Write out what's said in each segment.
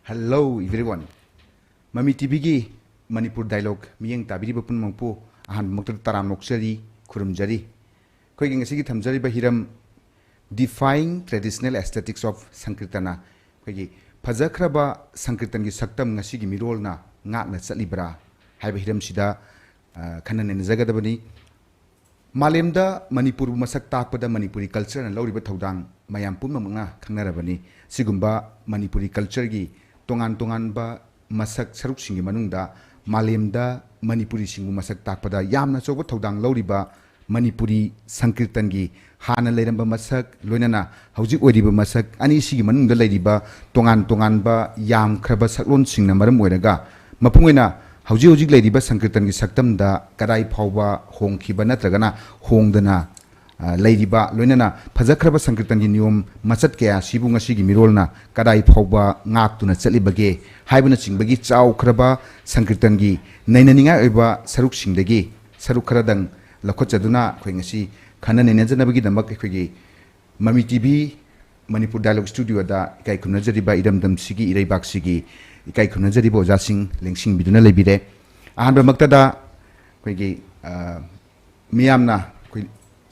Hello everyone. Mami TV gi Manipur dialogue miyeng tabiri bapun mangpu ahan mokta taram noksari kurumjari. Koi gi ngasi gi thamjari ba hiram defying traditional aesthetics of Sankirtana. Koi gi phajakraba Sankirtan gi saktam ngasi gi mirol na ngat na chatlibra haiba hiram sida khanan ne jagadabani. Malemda Manipur masak takpada Manipuri culture na lauriba thodang mayam pumma manga khangnarabani. Sigumba Manipuri culture gi tongan ba masak saruk singi manungda malemda Manipuri singu masak takpada yamna choba thodang lauriba Manipuri Sankirtan gi hana leiramba masak loinana hauji oiriba masak ani sigi manungda leiriba tongan ba yam khraba saklon singna maram oiraga mapungoina hauji leiriba Sankirtan gi saktamda kadai phawba hongkhiba natragana hongdana leiriba loinana phajakraba Sankirtan gi niyom machat kya sibu ngasi gi mirolna kadai phawba ngaktuna chalibage haibana chingbagi chawkraba Sankirtan gi nainaninga oiba saruk singdagi saruk kharadang lakhotchaduna khoi ngasi khana nenjanabagi damak khoi Mami TV Manipur Dialogue Studio da kai khunajariba iramdam sigi ireibak sigi kai khunajariba ojasing lengsing biduna lebire ahanba maktada khoi miyamna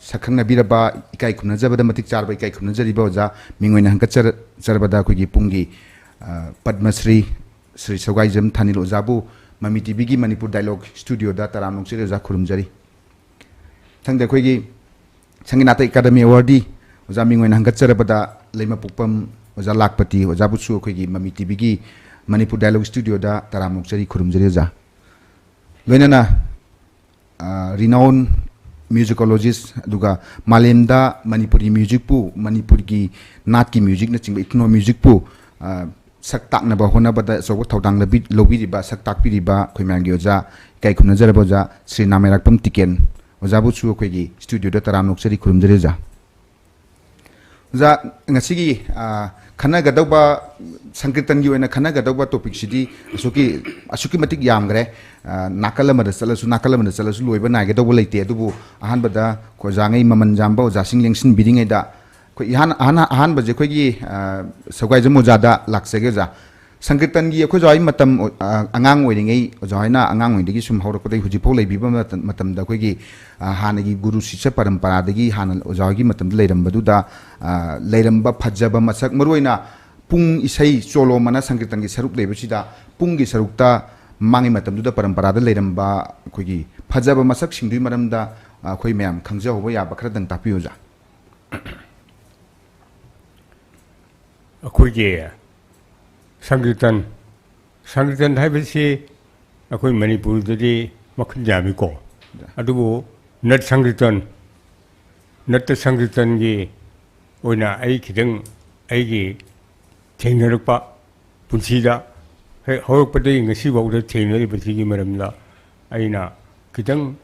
Sakhangna biraba ikai khunajabada matik charba ikai khunajariba oja mingoina hankachar charbada khogi pungi Padma Shri Sogaijam Thanil ojabu Mami TV gi Manipur Dialogue Studio da taram nongsi oja khurumjari thangda khogi Sanginata Academy Award oja mingoina hankacharabada leima pukpam oja lakpati oja buchu khogi Mami TV gi Manipur Dialogue Studio da taram nongsi khurumjari oja loinana renowned musicologist aduga malemda Manipuri music pu Manipur ki nat ki music na chingba ethno music pu saktak na ba hona bada sobo thodang labi lobi riba saktak pi riba khoimang gi oja kai khuna jara boja Sri Namerakpam Tiken oja bu chu khoi gi studio da taram noksari khurumjare ja ngasi gi khana gadauba Sankirtan gi oina khana gadauba topic sidi asuki matik yamgre nakalamada chalasu loiba nage dobo leite adubu ahanbada ko jangai maman jamba jasing lengsin biringai da ko ahan baje ko gi sagai jamo jada laksege ja Sankirtan gi ko jai matam angang oiringai jaina angang oidigi sum haurakudai hujipau leibiba matam da ko gi hanagi guru sisha parampara dagi hanal ojagi matam leirambadu da leiramba phajaba masak maruina pung isai cholo mana Sankirtan gi saruk leibasida pung gi sarukta mangi matam duda parampara da leiramba khogi phajaba masak singdui maramda khoi mayam khangja hoba ya bakra dang tapiyo ja khogi Sankirtan haibasi akhoi Manipur dadi makhal jami ko adubu nat Sankirtan gi oina ai khidang ai gi thengnarakpa punsida haurakpadai ngasi bauda thengnariba sigi maramda aina khidang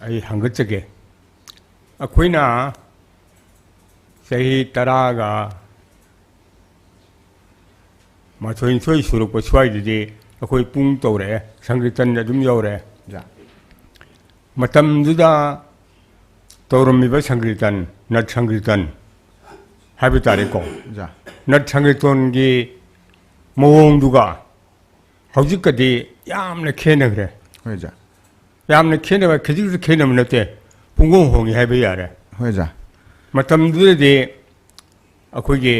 ai hangatchage akhoina sahi taraga mathoi soi surukpa swaididi akhoi pung tawre Sankirtan adum yawre matamduda tawramiba Sankirtan nat Sankirtan haiba tare ko nat Sankirtan gi mawongduga haujikadi yamna khenagre yamna khenaba khijik khenam nate pungong hongi haiba yare matamdudadi akhoigi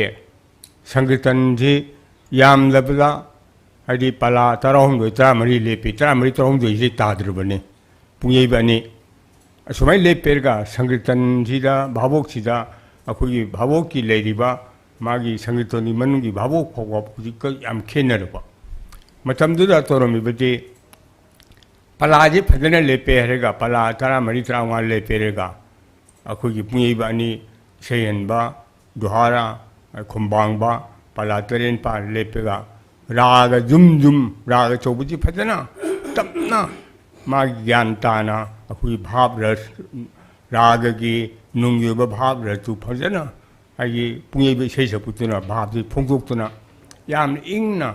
Sankirtan ji yamlabla hadi pala tarahongdoi taramari lepi taramari tarahongdoi ji tadrubani pungyebani asumai leperga Sankirtan jida bhabok sida akhogi bhabok ki leiriba magi Sankirtan ni manungi bhabok phogwa pujika yam khenarba matamduda toromibati palaji phadana lepe herega pala taramari tarawanga leperega akhogi pungyebani seyenba duhara khombangba pala taren pa lepega raga zum raga chobuji phadana tapna ma gyan tana akhui bhab ras raga gi nungyoba bhab ras tu phadana ai pungyebe sei saputuna bhab ji phongdoktuna yam ingna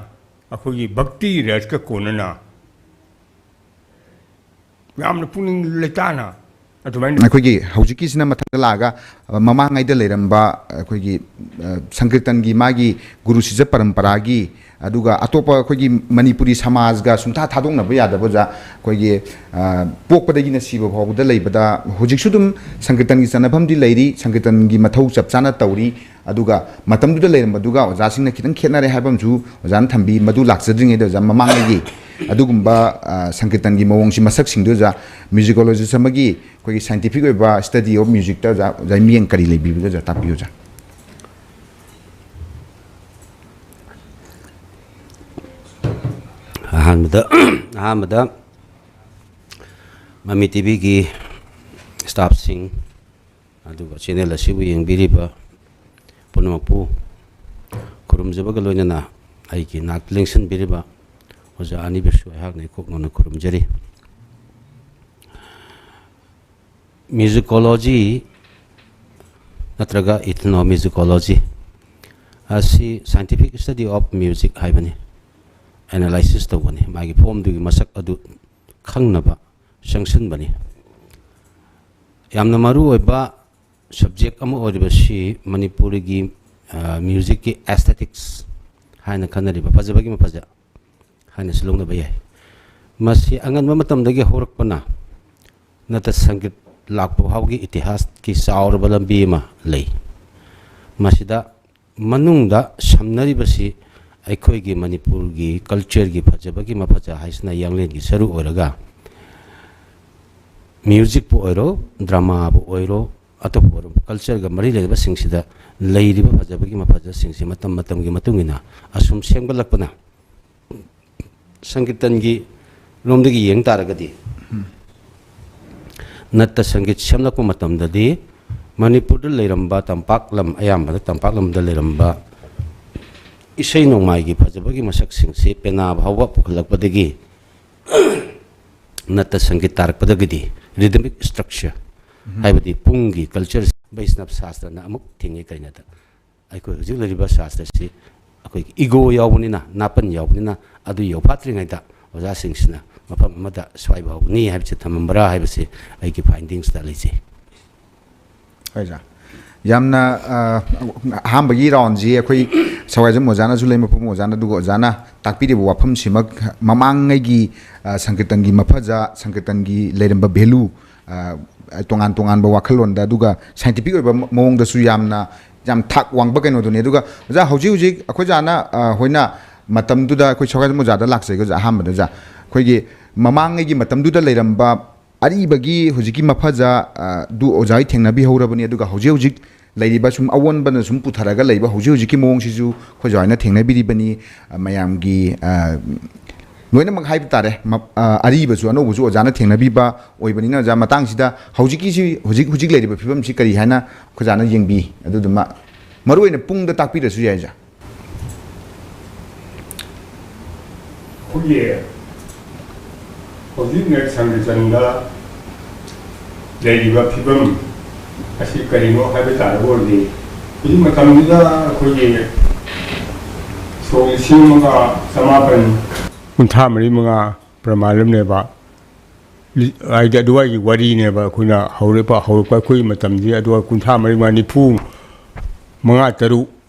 akhui bhakti ras ka konana yam puning letana ꯑꯩꯈꯣꯏꯒꯤ ꯍꯧꯖꯤꯛꯀꯤꯁꯤꯅ ꯃꯊꯛꯇ ꯂꯥꯛꯑꯒ ꯃꯃꯥꯡꯉꯩꯗ ꯂꯩꯔꯝꯕ ꯑꯩꯈꯣꯏꯒꯤ ꯁꯪꯀꯤꯔꯇꯟꯒꯤ ꯃꯥꯒꯤ ꯒꯨꯔꯨ ꯁꯤꯖ ꯄꯔꯝꯄꯔꯥꯒꯤ ꯑꯗꯨꯒ ꯑꯇꯣꯞꯄ ꯑꯩꯈꯣꯏꯒꯤ ꯃꯅꯤꯄꯨꯔꯤ ꯁꯃꯥꯖꯒ ꯁꯨꯡꯊꯥ ꯊꯥꯗꯣꯛꯅꯕ ꯌꯥꯗꯕ ꯑꯣꯖꯥ ꯑꯩꯈꯣꯏꯒꯤ ꯄꯣꯛꯄꯗꯒꯤꯅ ꯁꯤꯕ ꯐꯥꯎꯕꯗ ꯂꯩꯕꯗ ꯍꯧꯖꯤꯛꯁꯨ ꯑꯗꯨꯝ ꯁꯪꯀꯤꯔꯇꯟꯒꯤ ꯆꯠꯅꯐꯝꯗꯤ ꯂꯩꯔꯤ ꯁꯪꯀꯤꯔꯇꯟꯒꯤ ꯃꯊꯧ ꯆꯞ ꯆꯥꯅ ꯇꯧꯔꯤ ꯑꯗꯨꯒ ꯃꯇꯝꯗꯨꯗ ꯂꯩꯔꯝꯕꯗꯨꯒ ꯑꯣꯖꯥꯁꯤꯡꯅ ꯈꯤꯇꯪ ꯈꯦꯠꯅꯔꯦ ꯍꯥꯏꯕ ꯑꯃꯁꯨ ꯑꯣꯖꯥꯅ ꯊꯝꯕꯤ ꯃꯗꯨ ꯂꯥꯛꯆꯗ꯭ꯔꯤꯉꯩꯗ ꯑꯣꯖꯥ ꯃꯃꯥꯡꯉꯩꯒꯤ ꯑꯗꯨꯒꯨꯝꯕ ꯁꯪꯀꯤꯔꯇꯟꯒꯤ ꯃꯑꯣꯡꯁꯤ ꯃꯁꯛꯁꯤꯡꯗꯨ ꯑꯣꯖꯥ ꯃ꯭ꯌꯨꯖꯤꯀꯣꯂꯣꯖꯤꯁ ꯑꯃꯒꯤ ꯑꯩꯈꯣꯏꯒꯤ ꯁꯥꯏꯟꯇꯤꯐꯤꯛ ꯑꯣꯏꯕ ꯁ꯭ꯇꯗꯤ ꯑꯣꯐ ꯃ꯭ꯌꯨꯖꯤꯛꯇ ꯑꯣꯖꯥ ꯃꯤꯠꯌꯦꯡ ꯀꯔꯤ ꯂꯩꯕꯤꯕꯒꯦ ꯑꯣꯖꯥ ꯇꯥꯛꯄꯤꯌꯨ ꯑꯣꯖꯥ ꯑꯍꯥꯟꯕꯗ ꯃꯃꯤ ꯇꯤꯚꯤꯒꯤ ꯁ꯭ꯇꯥꯐꯁꯤꯡ ꯑꯗꯨꯒ ꯆꯦꯅꯦꯜ ꯑꯁꯤꯕꯨ ꯌꯦꯡꯕꯤꯔꯤꯕ ꯄꯨꯝꯅꯃꯛꯄꯨ ꯈꯨꯔꯨꯝꯖꯕꯒ ꯂꯣꯏꯅꯅ ꯑꯩꯒꯤ ꯅꯥꯛꯇ ꯂꯦꯡꯁꯤꯟꯕꯤꯔꯤꯕ ꯑꯣꯖꯥ ꯑꯅꯤꯕꯨꯁꯨ ꯑꯩꯍꯥꯛꯅ ꯏꯀꯣꯛꯅꯅ ꯈꯨꯔꯨꯝꯖꯔꯤ ꯃ꯭ꯌꯨꯖꯤꯀꯣꯂꯣꯖꯤ ꯅꯠꯇ꯭ꯔꯒ ꯏꯊꯅꯣꯃ꯭ꯌꯨꯖꯤꯀꯣꯂꯣꯖꯤ ꯑꯁꯤ ꯁꯥꯏꯟꯇꯤꯐꯤꯛ ꯁ꯭ꯇꯗꯤ ꯑꯣꯐ ꯃ꯭ꯌꯨꯖꯤꯛ ꯍꯥꯏꯕꯅꯤ ꯑꯦꯅꯥꯂꯥꯏꯁꯤꯁ ꯇꯧꯕꯅꯤ ꯃꯥꯒꯤ ꯐꯣꯝꯗꯨꯒꯤ ꯃꯁꯛ ꯑꯗꯨ ꯈꯪꯅꯕ ꯆꯪꯁꯤꯟꯕꯅꯤ ꯌꯥꯝꯅ ꯃꯔꯨꯑꯣꯏꯕ ꯁꯕꯖꯦꯛ ꯑꯃ ꯑꯣꯏꯔꯤꯕꯁꯤ ꯃꯅꯤꯄꯨꯔꯤꯒꯤ ꯃ꯭ꯌꯨꯖꯤꯛꯀꯤ ꯑꯦꯁꯊꯦꯇꯤꯛꯁ ꯍꯥꯏꯅ ꯈꯟꯅꯔꯤꯕ ꯐꯖꯕꯒꯤ ꯃꯐꯖ ꯍꯥꯏꯅꯁꯨ ꯂꯧꯅꯕ ꯌꯥꯏ ꯃꯁꯤ ꯑꯉꯟꯕ ꯃꯇꯝꯗꯒꯤ ꯍꯧꯔꯛꯄꯅ ꯅꯠꯇ ꯁꯪꯒꯤꯠ ꯂꯥꯛꯄ ꯐꯥꯎꯒꯤ ꯏꯇꯤꯍꯥꯁꯀꯤ ꯆꯥꯎꯔꯕ ꯂꯝꯕꯤ ꯑꯃ ꯂꯩ ꯃꯁꯤꯗ ꯃꯅꯨꯡꯗ ꯁꯝꯅꯔꯤꯕꯁꯤ ꯑꯩꯈꯣꯏꯒꯤ ꯃꯅꯤꯄꯨꯔꯒꯤ ꯀꯜꯆꯔꯒꯤ ꯐꯖꯕꯒꯤ ꯃꯐꯖ ꯍꯥꯏꯁꯤꯅ ꯌꯥꯡꯂꯦꯟꯒꯤ ꯁꯔꯨ ꯑꯣꯏꯔꯒ ꯃ꯭ꯌꯨꯖꯤꯛꯄꯨ ꯑꯣꯏꯔꯣ ꯗ꯭ꯔꯃꯥꯕꯨ ꯑꯣꯏꯔꯣ ꯑꯇꯣꯞꯄ ꯀꯜꯆꯔꯒ ꯃꯔꯤ ꯂꯩꯅꯕꯁꯤꯡꯁꯤꯗ ꯂꯩꯔꯤꯕ ꯐꯖꯕꯒꯤ ꯃꯐꯖꯁꯤꯡꯁꯤ ꯃꯇꯝ ꯃꯇꯝꯒꯤ ꯃꯇꯨꯡ ꯏꯟꯅ ꯑꯁꯨꯝ ꯁꯦꯝꯒꯠꯂꯛꯄꯅ ꯁꯪꯀꯤꯔꯇꯟꯒꯤ ꯂꯣꯝꯗꯒꯤ ꯌꯦꯡ ꯇꯥꯔꯒꯗꯤ ꯅꯠꯇ ꯁꯪꯒꯤꯠ ꯁꯦꯝꯂꯛꯄ ꯃꯇꯝꯗꯗꯤ ꯃꯅꯤꯄꯨꯔꯗ ꯂꯩꯔꯝꯕ ꯇꯝꯄꯥꯛ ꯂꯝ ꯑꯌꯥꯝꯕꯗ ꯇꯝꯄꯥꯛ ꯂꯝꯗ ꯂꯩꯔꯝꯕ ꯏꯁꯩ ꯅꯣꯡꯃꯥꯏꯒꯤ ꯐꯖꯕꯒꯤ ꯃꯁꯛꯁꯤꯡꯁꯤ ꯄꯦꯅꯥ ꯐꯥꯎꯕ ꯄꯨꯈꯠꯂꯛꯄꯗꯒꯤ ꯅꯠꯇ ꯁꯪꯒꯤꯠ ꯇꯥꯔꯛꯄꯗꯒꯤꯗꯤ ꯔꯤꯗꯃꯤꯛ ꯁ꯭ꯇ꯭ꯔꯛꯆꯔ ꯍꯥꯏꯕꯗꯤ ꯄꯨꯡꯒꯤ ꯀꯜꯆꯔ ꯕꯩꯁꯅꯕ ꯁꯥꯁꯇ꯭ꯔꯅ ꯑꯃꯨꯛ ꯊꯤꯡꯉꯤ ꯀꯩꯅꯣꯗ ꯑꯩꯈꯣꯏ ꯍꯧꯖꯤꯛ ꯂꯩꯔꯤꯕ ꯁꯥꯁꯇ꯭ꯔꯁꯤ ꯑꯩꯈꯣꯏꯒꯤ ꯏꯒꯣ ꯌꯥꯎꯕꯅꯤꯅ ꯅꯥꯄꯟ ꯌꯥꯎꯕꯅꯤꯅ ꯑꯗꯨ ꯌꯧꯐꯥꯠꯇ꯭ꯔꯤꯉꯩꯗ ꯑꯣꯖꯥꯁꯤꯡꯁꯤꯅ ꯃꯐꯝ ꯑꯃꯗ ꯁ꯭ꯋꯥꯏ ꯐꯥꯎꯕꯅꯤ ꯍꯥꯏꯕꯁꯤ ꯊꯝꯃꯝꯕ꯭ꯔꯥ ꯍꯥꯏꯕꯁꯤ ꯑꯩꯒꯤ ꯐꯥꯏꯟꯗꯤꯡꯁꯇ ꯂꯩꯖꯩ ꯍꯣꯏ ꯑꯣꯖꯥ ꯌꯥꯝꯅ ꯑꯍꯥꯟꯕꯒꯤ ꯔꯥꯎꯟꯁꯤ ꯑꯩꯈꯣꯏ ꯁꯋꯥꯏꯖꯝ ꯑꯣꯖꯥꯅꯁꯨ ꯂꯩ ꯃꯐꯝ ꯑꯣꯖꯥꯅ ꯑꯗꯨꯒ ꯑꯣꯖꯥꯅ ꯇꯥꯛꯄꯤꯔꯤꯕ ꯋꯥꯐꯝꯁꯤꯃꯛ ꯃꯃꯥꯡꯉꯩꯒꯤ ꯁꯪꯀꯤꯔꯇꯟꯒꯤ ꯃꯐꯖ ꯁꯪꯀꯤꯔꯇꯟꯒꯤ ꯂꯩꯔꯝꯕ ꯚꯦꯂꯨ ꯇꯣꯉꯥꯟ ꯇꯣꯉꯥꯟꯕ ꯋꯥꯈꯜꯂꯣꯟꯗ ꯑꯗꯨꯒ ꯁꯥꯏꯟꯇꯤꯐꯤꯛ ꯑꯣꯏꯕ ꯃꯑꯣꯡꯗꯁꯨ ꯌꯥꯝ ꯊꯥꯛ ꯋꯥꯡꯕ ꯀꯩꯅꯣꯗꯨꯅꯤ ꯑꯗꯨꯒ ꯑꯣꯖꯥ ꯍꯧꯖꯤꯛ ꯑꯩꯈꯣꯏ ꯑꯣꯖꯥꯅ ꯍꯣꯏꯅ ꯃꯇꯝꯗꯨꯗ ꯑꯩꯈꯣꯏ ꯁꯋꯥꯏꯖꯝ ꯑꯣꯖꯥꯗ ꯂꯥꯛꯆꯩꯒ ꯑꯣꯖꯥ ꯑꯍꯥꯟꯕꯗ ꯑꯣꯖꯥ ꯑꯩꯈꯣꯏꯒꯤ ꯃꯃꯥꯡꯉꯩꯒꯤ ꯃꯇꯝꯗꯨꯗ ꯂꯩꯔꯝꯕ ꯑꯔꯤꯕꯒꯤ ꯍꯧꯖꯤꯛꯀꯤ ꯃꯐꯖ ꯗꯨ ꯑꯣꯖꯥꯒꯤ ꯊꯦꯡꯅꯕꯤꯍꯧꯔꯕꯅꯤ ꯑꯗꯨꯒ ꯍꯧꯖꯤꯛ ꯂꯩꯔꯤꯕ ꯁꯨꯝ ꯑꯑꯣꯟꯕꯅ ꯁꯨꯝ ꯄꯨꯊꯔꯒ ꯂꯩꯕ ꯍꯧꯖꯤꯛꯀꯤ ꯃꯑꯣꯡꯁꯤꯁꯨ ꯑꯩꯈꯣꯏ ꯑꯣꯖꯥꯅ ꯊꯦꯡꯅꯕꯤꯔꯤꯕꯅꯤ ꯃꯌꯥꯝꯒꯤ ꯂꯣꯏꯅꯃꯛ ꯍꯥꯏꯕ ꯇꯥꯔꯦ ꯑꯔꯤꯕꯁꯨ ꯑꯅꯧꯕꯁꯨ ꯑꯣꯖꯥꯅ ꯊꯦꯡꯅꯕꯤꯕ ꯑꯣꯏꯕꯅꯤꯅ ꯑꯣꯖꯥ ꯃꯇꯥꯡꯁꯤda ꯍꯧꯖꯤꯛ ꯂꯩꯔꯤꯕ ꯐꯤꯕꯝꯁꯤ ꯀꯔꯤ ꯍꯥꯏꯅ ꯑꯩꯈꯣꯏ ꯑꯣꯖꯥꯅ ꯌꯦꯡꯕꯤ ꯑꯗꯨꯗꯨꯃ ꯃꯔꯨꯑꯣꯏꯅ ꯄꯨꯡꯗ ꯇꯥꯛꯄꯤꯔꯁꯨ ꯌꯥꯏ ꯑꯣꯖꯥ ꯑꯩꯈꯣꯏꯒꯤ ꯍꯧꯖꯤꯛ ꯁꯪꯀꯤꯔꯇꯟꯗ ꯂꯩꯔꯤꯕ ꯐꯤꯕꯝ ꯑꯁꯤ ꯀꯔꯤꯅꯣ ꯍꯥꯏꯕ ꯇꯥꯔꯒꯗꯤ ꯍꯧꯖꯤꯛ ꯃꯇꯝꯗꯨꯗ ꯑꯩꯈꯣꯏꯒꯤ ꯁꯣꯛ 1984 ꯄ꯭ꯔꯃꯥꯟꯂꯝꯅꯦꯕ ꯍꯥꯏꯗꯤ ꯑꯗꯨꯋꯥꯏꯒꯤ ꯋꯥꯔꯤꯅꯦꯕ ꯑꯩꯈꯣꯏꯅ ꯍꯧꯔꯛꯄ ꯑꯩꯈꯣꯏꯒꯤ ꯃꯇꯝꯗꯤ ꯑꯗꯨꯒ 1995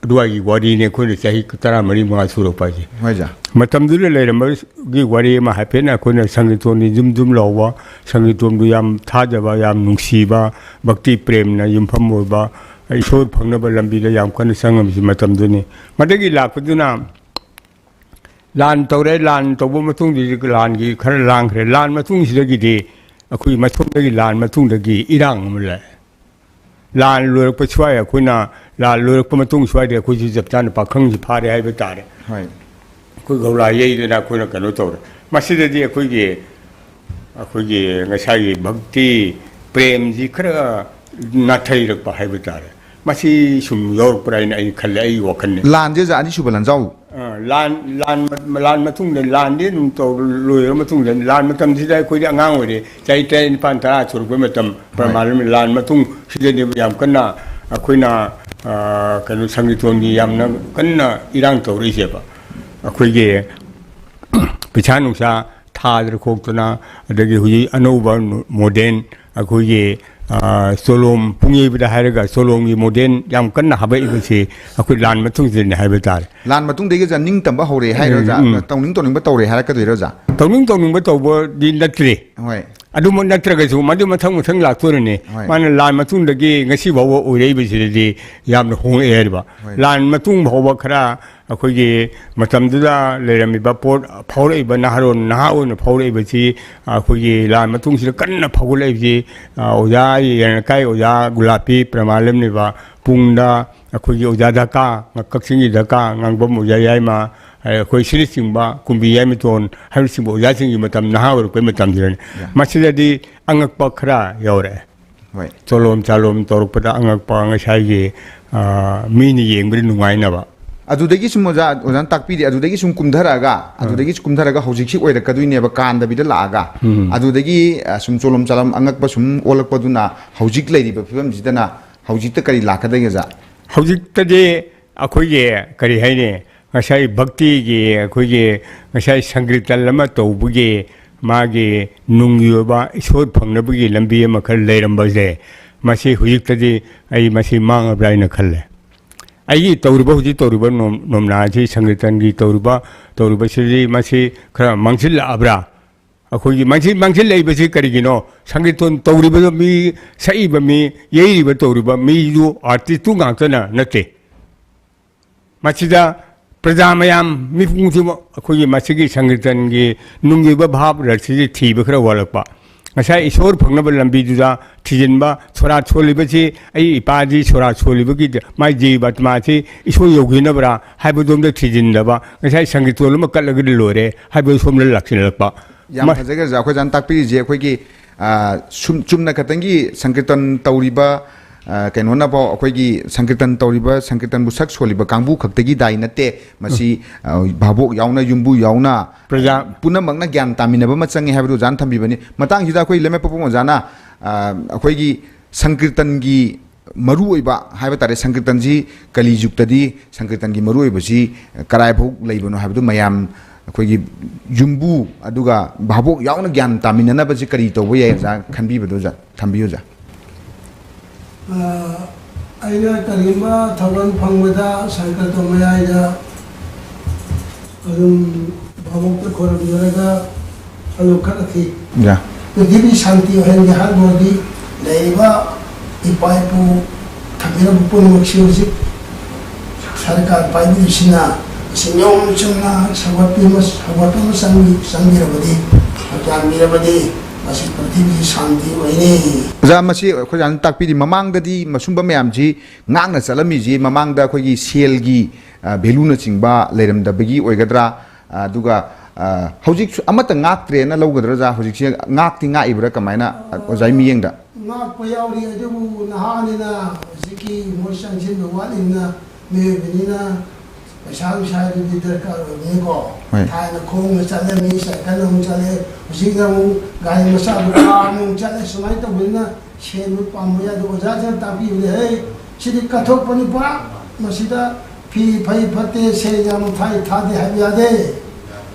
ꯑꯗꯨꯋꯥꯏꯒꯤ ꯋꯥꯔꯤꯅꯦ ꯑꯩꯈꯣꯏꯅ ꯆꯍꯤ 14 ꯁꯨꯔꯛꯄ ꯍꯥꯏꯁꯦ ꯃꯇꯝꯗꯨꯗ ꯂꯩꯔꯝꯕꯒꯤ ꯋꯥꯔꯤ ꯑꯃ ꯍꯥꯏꯐꯦꯠꯅ ꯑꯩꯈꯣꯏꯅ ꯁꯪꯒꯤꯇꯣꯟꯒꯤ ꯖꯨꯝ ꯂꯥꯎꯕ ꯁꯪꯒꯤꯇꯣꯟꯕꯨ ꯌꯥꯝ ꯊꯥꯖꯕ ꯌꯥꯝ ꯅꯨꯡꯁꯤꯕ ꯚꯛꯇꯤ ꯄ꯭ꯔꯦꯝꯅ ꯌꯨꯝꯐꯝ ꯑꯣꯏꯕ ꯏꯁꯣꯔ ꯐꯪꯅꯕ ꯂꯝꯕꯤꯗ ꯌꯥꯝ ꯀꯟꯅ ꯆꯪꯉꯝꯃꯤꯁꯤ ꯃꯇꯝꯗꯨꯅꯤ ꯃꯗꯒꯤ ꯂꯥꯛꯄꯗꯨꯅ ꯂꯥꯟ ꯇꯧꯔꯦ ꯂꯥꯟ ꯇꯧꯕ ꯃꯇꯨꯡꯗꯗꯤ ꯂꯥꯟꯒꯤ ꯈꯔ ꯂꯥꯡꯈ꯭ꯔꯦ ꯂꯥꯟ ꯃꯇꯨꯡꯁꯤꯗꯒꯤꯗꯤ ꯑꯩꯈꯣꯏ ꯃꯊꯛꯇꯒꯤ ꯂꯥꯟ ꯃꯇꯨꯡꯗꯒꯤ ꯏꯔꯥꯡ ꯑꯃ ꯂꯥꯛꯑꯦ ꯂꯥꯟ ꯂꯣꯏꯔꯛꯄ ꯁ꯭ꯋꯥꯏ ꯑꯩꯈꯣꯏꯅ ꯂꯥꯟ ꯂꯣꯏꯔꯛꯄ ꯃꯇꯨꯡ ꯁ꯭ꯋꯥꯏꯗ ꯑꯩꯈꯣꯏꯁꯤ ꯆꯞ ꯆꯥꯅ ꯄꯥꯈꯪꯁꯤ ꯐꯥꯔꯦ ꯍꯥꯏꯕ ꯇꯥꯔꯦ ꯑꯩꯈꯣꯏ ꯒꯧꯔꯥ ꯌꯩꯗꯅ ꯑꯩꯈꯣꯏꯅ ꯀꯩꯅꯣ ꯇꯧꯔꯦ ꯃꯁꯤꯗꯗꯤ ꯑꯩꯈꯣꯏꯒꯤ ꯉꯁꯥꯏꯒꯤ ꯚꯛꯇꯤ ꯄ꯭ꯔꯦꯝꯁꯤ ꯈꯔ ꯅꯥꯊꯩꯔꯛꯄ ꯍꯥꯏꯕ ꯇꯥꯔꯦ ꯃꯁꯤ ꯁꯨꯝ ꯌꯧꯔꯛꯄ꯭ꯔꯥ ꯍꯥꯏꯅ ꯑꯩ ꯈꯜꯂꯦ ꯑꯩ ꯋꯥꯈꯜꯅꯤ ꯂꯥꯟꯁꯦ ꯑꯣꯖꯥ ꯑꯅꯤꯁꯨꯕ ꯂꯥꯟꯖꯥꯎ ꯂꯥꯟ ꯃꯇꯨꯡꯗ ꯂꯥꯟꯗꯤ ꯑꯗꯨꯝ ꯂꯣꯏꯔꯕ ꯃꯇꯨꯡꯗ ꯂꯥꯟ ꯃꯇꯝꯁꯤꯗ ꯑꯩꯈꯣꯏꯗꯤ ꯑꯉꯥꯡ ꯑꯣꯏꯔꯦ ꯆꯍꯤ 19-10 ꯁꯨꯔꯛꯄ ꯃꯇꯝ ꯄ꯭ꯔꯃꯥꯟꯂꯝ ꯂꯥꯟ ꯃꯇꯨꯡ ꯁꯤꯗꯅꯦꯕ ꯌꯥꯝ ꯀꯟꯅ ꯑꯩꯈꯣꯏꯅ ꯀꯩꯅꯣ ꯁꯪꯒꯤꯇꯣꯟꯒꯤ ꯌꯥꯝꯅ ꯀꯟꯅ ꯏꯔꯥꯡ ꯇꯧꯔꯛꯏꯁꯦꯕ ꯑꯩꯈꯣꯏꯒꯤ ꯄꯩꯁꯥ ꯅꯨꯡꯁꯥ ꯊꯥꯗꯅ ꯈꯣꯛꯇꯅ ꯑꯗꯒꯤ ꯍꯧꯖꯤꯛ ꯑꯅꯧꯕ ꯃꯣꯗꯔꯟ ꯑꯩꯈꯣꯏꯒꯤ ꯆꯣꯂꯣꯝ ꯄꯨꯡꯌꯩꯕꯗ ꯍꯥꯏꯔꯒ ꯆꯣꯂꯣꯝꯒꯤ ꯃꯣꯗꯦꯜ ꯌꯥꯝ ꯀꯟꯅ ꯍꯥꯞꯄꯛꯏꯕꯁꯤ ꯑꯩꯈꯣꯏ ꯂꯥꯟ ꯃꯇꯨꯡꯁꯤꯗꯅꯤ ꯍꯥꯏꯕ ꯇꯥꯔꯦ ꯂꯥꯟ ꯃꯇꯨꯡꯗꯒꯤ ꯑꯣꯖꯥ ꯅꯤꯡꯇꯝꯕ ꯍꯧꯔꯦ ꯍꯥꯏꯔꯣ ꯑꯣꯖꯥ ꯇꯧꯅꯤꯡꯕ ꯇꯧꯔꯦ ꯍꯥꯏꯔꯛꯀꯗꯣꯏꯔꯣ ꯑꯣꯖꯥ ꯇꯧꯅꯤꯡꯕ ꯇꯧꯕꯗꯤ ꯅꯠꯇ꯭ꯔꯤ ꯍꯣꯏ ꯑꯗꯨꯃꯛ ꯅꯠꯇ꯭ꯔꯒꯁꯨ ꯃꯗꯨ ꯃꯊꯪ ꯂꯥꯛꯇꯣꯔꯤꯅꯤ ꯍꯣꯏ ꯃꯥꯅ ꯂꯥꯟ ꯃꯇꯨꯡꯗꯒꯤ ꯉꯁꯤ ꯐꯥꯎꯕ ꯑꯣꯏꯔꯛꯏꯕꯁꯤꯗꯗꯤ ꯌꯥꯝꯅ ꯍꯣꯡꯉꯛꯑꯦ ꯍꯥꯏꯕ ꯍꯣꯏ ꯂꯥꯟ ꯃꯇꯨꯡ ꯐꯥꯎꯕ ꯈꯔ ꯑꯩꯈꯣꯏꯒꯤ ꯃꯇꯝꯗꯨꯗ ꯂꯩꯔꯝꯃꯤꯕ ꯄꯣꯠ ꯐꯥꯎꯔꯛꯏꯕ ꯅꯍꯥ ꯑꯣꯏꯅ ꯐꯥꯎꯔꯛꯏꯕꯁꯤ ꯑꯩꯈꯣꯏꯒꯤ ꯂꯥꯟ ꯃꯇꯨꯡꯁꯤꯗ ꯀꯟꯅ ꯐꯥꯎꯒꯠꯂꯛꯏꯕꯁꯤ ꯑꯣꯖꯥ ꯌꯦꯡꯅꯀꯥꯏ ꯑꯣꯖꯥ ꯒꯨꯂꯥꯄꯤ ꯄ꯭ꯔꯃꯥꯂꯝꯅꯤꯕ ꯄꯨꯡꯗ ꯑꯩꯈꯣꯏꯒꯤ ꯑꯣꯖꯥ ꯙꯀꯥ ꯀꯛꯆꯤꯡꯒꯤ ꯙꯀꯥ ꯉꯥꯡꯕꯝ ꯑꯣꯖꯥ ꯌꯥꯏꯃ ꯑꯩꯈꯣꯏ ꯁꯤꯅꯆꯤꯡꯕ ꯀꯨꯝꯕꯤ ꯌꯥꯏꯃꯊꯣꯟ ꯍꯥꯏꯕꯅꯆꯤꯡꯕ ꯑꯣꯖꯥꯁꯤꯡꯒꯤ ꯃꯇꯝ ꯅꯍꯥ ꯑꯣꯏꯔꯛꯄꯩ ꯃꯇꯝꯁꯤꯗꯅꯤ ꯃꯁꯤꯗꯗꯤ ꯑꯉꯛꯄ ꯈꯔ ꯌꯥꯎꯔꯛꯑꯦ ꯍꯣꯏ ꯆꯣꯂꯣꯝ ꯆꯥꯂꯣꯝ ꯇꯧꯔꯛꯄꯗ ꯑꯉꯛꯄ ꯉꯁꯥꯏꯒꯤ ꯃꯤꯅ ꯌꯦꯡꯕꯗ ꯅꯨꯡꯉꯥꯏꯅꯕ ꯑꯗꯨꯗꯒꯤ ꯁꯨꯝ ꯑꯣꯖꯥꯅ ꯇꯥꯛꯄꯤꯔꯤ ꯑꯗꯨꯗꯒꯤ ꯁꯨꯝ ꯀꯨꯝꯊꯔꯒ ꯍꯧꯖꯤꯛꯁꯤ ꯑꯣꯏꯔꯛꯀꯗꯣꯏꯅꯦꯕ ꯀꯥꯟꯗꯕꯤꯗ ꯂꯥꯛꯑꯒ ꯑꯗꯨꯗꯒꯤ ꯁꯨꯝ ꯆꯣꯂꯣꯝ ꯆꯥꯂꯣꯝ ꯑꯉꯛꯄ ꯁꯨꯝ ꯑꯣꯜꯂꯛꯄꯗꯨꯅ ꯍꯧꯖꯤꯛ ꯂꯩꯔꯤꯕ ꯐꯤꯕꯝꯁꯤꯗꯅ ꯍꯧꯖꯤꯛꯇ ꯀꯔꯤ ꯂꯥꯛꯀꯗꯒꯦ ꯑꯣꯖꯥ ꯍꯧꯖꯤꯛꯇꯗꯤ ꯑꯩꯈꯣꯏꯒꯤ ꯀꯔꯤ ꯍꯥꯏꯅꯤ ꯉꯁꯥꯏ ꯚꯛꯇꯤꯒꯤ ꯑꯩꯈꯣꯏꯒꯤ ꯉꯁꯥꯏ ꯁꯪꯀꯤꯔꯇꯟ ꯑꯃ ꯇꯧꯕꯒꯤ ꯃꯥꯒꯤ ꯅꯨꯡꯒꯤ ꯑꯣꯏꯕ ꯏꯁꯣꯔ ꯐꯪꯅꯕꯒꯤ ꯂꯝꯕꯤ ꯑꯃ ꯈꯔ ꯂꯩꯔꯝꯕꯁꯦ ꯃꯁꯤ ꯍꯧꯖꯤꯛꯇꯗꯤ ꯑꯩ ꯃꯁꯤ ꯃꯥꯡꯉꯕ꯭ꯔꯥ ꯍꯥꯏꯅ ꯈꯜꯂꯦ ꯑꯩꯒꯤ ꯍꯧꯖꯤꯛ ꯇꯧꯔꯤꯕ ꯅꯣꯝꯅꯥꯁꯤ ꯁꯪꯀꯤꯔꯇꯟꯒꯤ ꯇꯧꯔꯤꯕꯁꯤꯗꯤ ꯃꯁꯤ ꯈꯔ ꯃꯥꯡꯁꯤꯜꯂꯛꯑꯕ꯭ꯔꯥ ꯑꯩꯈꯣꯏꯒꯤ ꯃꯥꯡꯁꯤꯜꯂꯛꯏꯕꯁꯤ ꯀꯔꯤꯒꯤꯅꯣ ꯁꯪꯀꯤꯔꯇꯟ ꯇꯧꯔꯤꯕ ꯃꯤ ꯁꯛꯏꯕ ꯃꯤ ꯌꯩꯔꯤꯕ ꯇꯧꯔꯤꯕ ꯃꯤꯗꯨ ꯑꯥꯔꯇꯤꯁꯇꯨ ꯉꯥꯛꯇꯅ ꯅꯠꯇꯦ ꯃꯁꯤꯗ ꯄ꯭ꯔꯖꯥ ꯃꯌꯥꯝ ꯃꯤꯄꯨꯝ ꯈꯨꯗꯤꯡꯃꯛ ꯑꯩꯈꯣꯏꯒꯤ ꯃꯁꯤꯒꯤ ꯁꯪꯀꯤꯔꯇꯟꯒꯤ ꯅꯨꯡꯒꯤ ꯑꯣꯏꯕ ꯚꯥꯕ ꯔꯁꯁꯤ ꯊꯤꯕ ꯈꯔ ꯋꯥꯠꯂꯛꯄ ꯉꯁꯥꯏ ꯏꯁꯣꯔ ꯐꯪꯅꯕ ꯂꯝꯕꯤꯗꯨꯗ ꯊꯤꯖꯤꯟꯕ ꯁꯣꯔꯥꯠ ꯁꯣꯜꯂꯤꯕꯁꯤ ꯑꯩ ꯏꯄꯥꯗꯤ ꯁꯣꯔꯥꯠ ꯁꯣꯜꯂꯤꯕꯒꯤ ꯃꯥꯏ ꯖꯤꯕꯥꯠꯃꯥꯁꯤ ꯏꯁꯣꯔ ꯌꯧꯈꯤꯅꯕ꯭ꯔꯥ ꯍꯥꯏꯕꯗꯣꯝꯗ ꯊꯤꯖꯤꯟꯗꯕ ꯉꯁꯥꯏ ꯁꯪꯒꯤꯇꯣꯟ ꯑꯃ ꯀꯠꯂꯒꯗꯤ ꯂꯣꯏꯔꯦ ꯍꯥꯏꯕ ꯁꯣꯝꯗ ꯂꯥꯛꯁꯤꯜꯂꯛꯄ ꯌꯥꯝ ꯐꯖꯈ꯭ꯔꯦ ꯑꯣꯖꯥ ꯑꯩꯈꯣꯏ ꯑꯣꯖꯥꯅ ꯇꯥꯛꯄꯤꯔꯤꯁꯦ ꯑꯩꯈꯣꯏꯒꯤ ꯆꯨꯝꯅ ꯈꯛꯇꯪꯒꯤ ꯁꯪꯀꯤꯔꯇꯟ ꯇꯧꯔꯤꯕ ꯀꯩꯅꯣꯅꯐꯥꯎ ꯑꯩꯈꯣꯏꯒꯤ ꯁꯪꯀꯤꯔꯇꯟ ꯇꯧꯔꯤꯕ ꯁꯪꯀꯤꯔꯇꯟꯕꯨ ꯁꯛ ꯁꯣꯜꯂꯤꯕ ꯀꯥꯡꯕꯨ ꯈꯛꯇꯒꯤ ꯗꯥꯏ ꯅꯠꯇꯦ ꯃꯁꯤ ꯚꯥꯕꯣꯛ ꯌꯥꯎꯅ ꯌꯨꯝꯕꯨ ꯌꯥꯎꯅ ꯄ꯭ꯔꯖꯥ ꯄꯨꯝꯅꯃꯛꯅ ꯒ꯭ꯌꯥꯟ ꯇꯥꯃꯤꯟꯅꯕ ꯑꯃ ꯆꯪꯉꯦ ꯍꯥꯏꯕꯗꯨ ꯑꯣꯖꯥꯅ ꯊꯝꯕꯤꯕꯅꯤ ꯃꯇꯥꯡꯁꯤꯗ ꯑꯩꯈꯣꯏ ꯂꯩꯃꯩꯄꯣꯛꯄꯝ ꯑꯣꯖꯥꯅ ꯑꯩꯈꯣꯏꯒꯤ ꯁꯪꯀꯤꯔꯇꯟꯒꯤ ꯃꯔꯨꯑꯣꯏꯕ ꯍꯥꯏꯕ ꯇꯥꯔꯦ ꯁꯪꯀꯤꯔꯇꯟꯁꯤ ꯀꯂꯤ ꯖꯨꯛꯇꯗꯤ ꯁꯪꯀꯤꯔꯇꯟꯒꯤ ꯃꯔꯨꯑꯣꯏꯕꯁꯤ ꯀꯔꯥꯏꯐꯥꯎ ꯂꯩꯕꯅꯣ ꯍꯥꯏꯕꯗꯨ ꯃꯌꯥꯝ ꯑꯩꯈꯣꯏꯒꯤ ꯌꯨꯝꯕꯨ ꯑꯗꯨꯒ ꯚꯥꯕꯣꯛ ꯌꯥꯎꯅ ꯒ꯭ꯌꯥꯟ ꯇꯥꯃꯤꯟꯅꯅꯕꯁꯤ ꯀꯔꯤ ꯇꯧꯕ ꯌꯥꯏ ꯑꯣꯖꯥ ꯈꯟꯕꯤꯕꯗꯣ ꯑꯣꯖꯥ ꯊꯝꯕꯤꯌꯨ ꯑꯣꯖꯥ ꯑꯩꯅ ꯀꯔꯤꯒꯨꯝꯕ ꯊꯧꯒꯜ ꯐꯪꯕꯗ ꯁꯪꯀꯤꯔꯇꯟ ꯃꯌꯥꯏꯗ ꯑꯗꯨꯝ ꯚꯥꯕꯣꯛꯇ ꯈꯣꯏꯔꯝꯖꯔꯒ ꯑꯗꯨ ꯈꯠꯂꯛꯈꯤ ꯄ꯭ꯔꯤꯊꯤꯕꯤ ꯁꯥꯟꯇꯤ ꯑꯣꯏꯍꯟꯒꯦ ꯍꯥꯏꯕꯗꯤ ꯂꯩꯔꯤꯕ ꯏꯄꯥ ꯏꯄꯨ ꯊꯝꯕꯤꯔꯕ ꯄꯨꯝꯅꯃꯛꯁꯤ ꯍꯧꯖꯤꯛ ꯁꯔꯀꯥꯔ ꯄꯥꯏꯕꯤꯔꯤꯁꯤꯅ ꯅꯤꯌꯣꯝ ꯆꯨꯝꯅ ꯁꯧꯒꯠꯄ ꯑꯃ ꯆꯪꯕꯤꯔꯕꯗꯤ ꯌꯥꯟꯕꯤꯔꯕꯗꯤ ꯃꯁꯤ ꯄ꯭ꯔꯤꯊꯤꯕꯤꯒꯤ ꯁꯥꯟꯇꯤ ꯑꯣꯏꯅꯤ ꯑꯣꯖꯥ ꯃꯁꯤ ꯑꯩꯈꯣꯏ ꯑꯣꯖꯥꯅ ꯇꯥꯛꯄꯤꯔꯤ ꯃꯃꯥꯡꯗꯗꯤ ꯃꯁꯨꯝꯕ ꯃꯌꯥꯝꯁꯤ ꯉꯥꯛꯅ ꯆꯠꯂꯝꯃꯤꯁꯤ ꯃꯃꯥꯡꯗ ꯑꯩꯈꯣꯏꯒꯤ ꯁꯦꯜꯒꯤ ꯚꯦꯂꯨꯅꯆꯤꯡꯕ ꯂꯩꯔꯝꯗꯕꯒꯤ ꯑꯣꯏꯒꯗ꯭ꯔꯥ ꯑꯗꯨꯒ ꯍꯧꯖꯤꯛ ꯑꯃꯠꯇ ꯉꯥꯛꯇ꯭ꯔꯦꯅ ꯂꯧꯒꯗ꯭ꯔꯥ ꯑꯣꯖꯥ ꯍꯧꯖꯤꯛꯁꯦ ꯉꯥꯛꯏꯕ꯭ꯔꯥ ꯀꯃꯥꯏꯅ ꯑꯣꯖꯥꯒꯤ ꯃꯤꯠꯌꯦꯡꯗ ꯉꯥꯛꯄ ꯌꯥꯎꯔꯤ ꯑꯗꯨꯕꯨ ꯅꯍꯥꯅꯤꯅ ꯍꯧꯖꯤꯛꯀꯤ ꯃꯣꯏ ꯆꯪꯁꯤꯟꯕ ꯋꯥꯠꯂꯤꯕꯅ ꯃꯤꯑꯣꯏꯕꯅꯤꯅ पैसा वैसा दरकार हो थाना खोंग चले साइकिल चले गाड़ी मचा चले सूमाय तौना सेन पाबे ओजा तापी है कथोपनी पूरा फी फई फते से थाई थादे है यादे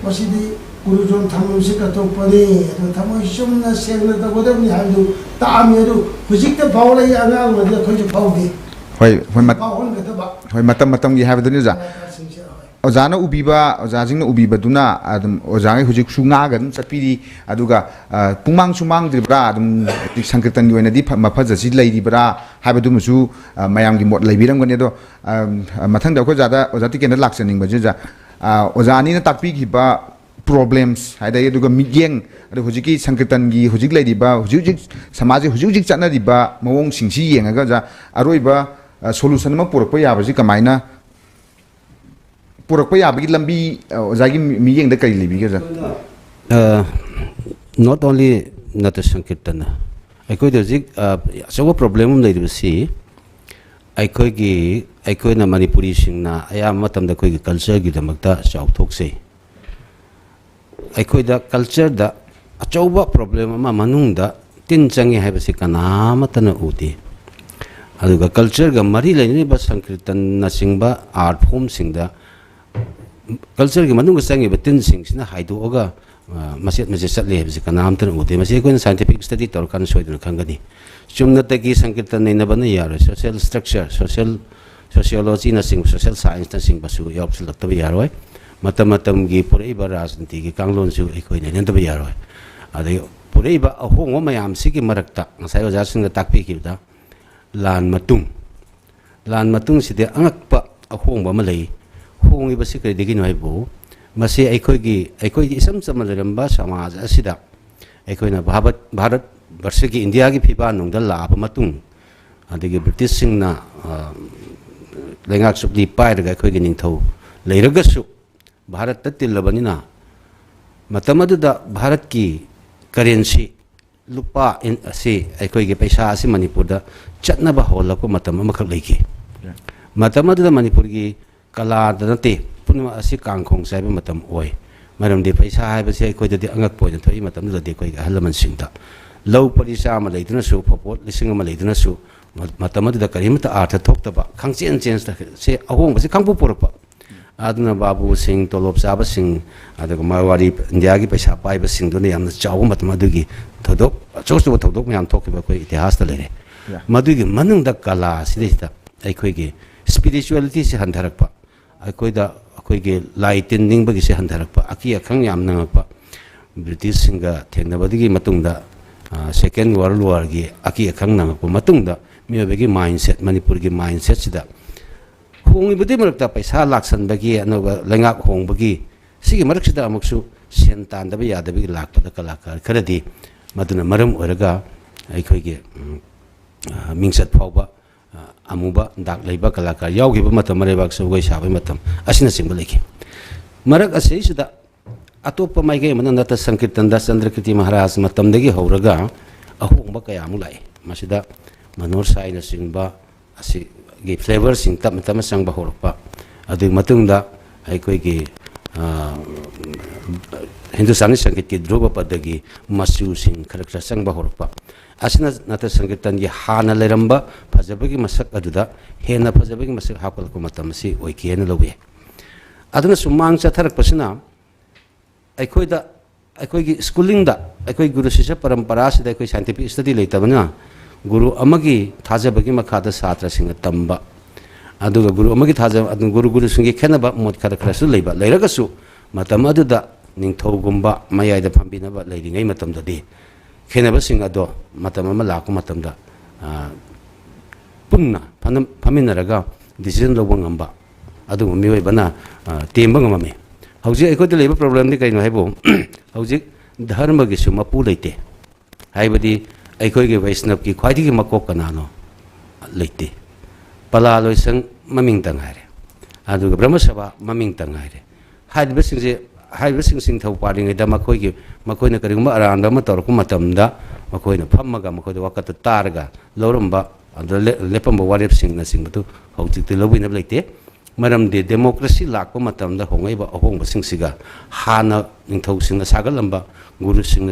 गुरुजोन थम से कथोपनी थम चुम्न सेंगन तौदबनी है तामी हजिक फाउल अखोज फाउदे होय मतम मतम की है ओजा ओजाना उबीबा ओजाजिंग उबीबदुना अदम ओजांगे हुजिक सुंगागन चपीरी अदुगा पुंमांग सुमांगद्रिब्रा अदम संकीर्तन योनदी मफजसि लैरिब्रा हाबदुमसु मयामगी मोट लैबिरंगने दो मथंग दखो जादा ओजाति केन लाक्सनिंग बजेजा ओजानी न ताकपीगिबा प्रॉब्लम्स हाइदा अदुगा मिगेंग अदु हुजिकी संकीर्तनगी हुजिक लैरिबा हुजिक समाज हुजिक चनरिबा मवोंग सिंगसि येंगा जा अरोइबा सोल्यूशन म पुरकपा याबसि कमाइना पुरकपा याबगी लंबी ओजागी मियेंग द कई लेबी जा नॉट ओनली नट संकीर्तन अखोय हजिक अचौब प्रॉब्लम लेबसी अखोयना मणिपुरी सिंगना अयाम मतमदा अखोयगी कल्चर की दमकता चाउथोकसे अखोयदा कल्चर दा अचौब प्रॉब्लम अमा मनुंगदा तिन चंगे हाइबसी कनामतना उदे अदुगा कल्चर गा मरी लेनिबा संकीर्तन नसिंगबा आर्ट फॉर्म सिंगदा कल्चर की मनुंग चंगे तिन सिंगसिना हाइदोगा मसेट मसेट चले है कनाम तन उदे मसे कोई साइंटिफिक स्टडी तौर कान सोइदन खंगनी चुमनतगी संकीर्तन नैनबन यारो सोशल स्ट्रक्चर सोशियोलॉजी न सिंग सोशल साइंस न सिंग बसु यावसलक्तब यारोय मतम मतम की पुरैब राजनीति की कांगलोन सु एकोइ नैनतब यारोय अदे पुरैब अहोंग मयाम सिगी मरक्ता ngasai oja sing takpi kibda lan matung side angakpa ahong ba malai hong iba sikre digi noi bo masi aikoi gi isam samalaramba samaj asida aikoi na bharat barse ki india gi phiba nung da la ba matung adigi british sing na lengak subdi pai daga aikoi gi ningthau leiraga su bharat ta tilabani na matamadu da bharat ki currency lupa in asi aikoi gi paisa asi manipur da chatna ba hola ko matam ma khak leiki matam da manipur gi kala da nate punma asi kangkhong sai ba matam oi maram de paisa hai ba se aikoi da angak poi da thoi matam da de koi ga halaman singda low parisa ma leiduna su phopot lising ma leiduna su matam da karimta artha thokta ba khangchen change da se ahong ba se khangpu porpa aduna babu sing tolop saba sing adaga mawari india gi paisa pai ba sing do ne yamna chawu matam adugi thodok chosu thodok myam thokki ba koi itihas da lere madugi manung da kala sidista aikoi gi spirituality se handharak pa aikoi da akoi gi lighting ning ba gi se handharak pa aki akhang yam nang pa british singa thengna badigi matung da second world war gi aki akhang nang pa matung da miyobe gi mindset manipur gi mindset sida hongi budi marakta paisa laksan bagi anoba lengak hong bagi sigi marak sida amuksu sentan da ba yada bi lakpa da kalakar kharadi maduna maram oraga aikoi gi mingsat phawba amuba dak leiba kalakar yaugi ba matam marebak sogoi sabai matam asina singba leki marak asei sida atopa mai ge mananda ta sankirtan da chandrakirti maharaj matam dagi horaga ahongba kaya mulai masida manor sai na singba asi gi flavor sing tam sang ba horpa adu matung da aikoi gi hindustani sangit ki dhruva padagi masu sing kharakra sang ba horpa asina nata sankirtan gi hana leramba phajabagi masak aduda hena phajabagi masak hakal ko matam si oiki hena lobe aduna sumang chatharak pasina aikoi gi schooling da aikoi guru sisha parampara sida aikoi scientific study leitabana guru amagi thajabagi makhada satra singa tamba aduga guru amagi thaja adu guru singi khenaba mot khara khara su leiba leiragasu matam aduda ningthau gumba mayai da phambina ba leiringai matam da de khenaba singa do matam ama lakku matam da punna phaminaraga decision lobo ngamba adu mioi bana temba ngamame hauji aikoi da leiba problem ni kaino haibo hauji dharma gi su mapu leite haibadi aikoi ge vaisnav ki khwadi gi makok kanano leite pala loisang maming tangaire adu brahma sabha maming tangaire haiba sing thau paring da makoi na kariguma aranda ma tor ku matam da makoi na phammaga makoi da wakat targa loramba adu lepamba warep sing na sing tu hauji te lobina leite maram de democracy lakpa matam da hongai ba ahong ba sing siga hana ningthau sing na sagalamba guru sing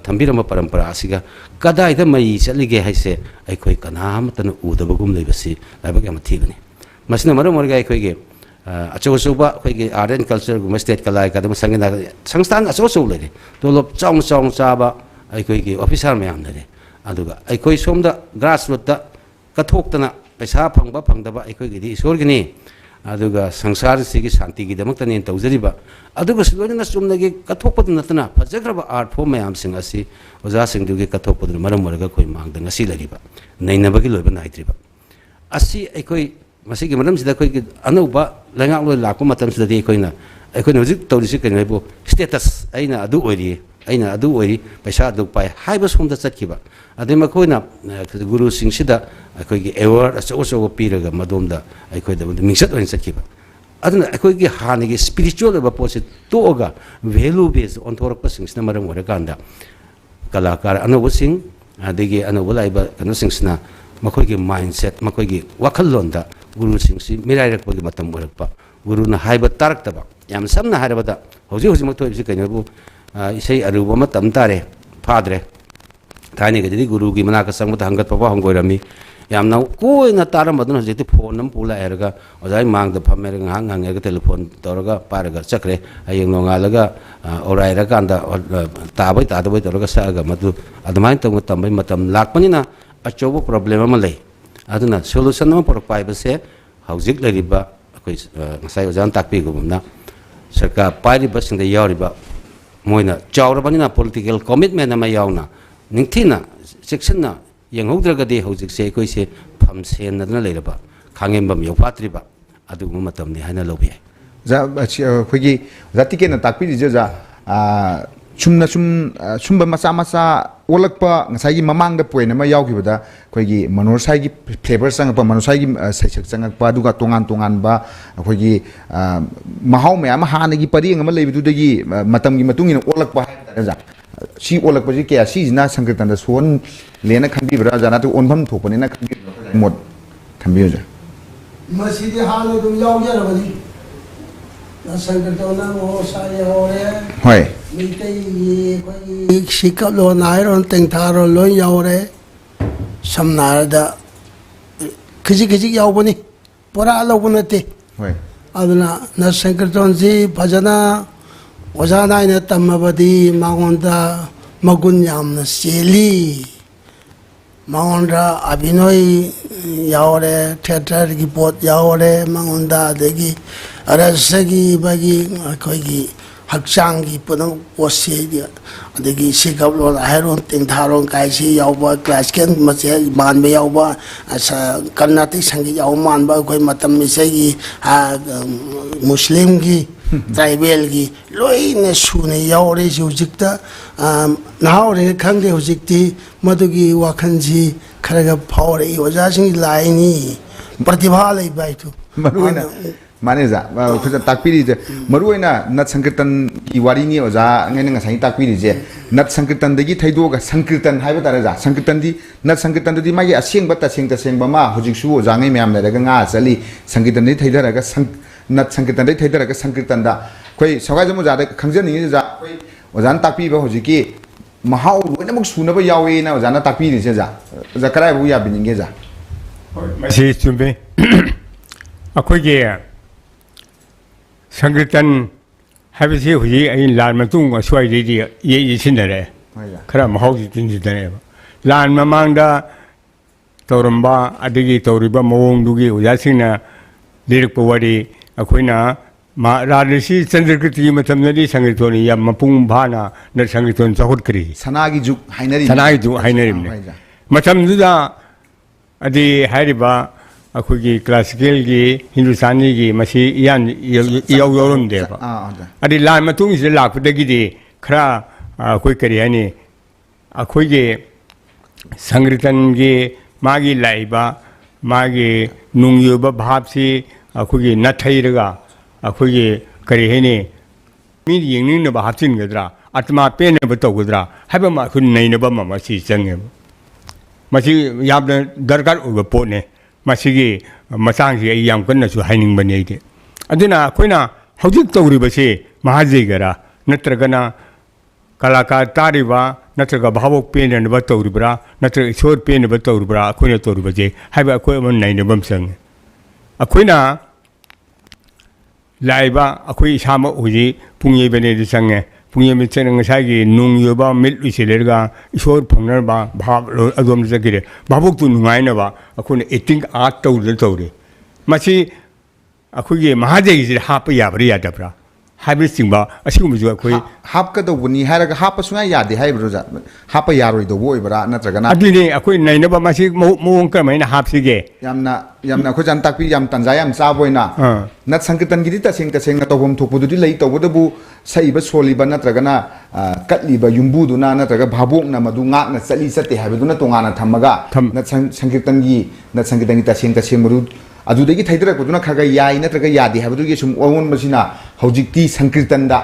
thambirama parampara asiga kadai da mai chalige haise aikoi kanam tan udabagum leibasi laibak yam thigani masina maram morga aikoi ge achosuba khoi ge art and culture gu state kalai kadam sangina sangstan achosu lere tolop chong chaba aikoi ge officer mayam dare aduga aikoi somda grassroots da kathoktana paisa phangba phangdaba aikoi ge di isor gini aduga sangsar sigi shanti gi damak tan tawjariba aduga silona sumnagi kathokpadu natana fajagraba art form mayam sing asi oja sing dugi kathokpadu maram morga koi mangda ngasi lariba nainabagi loiba naitriba asi aikoi masigi maram sida koi gi anuba langak loi lakpa matam sida di koina aikoi hojik tawrisi kaino haibo status aina adu ori paisa adu pai haiba somda chatkiba adai makoina guru sing sida aikoi gi award aso piraga madomda aikoi da mingsat oin chatkiba aduna aikoi gi hanigi spiritual ba posit toga value based on thorak sing sina maram ora kanda kalakar anabu sing adigi anabu laiba kanu sing sina makoi gi mindset makoi gi wakhallonda guru sing si mirai rak pagi matam orakpa guru na haiba tarak taba yam samna harabada hoji maktoi si kainabu isai aruba matam tare phadre thani ga di guru gi manaka sangmata hangat papa hangoi rami yamna ko na taram badun hojiti phone nam pula erga ojai mang da phamer ngang ngang erga telephone toraga paraga chakre ayeng no ngalaga orai ra kanda tabai tadabai toraga saga madu admain tong tambai matam lakpanina achobo problem ama lei aduna solution ma por pai base haujik leriba akoi ngasai ojan takpi gumna sarkar pai ri basing da yariba moina chawrabanina political commitment ama yauna ningthina section na yang haudragadi haujik se koi se pham sen na leiraba khangembam yopatriba adugum matam ni hana lobi za khogi zati ke na takpi je za chumna chumba macha macha olakpa ngasai gi mamang da poina ma yaw gi bada khogi manor sai gi flavor sang pa manor sai gi saisak sang pa duga tongan ba khogi mahau me ama hana gi pari ngama leibidu dagi matam gi matung ina olakpa za si olakpa ji ke si jina sankirtan da son lena khambi bra jana tu onbam thopani na khambi mod thambi ja masidi hanu dum yaw jara bali na sankirtan na mo sai hore hoi mitei koi sikap lo nairon tengtharo lo yawre samnarada kiji yaw bani pura lo bunate hoi aduna na sankirtan ji bhajana ojana ina tamabadi magonda magun yamna seli magonda abinoy yawre theater gi pot yawre magonda degi arasagi bagi koi hakchanggi punang posye adegi sikaplo hairon tengtharon kaisi yawba classical mache manbe yawba asa karnatic sangi yaw manba koi matam misegi muslim gi tribal gi loine sune yawre jikta nahore khangde hojikti madugi wakhanji kharaga phawre oja sing laini pratibha lei baitu maruina maneja khuja takpiri je maruina nat sankirtan ki wari ni oja ngene nga sai takpiri je nat sankirtan dagi thaido ga sankirtan haiba tare ja sankirtan di nat sankirtan di magi aseng ba ta seng ba ma hojik su oja ngai myam le ga nga chali sankirtan di thaidara ga nat sankirtan di thaidara ga sankirtan da koi sagai jamu ja da khangjani ja koi ojan takpi ba hojiki mahau loina muk suna ba yawe na oja na takpiri je ja karai bu ya bininge ja masi chumbe akoi ge sankirtan habisi huji ai lan matung aswai di ye sinare khara mahau ji tin ji dane lan mamangda toramba adigi toriba mawong dugi ujasina lirik powari akoina ma radisi chandrakiti matamnadi sankirtoni ya mapung bhana na sankirton chahut kri sanagi juk hainari matamduda adi hairiba akhoi classical gi hindustani gi masi yan yorum de ba adi lan matung se lak pdagi de khara akhoi kari ani akhoi ge sankirtan gi magi laiba magi nungyoba bhab si akhoi ge nathairaga akhoi ge kari hene mi yingning na ba hapchin gadra atma pen ba tawgadra haba ma khun nei na ba ma si change masi yabna darkar uba pone masigi masang si yam kanna su haining bani de aduna koina hojik tawri base mahajai gara natragana kalakar tariba natraga bhavok pen and ba tawri bra natraga shor pen ba tawri bra koina tawri baje haiba koi mon nai ne bam sang akoina laiba akoi sama uji pungye bene de sange pungye mi chen ngasagi nung yoba mil usilerga shor phangnar ba bhav adom jagire bhavok tu nungai na ba akone eating art tawre masi akoi mahajai ji hap ya bari ya dabra hybrid singba asigum ju akoi hap ka do buni haraga hap sunga yadi haibro ja hap yaroi do boi bra natragana adine akoi naina ba masi mong ka maina hap sige yamna ko jan takpi yam tanja yam sa boina nat sankirtan gi ta sing na tobom thopu du lei to bu sai ba soli ba natragana katli ba yumbu du na natraga bhabok na madu ngak na chali chate haibu na tongana thamaga nat sankirtan gi ta sing muru adudagi thaidra ko duna khaga yai natraga yadi haibu gi sum ongon masina hojikti sankirtan da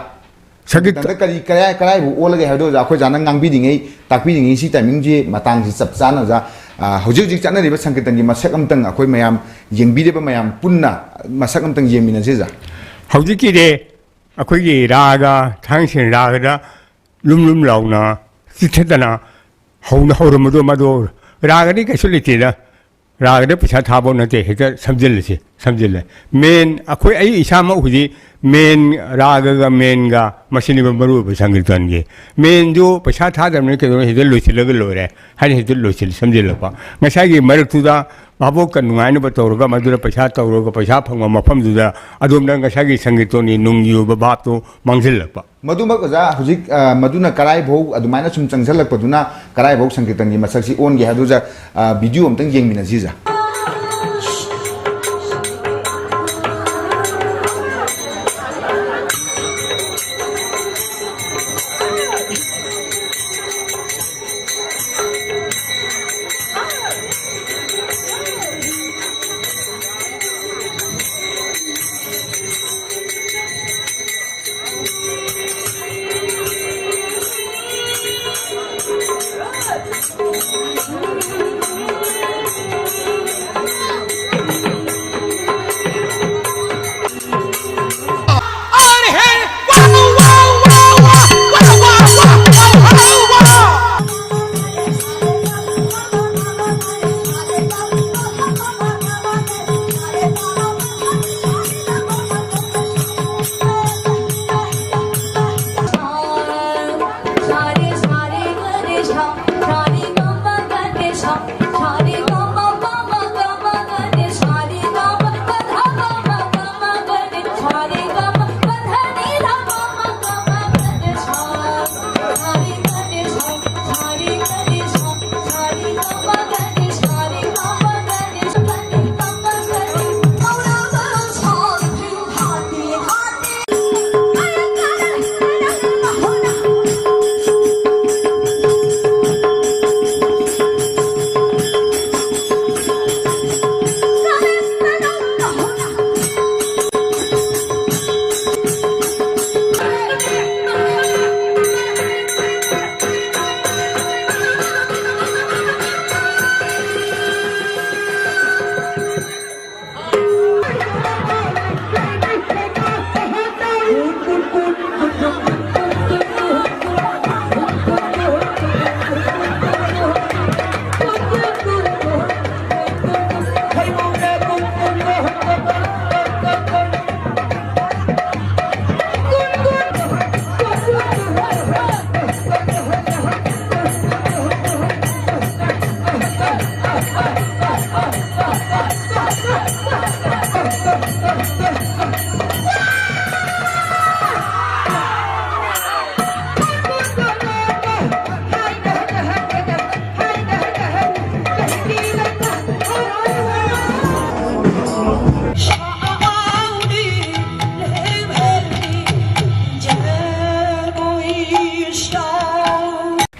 kari bu olaga haidu ja ko jana ngangbi dingai takpi dingai si timing ji matang ji chap chana ja hojik jik chana riba sankirtan gi masak amtang akoi mayam yengbi de ba mayam punna masak amtang yemina je ja hojiki de akoi gi raga thangsin raga da lum launa sithadana hawna hawramado raga ni kasulite da रागदे पैसा थाबो नते Hector समझिल main अखोई आई इसामा हुजी main रागगा मेनगा मसिनिबा मरु संकीर्तन गे main जो पैसा थादमने के Hector लोइसिलग लोरे हानि Hector लोइसिल समझिलपा ngसागी मरतुदा बाबो का नुंगाइन बतौरगा मदुरा पैसा तौरगा पैसा फंगवा मफमदुदा अदुमना ngसागी संकीर्तनी नुंगियो बाबतो मांगजिलपा मधुमक ओजा हुजिक मधुना कराय भौ अदुमाइना सुम चंगजलकपदुना कराय भौ संकीर्तनगी मसक्सी ओनगे हादुजा वीडियो अमतंग येंगमिनजिजा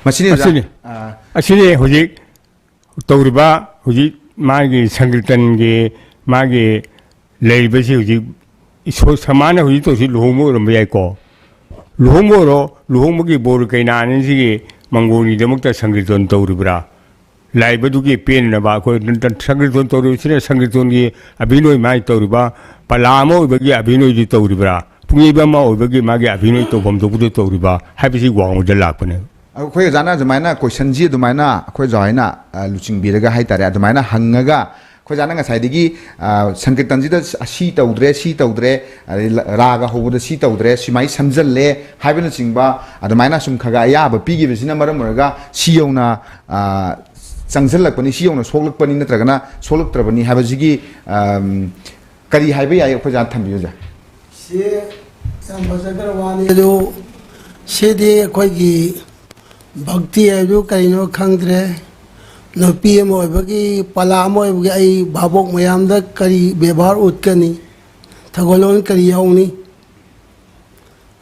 असली हुजिक तौरिबा हुजिक मागी संकीर्तन गे मागी लेबसी हुजिक इसो समान हुजिक तो सी लुहोमो रमयाको लुहोमोरो लुहोमोगी बोर कैनानि सिगी मंगोनी दमकता संकीर्तन तौरिबरा लाइबदुगी पेन नबा को संकीर्तन तौरिबसिने संकीर्तन गे अभिनय माइ तौरिबा पलामो बगी अभिनय जी तौरिबरा पुंगेबा मा ओबगी मागी अभिनय तौफम तौबुदे तौरिबा हाबिसि वांगोदे लापने अखोय जाना जमाइना क्वेश्चन जी दुमाइना अखोय जाइना लुचिंग बिरगा हाय तारे दुमाइना हंगगा अखोय जाना ngसाइदिगी संकीर्तन जिदा सी तौद्रे रागा होबुदा सी तौद्रे सिमाइ समजल्ले हाइबन चिंगबा दुमाइना सुम खगा याब पिगी बिसिना मरम मरगा सियौना चंगजलकपनि सियौना सोलकपनि नत्रगना सोलकत्रबनि हाबजिगी करी हाइबे याय अखोय जान थंबियोजा से याम बजगर वानी जो सेदे अखोयगी भक्ति है कहीं खंद्रे नुपी पला भावोक मैम करी व्यवहार उतकनी थगोलोन करी यौनी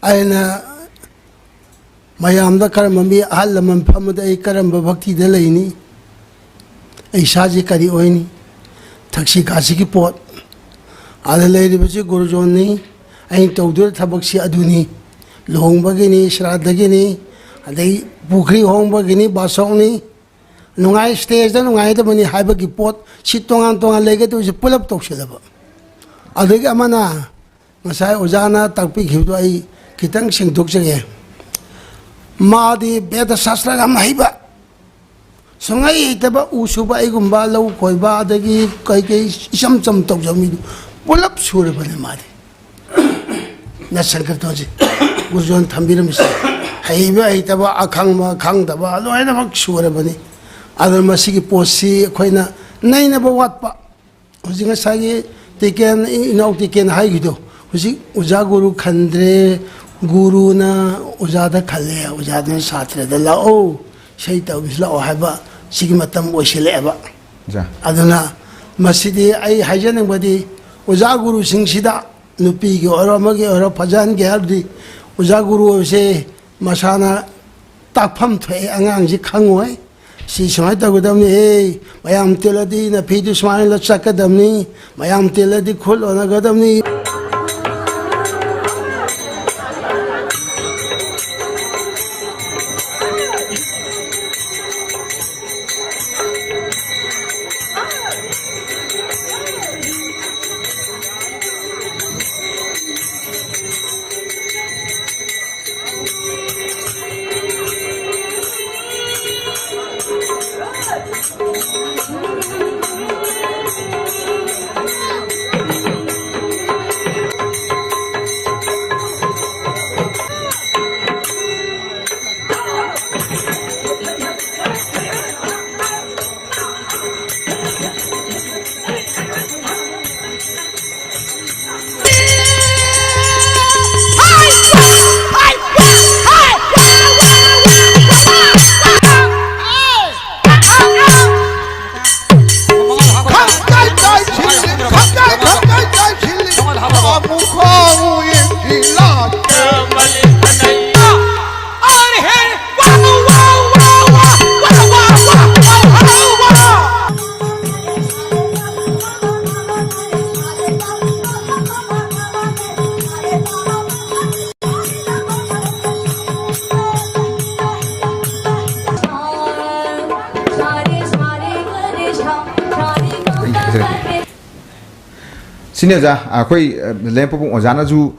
अना मैम करम अहल लमन फमद करम भक्ति लेनी ऐसाजे करी ओइनी थक्सी कासी की पोट आद लेरिबसी गुरुजोनी अई तौदुर थबक्सी अदुनी लुहोंबगिनी श्राद्धगिनी अदई पुखरी होंबगिनी बासौनी नुंगाई स्टेज नुंगाई तबनी हाइबगी पोट सि तोंगान तोंगान लेगे तो पुलप तौसिलब अदगी अमना ngसाई ओजाना ताकपी खिबदो आई खितंग सिंगदोकजगे मादी वेद शास्त्र हम हाइबा Sungai taba usuba igumba lau koiba adagi kai isam cham tok jami pulap sure bane mari na sankirtan ji ujon thambiram se haiba taba akhang ma khang taba loina mak sure bane adar masigi posi khoina naina ba watpa hujinga sagi tiken inau tiken hai gido huji uja guru khandre guru na uja da khale uja da satra da lao sei ta bisla o haba sigi matam oisile ba ja aduna masidi ai hajanang badi uja guru singsida nupi gi oro magi oro phajan ge hardi uja guru se masana takpham thwe angang ji khangoi si smai ta godamni he mayam teladi na phidu smai la chakadamni mayam teladi khol ona godamni sine ja akhoi lempo pung ojana ju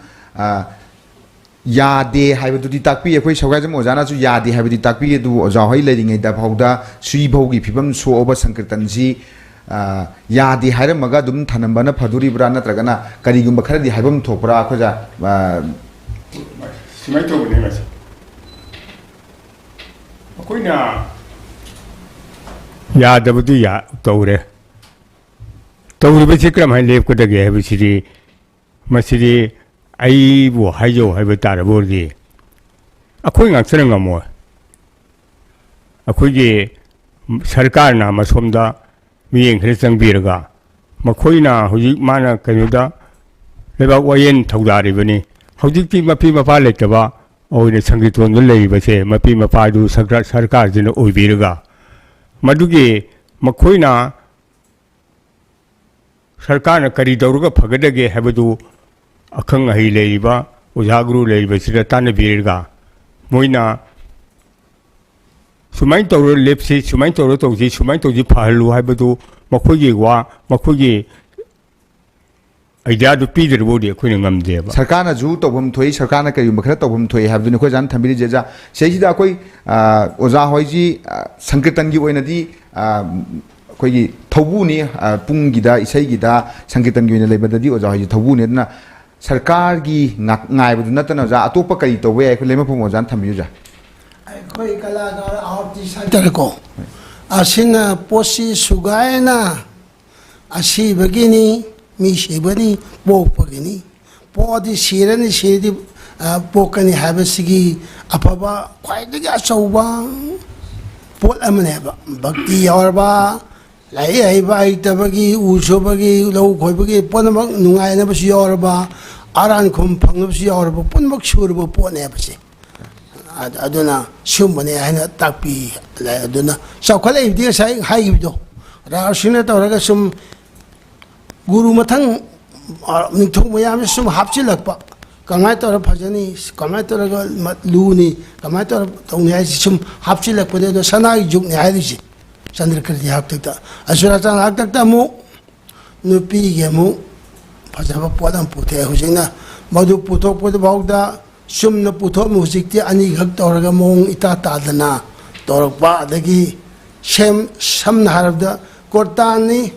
ya de haibu di takpi akhoi sogai jam ojana ju ya de haibu di takpi du oja hoi leringai da phauda sui bhogi phibam so oba sankirtan ji ya de haira maga dum thanambana phaduri bra natragana karigum khara di haibam thopra khoja simai to ne mas akoina ya dabudi ya tawre tawre se kram hai lep ko dage hai bisiri masiri ai bo haijo hai batar bordi akoi ngak sarang ngamo akoi ge sarkar na masomda miyeng khre changbiraga makhoina hoji mana kanoda leba wayen thaudari bani hoji ti mapi mapa letaba oine sangiton lei base mapi mapa du sarkar jina oibiraga maduge makhoina सरकार ने करी दौरगा फगदगे हैबदु अखंग हई लेबा उजागरु लेबा सिरतान बीरगा Moina सुमाइन तौर लेपसी सुमाइन तौर तौजी सुमाइन तौजी फाहलु हैबदु मखोगी वा मखोगी idea दु पीदरबोदि अखोइन ngamदेबा सरकार ना जू तौबम थोई सरकार ना कयु मखरा तौबम थोई हाबदु खो जान थंबिरि जेजा सेहिदा कोई ओजा होइजी संकीर्तन की ओइनदी कोई थौबुनी पुंगीदा इसाईगीदा संकीर्तन की लेबददी ओजा होइजी थौबुनी ना सरकार की नाइबदु नतना जा अतोप कई तौवे अखो लेम फम ओजान थंबियु जा कोई कलाकार आर्टिस्ट सेंटर को असिना पोसी सुगायना असी बगिनी मी सेबनी पोपगिनी पोदी सिरनी सिरदी पोकनी हाबसिगी अफबा ख्वाइदगी अचौबा पोल अमनेबा भक्ति यावरबा लाई आइबा आइतबगी उछोबगी लौ खोइबगी पोनमक नुंगाइनबसु यावरबा Aran खुम फंगबसु यावरबा पोनमक सुरबा पोनेबसे aduna shumbane haina takpi la aduna saukhala ibdi sai haibdo raashina tawraga sum guru mathang ningthong mayam sum hapchilakpa kamai tawra phajani kamai tawraga luni kamai tawra tongni hai sum hapchilakpa de sanai juk ni hai ji chandrakirti hakta asura tan hakta mu nupi ge mu phajaba podam puthe hujina madu puthok pod bawda sumna puthok music ti ani ghak tawraga mong ita tadana tawrakpa adagi samna harabda kortani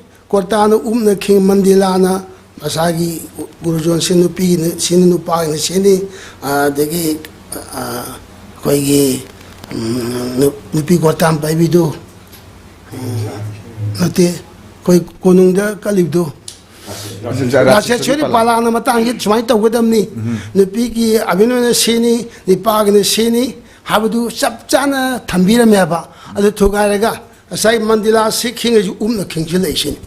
umna king mandilana masagi gurujon sinu pi sinu pa ni sini degi koigi nupi kortam pai bidu nate koi konungda kalibdu Rasa curi palana matang hit cuma itu gudam ni, nupi ki abinu ni sini, nipag ni sini, habudu sabcana thambira me apa, ada thugarega, asai mandila sikhinga ju na khingchile sini,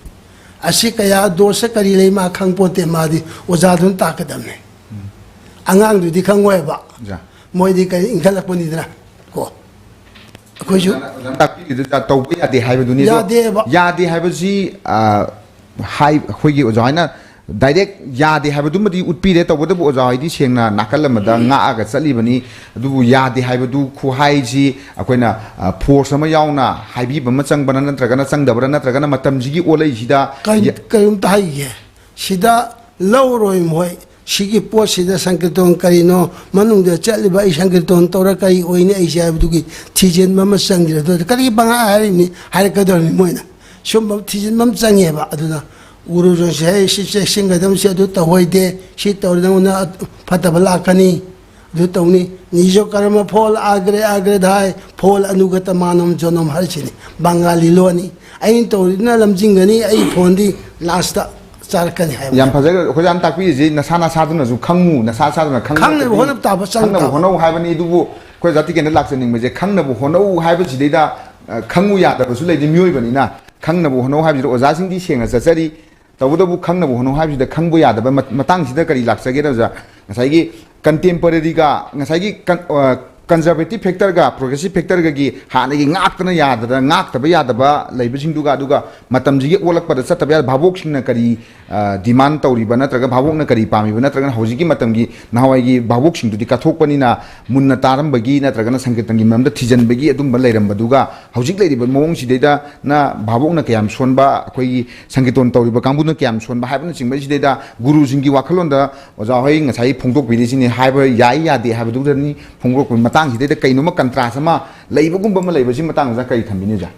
asik kaya dosa kari lei ma khang pote madi, ozadun takadam ni, angang du di khang wei ba, moi di kari ingkala puni dina, ko. Aku ju. Tapi itu tahu ya di hai betul ni. Ya di hai betul hai khoi ojai na direct ya de ha du madi utpi de taw bu ojai di sengna nakal mada nga ga chali bani du ya de ha du khu hai ji akoina force ma yauna hai bi ba ma chang bana natra kana chang da bana natra kana matam ji gi olai sida kayum tai ge sida low roi moi sigi po sida sankirton karino manung de chali ba sankirton tora kai oine ai ja bu gi thijen ma ma sang dir do kari banga hari ni har ka do ni moina shom tijin mam change ba aduna uru jo se si se singa dam se du ta hoide si ta ur na phata bala kani du ta ni nijo karma phol agre dai phol anugata manam jonom har chini bangali loni ai to na lamjing gani ai phon di last char kani hai yam phajai ko jam takpi ji na sana sa dun ju khangmu na sa na khang ne honap ta ba sang na honau hai bani du bu ko jati ken lak chen ning me je khang na bu honau hai ba ji de da khangmu ya da su le di myoi bani na khang na bu honau hai bi ro oza sing di senga sa chari tawudabu khang na bu honau hai bi da khang bu ya da ba matang sida kari lak sa ge da ja ngasai gi contemporary ga ngasai gi conservative factor ga progressive factor ga gi hana gi ngak na ya da ngak ta ba ya da ba leibu sing du ga matam ji gi olak pa da sa ta ba bhabok sing na kari demand tauri ba na tra ga bhabok na kari pami ba na tra ga hoji gi matam gi na hawai gi bhabok sing du di ka thok pani na munna taram ba gi na tra ga na sankirtan gi mam da thijan ba gi adum ba leiram ba du ga hojik leiri ba mong si de da na bhabok na kayam son ba khoi gi sankirton tauri ba kangbu na kayam son ba ha ba na sing ba si de da guru sing gi wakhalon da oja hoi ngasai phongdok bi si ni hai ba yai ya de ha ba du da ni phongdok matang hide kaino ma contrast ma leibagum ba ma leibaji matang za kai thambini ja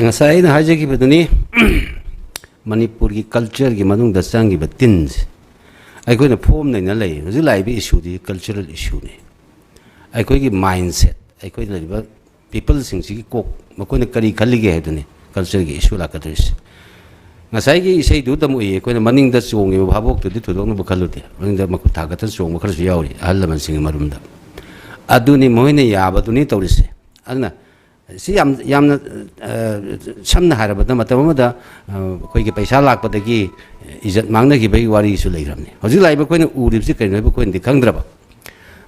ngasai na haje ki beduni manipur ki culture ki manung da sang ki batin ai koi na form nei na lei ji lai bi issue di cultural issue ne ai koi ki mindset ai koi na ba people sing si ki kok ma koi na kari khali ge heduni culture ki issue la ka tris ngasai ki isai du tamu ye koi na maning da chong ge bhabok tu di thudok na ba khalu de maning da ma ku tha ga ta chong ma khar su yauri ahal man sing marum da aduni moine yabaduni tawrise adna si yamna samna harabada matamada koi ge paisa lakpadagi izat mangna gi bai wari su leiramni hoji laiba koina uribsi kaino ba koin di khangdraba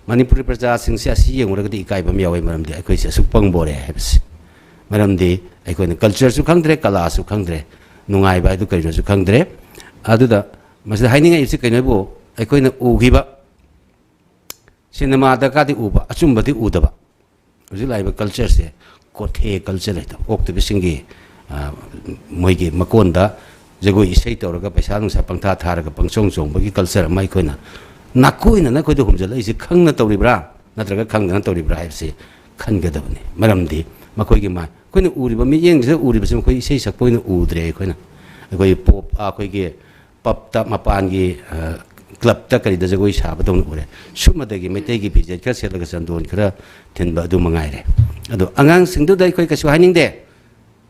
manipuri praja sing sia si yengura gi kai bam yawai maram di koi se supang bore habs maram di ai koina culture su khangdre kala su khangdre nungai ba du kai su khangdre aduda masda haininga isi kaino bo ai koina ugiba cinema da ka di uba achumba di udaba uji laiba culture se kothe culture le ta ok to singi moigi makonda jagoi isei tawraga paisa nung sa pangtha tharaga pangchong chong bagi culture mai koina nakuina na koido humjala isi khangna tawribra natraga khangna tawribra haise khangadabni maramdi makoi gi ma koina uriba mi yeng se uriba sem koi isei sak poina udre koina koi pop a koi gi pop ta mapan gi club ta kari da jagoi saba dong ure suma da gi mete gi bije ka sel ga sandon khara ten ba du mangai re ado angang sing du dai koi ka su haning de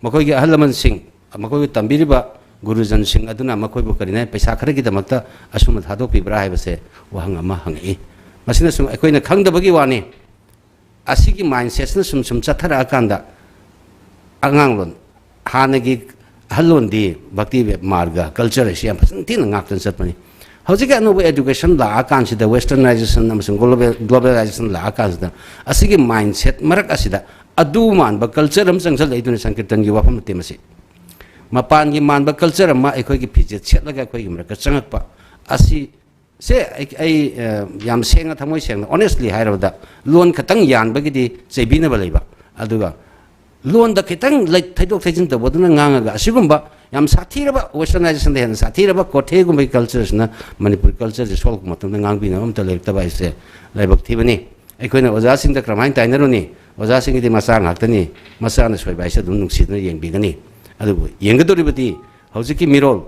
makoi gi ahalaman sing makoi tambiri ba gurujan sing aduna makoi bu kari na paisa khara gi damakta asuma thado pi bra hai base wahang ama hangi masina sum koi na khang da bagi wani asigi mindset na sum chathara akanda angang lon hanagi halon di bhakti marga culture siam pasan tin ngak tan satmani howji ga no education la akan sida westernization amsung globalization la akan sida asigi mindset marak asida adu man ba culture am sangsal leidun sankirtan gi wafam temasi mapan gi man ba culture ma ekoi gi phije chetlaga ekoi gi marak changak pa asi se ai yam senga thamoi senga honestly hairada lon khatang yan ba gi di chebina ba leiba aduga lon da kitang like thaidok thaijin da boduna nganga asigumba yam sathiraba westernization de sathiraba kothe gum culture na manipur culture je solk matam ngang bi na am ta lekta ba ise laibak thibani aikoina oja sing da kramain tainaroni 오자싱이디 마사 ngaktani masana soibaisa dum nungsidna yengbigani adu yengadoribati hojiki mirol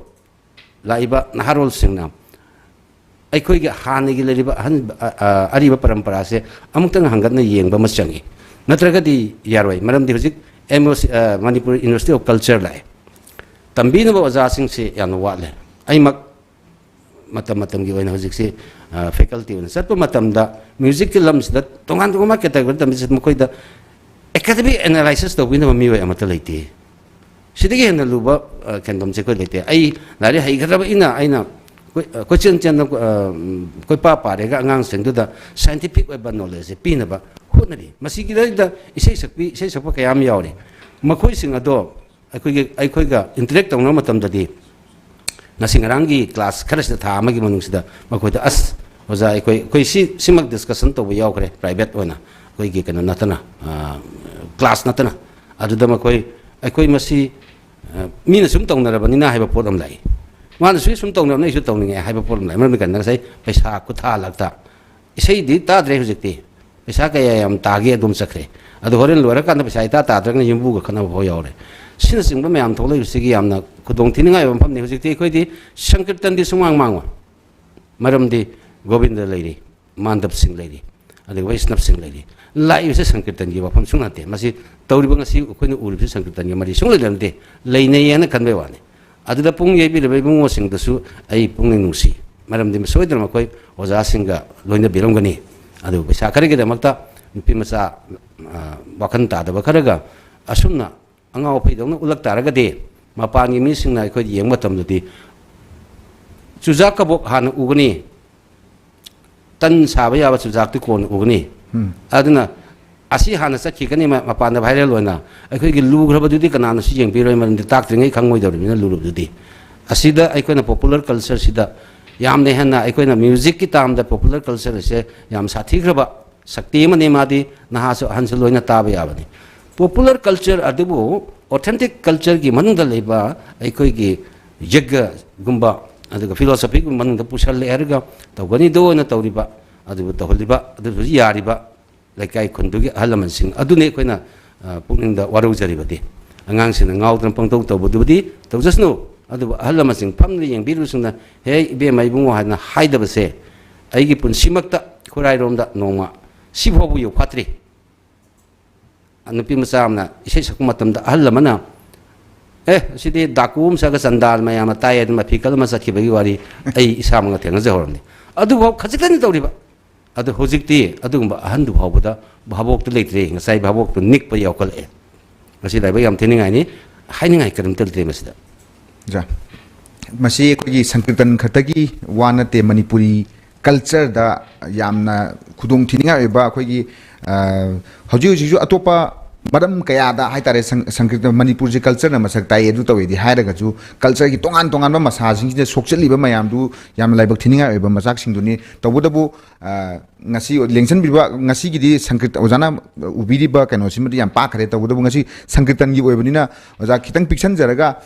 laiba naharol singna ꯑꯩꯈꯣꯏꯒꯤ ꯍꯥꯟꯅꯒꯤ ꯂꯩꯔꯤꯕ ꯑꯔꯤꯕ ꯄꯔꯝꯄꯔꯥꯁꯦ ꯑꯃꯨꯛꯇꯪ ꯍꯪꯒꯠꯅ ꯌꯦꯡꯕ ꯑꯃ ꯆꯪꯏ ꯅꯠꯇ꯭ꯔꯒꯗꯤ ꯌꯥꯔꯣꯏ ꯃꯔꯝꯗꯤ ꯍꯧꯖꯤꯛ ꯃꯅꯤꯄꯨꯔ ꯌꯨꯅꯤꯚꯔꯁꯤꯇꯤ ꯑꯣꯐ ꯀꯜꯆꯔ ꯂꯥꯛꯑꯦ ꯇꯝꯕꯤꯅꯕ ꯑꯣꯖꯥꯁꯤꯡꯁꯦ ꯌꯥꯝꯅ ꯋꯥꯠꯂꯦ ꯑꯩꯃꯛ ꯃꯇꯝ ꯃꯇꯝꯒꯤ ꯑꯣꯏꯅ ꯍꯧꯖꯤꯛꯁꯤ ꯐꯦꯀꯜꯇꯤ ꯑꯣꯏꯅ ꯆꯠꯄ ꯃꯇꯝꯗ ꯃ꯭ꯌꯨꯖꯤꯛꯀꯤ ꯂꯝꯁꯤꯗ ꯇꯣꯉꯥꯟ ꯇꯣꯉꯥꯟꯕ ꯀꯦꯇꯦꯒꯣꯔꯤ ꯇꯝꯕꯁꯤꯗ ꯃꯈꯣꯏꯗ ꯑꯦꯀꯥꯗꯃꯤꯛ ꯑꯦꯅꯥꯂꯥꯏꯁꯤꯁ ꯇꯧꯕꯤꯅꯕ ꯃꯤꯑꯣꯏ ꯑꯃꯠꯇ ꯂꯩꯇꯦ ꯁꯤꯗꯒꯤ ꯍꯦꯟꯅ ꯂꯨꯕ ꯀꯦꯟꯗꯝꯁꯦ ꯑꯩꯈꯣꯏ ꯂꯩꯇꯦ ꯑꯩ ꯂꯥꯏꯔꯤꯛ ꯍꯩꯒꯗꯕ ꯑꯩꯅ ꯀꯣꯏꯆꯦꯟ ꯆꯦꯟꯅ ꯀꯣꯏꯄꯥ ꯄꯥꯔꯦꯒ ꯑꯉꯥꯡꯁꯤꯡꯗꯨꯗ ꯁꯥꯏꯟꯇꯤꯐꯤꯛ ꯑꯣꯏꯕ ꯅꯣꯂꯦꯖꯁꯦ ꯄꯤꯅꯕ ꯍꯣꯠꯅꯔꯤ ꯃꯁꯤꯒꯤꯗꯩꯗ ꯏꯁꯩ ꯁꯛꯄ ꯀꯌꯥ ꯑꯃ ꯌꯥꯎꯔꯤ ꯃꯈꯣꯏꯁꯤꯡ ꯑꯗꯣ ꯑꯩꯈꯣꯏꯒ ꯏꯟꯇꯔꯦꯛ ꯇꯧꯅꯕ ꯃꯇꯝꯗꯗꯤ ngasi ngarangi class khara sida tha amagi manung sida makoi da as oza koi simak discussion to yaw kare private ona koi gi kana natana class natana aduda makoi masi mina sum tong na rabani na haiba pot am lai wana sum tong na nei su tong ni haiba pot am lai maram kan na sai paisa ku tha lagta isei di ta dre hujikti paisa ka yam tage dum sakre adu horen lora kan paisa ta drang ni yumbu ga khana bo yaw re sina singba mayam thole usigi yamna khudong thiningai bam phamni hujikti khoi sankirtan di sumang mangwa maramdi govinda leiri mandap singh leiri adi vaishnab singh leiri lai use sankirtan gi bafam sunate masi tawriba ngasi khoina urib sankirtan gi mari sung lemde leinei yana kanbe wani aduda pung yebi rebe bungo sing dasu ai pungning nungsi maramdi soidra makoi oja singa loina birongani adu pesa karige da makta nupi masa wakan ta da bakaraga asumna angau pai dong ulak taraga de mapani mi singna khoi yeng matam dudi chujak ka bok han ugani tan saba ya ba chujak ti kon ugani aduna asi hana sakhi kani mapan da viral loina khoi gi lu graba dudi kana na si yeng pi roi man tak tringai khangoi dor mina lu dudi asida khoi na popular culture sida yam ne hana khoi na music ki tam da popular culture se yam sathi graba sakti mane madi na ha so han so loina ta ba ya bani popular culture adubu authentic culture ki manungda leba aikoi gi yaga gumba aduga philosophy gum manungda pusal le erga tawgani do na tawriba adubu tawliba adubu yariba laikai khundugi halaman sing adune koina pungingda waru jaribati angang sina ngaudran pangtau tawbududi tawjasnu adubu halaman sing phamni yeng biru singna he be mai bungo hana haidaba se aigi punsimakta khurai romda nongma sibhobu yu khatri nupi masamna isai sakku matamda ahal lamana sidi dakum saga sandal mayama taye ma fikal ma sakhi bagi wari ai isam nga thena je horni adu bhaw khajikani tawriba adu hojikti adu gumba ahandu bhawbuda bhabok tu leitre ngasai bhabok tu nik pa yakal e ngasi dai ba yam theningai ni hainingai karam tel te masida ja masi ko sankirtan khatagi wana te manipuri culture da yamna khudong thiningai ba ko gi hojiju atopa madam kaya da hai tare sankirtan manipur ji culture na masak tai edu tawi di hai raga ju culture gi tongan tongan ba masa sing ji sokchali ba mayam du yam laibak thininga ba masak sing du ni tobudabu ngasi lengsan biba ngasi gi di sankirtan ojana ubiri ba kano simri yam pa khare tobudabu ngasi sankirtan gi oibani na oja kitang picture jaraga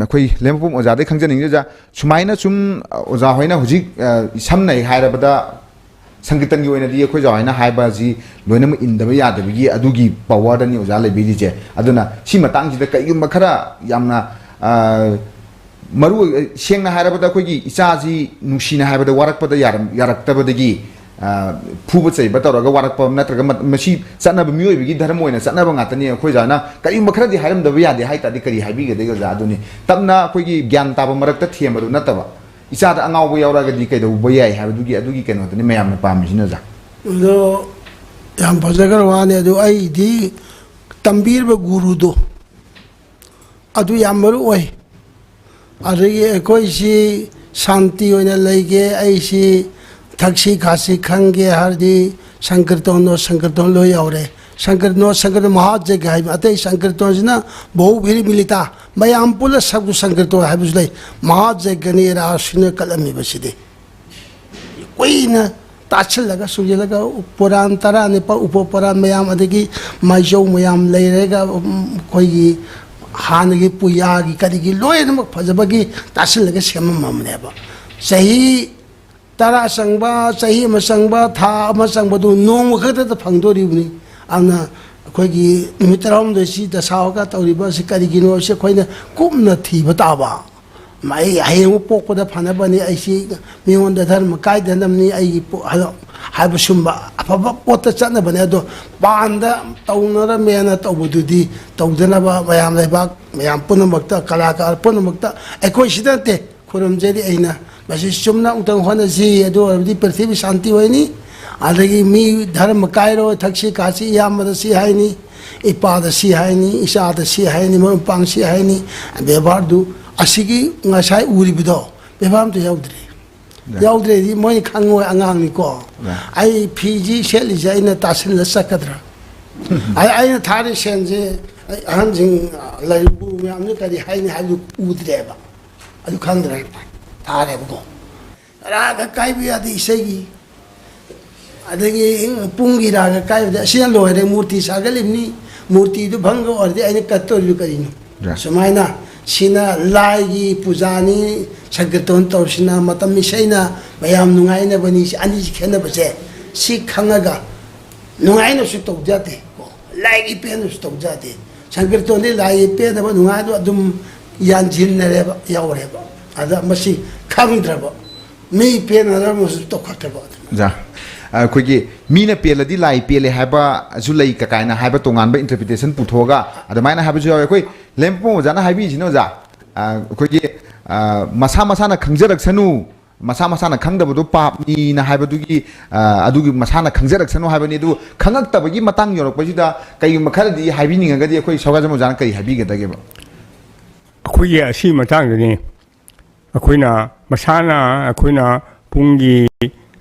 khoi lempum oja de khangjaning ja sumaina sum oja hoina hujik samnai hairabada sankirtan gi oina di khoi jaina haiba ji loinam indaba yadabigi adugi power dani oja lebidi je aduna si matang ji da kai yum khara yamna maru sengna hairabada khoi gi isa ji nushina haibada warakpada yaraktabadagi fuba chai bataraga warakpa natraga masi sanaba mioi bigi dharma oina sanaba ngatani khoi jana kai yum khara di hairam daba yade haita di kari haibi ge de ga aduni tabna khoi gi gyan taba marakta thiemaru nataba isa da angau bo yauraga di kai do bo yai habidugi adugi keno tani mayam na pamisina ja do yam bajagar wane do ai di tambir ba guru do adu yam maru oi arege koi si shanti oina leige ai si thakshi khasi khange hardi sankirtan lo yaure sankirtan mahaj gai ate sankirtan jina bohu bhiri milita mayam pula sabu sankirtan habusle mahaj gani ra sine kalami baside koina tachil laga suje laga puran tara ne pa upoparan mayam adegi maijau mayam leirega koi han gi puya gi kadi gi loina phajabagi tachil laga semam mamne ba sahi tara sangba sahi ma sangba tha ma sangba du nong khata ta phangdori buni ꯑꯗꯨꯅ ꯑꯩꯈꯣꯏꯒꯤ ꯅꯨꯃꯤꯠ 18ꯁꯤ ꯗꯁꯥꯒ ꯇꯧꯔꯤꯕꯁꯤ ꯀꯔꯤꯒꯤꯅꯣ ꯁꯤ ꯑꯩꯈꯣꯏꯅ ꯀꯨꯞꯅ ꯊꯤꯕ ꯇꯥꯕ ꯑꯩ ꯍꯌꯦꯡ ꯄꯣꯛꯄꯗ ꯐꯅꯕꯅꯤ ꯑꯩꯁꯤ ꯃꯤꯉꯣꯟꯗ ꯙꯔꯃ ꯀꯥꯏꯗꯅꯕꯅꯤ ꯑꯩꯒꯤ ꯍꯥꯏꯕ ꯁꯨꯝꯕ ꯑꯐꯕ ꯄꯣꯠꯇ ꯆꯠꯅꯕꯅꯦ ꯑꯗꯣ ꯄꯥꯟꯗ ꯇꯧꯅꯔꯝꯃꯦꯅ ꯇꯧꯕꯗꯨꯗꯤ ꯇꯧꯗꯅꯕ ꯃꯌꯥꯝ ꯂꯩꯕꯥꯛ ꯃꯌꯥꯝ ꯄꯨꯝꯅꯃꯛꯇ ꯀꯂꯥꯀꯥꯔ ꯄꯨꯝꯅꯃꯛꯇ ꯑꯩꯈꯣꯏ ꯁꯤꯗ ꯅꯠꯇꯦ ꯈꯨꯔꯨꯝꯖꯔꯤ ꯑꯩꯅ ꯃꯁꯤ ꯆꯨꯝꯅ ꯑꯃꯨꯛꯇꯪ ꯍꯣꯠꯅꯁꯤ ꯑꯗꯨ ꯑꯣꯏꯔꯕꯗꯤ ꯄ꯭ꯔꯤꯊꯤꯕꯤ ꯁꯥꯟꯇꯤ ꯑꯣꯏꯅꯤ ꯑꯗꯒꯤ ꯃꯤ ꯙꯔꯃ ꯀꯥꯏꯔꯣ ꯊꯛꯁꯤ ꯈꯥꯁꯤ ꯏꯌꯥꯝꯕꯗ ꯁꯤ ꯍꯥꯏꯅꯤ ꯏꯄꯥꯗ ꯁꯤ ꯍꯥꯏꯅꯤ ꯏꯆꯥꯗ ꯁꯤ ꯍꯥꯏꯅꯤ ꯃꯔꯨꯞ ꯃꯄꯥꯡ ꯁꯤ ꯍꯥꯏꯅꯤ ꯕꯦꯕꯥꯔꯗꯨ ꯑꯁꯤꯒꯤ ꯉꯁꯥꯏ ꯎꯔꯤꯕꯗꯣ ꯕꯦꯕꯥꯔ ꯑꯝꯇ ꯌꯥꯎꯗ꯭ꯔꯤ ꯌꯥꯎꯗ꯭ꯔꯦꯗꯤ ꯃꯣꯏꯅ ꯈꯪꯉꯣꯏ ꯑꯉꯥꯡꯅꯤꯀꯣ ꯑꯩ ꯐꯤꯁꯤ ꯁꯦꯠꯂꯤꯁꯦ ꯑꯩꯅ ꯇꯥꯁꯤꯜꯂ ꯆꯠꯀꯗ꯭ꯔꯥ ꯑꯩꯅ ꯊꯥꯔꯤ ꯁꯦꯟꯁꯦ ꯑꯍꯟꯁꯤꯡ ꯂꯩꯕꯨ ꯃꯌꯥꯝꯅ ꯀꯔꯤ ꯍꯥꯏꯅꯤ ꯍꯥꯏꯕꯗꯨ ꯎꯗ꯭ꯔꯦꯕ ꯑꯗꯨ ꯈꯪꯗ꯭ꯔꯦ ꯊꯥꯔꯦꯕꯀꯣ ꯔꯥꯒ ꯀꯥꯏꯕ ꯌꯥꯗꯦ ꯏꯁꯩꯒꯤ ꯑꯗꯒꯤ ꯄꯨꯡꯒꯤ ꯔꯥꯒ ꯀꯥꯏꯕꯗ ꯑꯁꯤꯅ ꯂꯣꯏꯔꯦ ꯃꯨꯔꯇꯤ ꯁꯥꯒꯠꯂꯤꯕꯅꯤ ꯃꯨꯔꯇꯤꯗꯨ ꯚꯪꯒ ꯑꯣꯏꯔꯗꯤ ꯑꯩꯅ ꯀꯠꯇꯧꯔꯤꯗꯨ ꯀꯔꯤꯅꯣ ꯁꯨꯃꯥꯏꯅ ꯁꯤꯅ ꯂꯥꯏꯒꯤ ꯄꯨꯖꯥꯅꯤ ꯁꯪꯀꯤꯔꯇꯣꯟ ꯇꯧꯔꯤꯁꯤꯅ ꯃꯇꯝ ꯏꯁꯩꯅ ꯃꯌꯥꯝ ꯅꯨꯡꯉꯥꯏꯅꯕꯅꯤ ꯑꯅꯤꯁꯤ ꯈꯦꯠꯅꯕꯁꯦ ꯁꯤ ꯈꯪꯉꯒ ꯅꯨꯡꯉꯥꯏꯅꯁꯨ ꯇꯧꯖꯗꯦ ꯂꯥꯏꯒꯤ ꯄꯦꯟꯅꯁꯨ ꯇꯧꯖꯗꯦ ꯁꯪꯀꯤꯔꯇꯣꯟꯗꯤ ꯂꯥꯏꯒꯤ ꯄꯦꯟꯅꯕ ꯅꯨꯡꯉꯥꯏꯗꯣ ꯑꯗꯨꯝ ꯌꯥꯟꯁꯤꯟꯅꯔꯦꯕ ꯌꯥꯎꯔꯦꯕ ꯑꯗ ꯃꯁꯤ ꯈꯪꯗ꯭ꯔꯕ ꯃꯤ ꯄꯦꯟꯅꯔꯝꯃꯁꯨ ꯇꯧꯈꯠꯇꯕ ꯑꯩꯈꯣꯏꯒꯤ ꯃꯤꯅ ꯄꯦꯜꯂꯗꯤ ꯂꯥꯏ ꯄꯦꯜꯂꯦ ꯍꯥꯏꯕꯁꯨ ꯂꯩ ꯀꯀꯥꯏꯅ ꯍꯥꯏꯕ ꯇꯣꯉꯥꯟꯕ ꯏꯟꯇꯔꯄ꯭ꯔꯤꯇꯦꯁꯟ ꯄꯨꯊꯣꯛꯑꯒ ꯑꯗꯨꯃꯥꯏꯅ ꯍꯥꯏꯕꯁꯨ ꯌꯥꯎꯋꯦ ꯑꯩꯈꯣꯏ ꯂꯦꯝꯄꯣꯡ ꯑꯣꯖꯥꯅ ꯍꯥꯏꯕꯤꯁꯤꯅ ꯑꯣꯖꯥ ꯑꯩꯈꯣꯏꯒꯤ ꯃꯁꯥ ꯃꯁꯥꯅ ꯈꯪꯖꯔꯛꯁꯅꯨ ꯃꯁꯥ ꯃꯁꯥꯅ ꯈꯪꯗꯕꯗꯣ ꯄꯥꯞꯅꯤꯅ ꯍꯥꯏꯕꯗꯨꯒꯤ ꯑꯗꯨꯒꯤ ꯃꯁꯥꯅ ꯈꯪꯖꯔꯛꯁꯅꯨ ꯍꯥꯏꯕꯅꯤ ꯑꯗꯨ ꯈꯪꯉꯛꯇꯕꯒꯤ ꯃꯇꯥꯡ ꯌꯧꯔꯛꯄꯁꯤꯗ ꯀꯩꯒꯨꯝꯕ ꯈꯔꯗꯤ ꯍꯥꯏꯕꯤꯅꯤꯡꯉꯒꯗꯤ ꯑꯩꯈꯣꯏ ꯁꯧꯒꯥꯖꯝ ꯑꯣꯖꯥꯅ ꯀꯔꯤ ꯍꯥꯏꯕꯤꯒꯗꯒꯦꯕ ꯑꯩꯈꯣꯏꯒꯤ ꯑꯁꯤ ꯃꯇꯥꯡꯗꯅꯤ ꯑꯩꯈꯣꯏꯅ ꯃꯁꯥꯅ ꯑꯩꯈꯣꯏꯅ ꯄꯨꯡꯒꯤ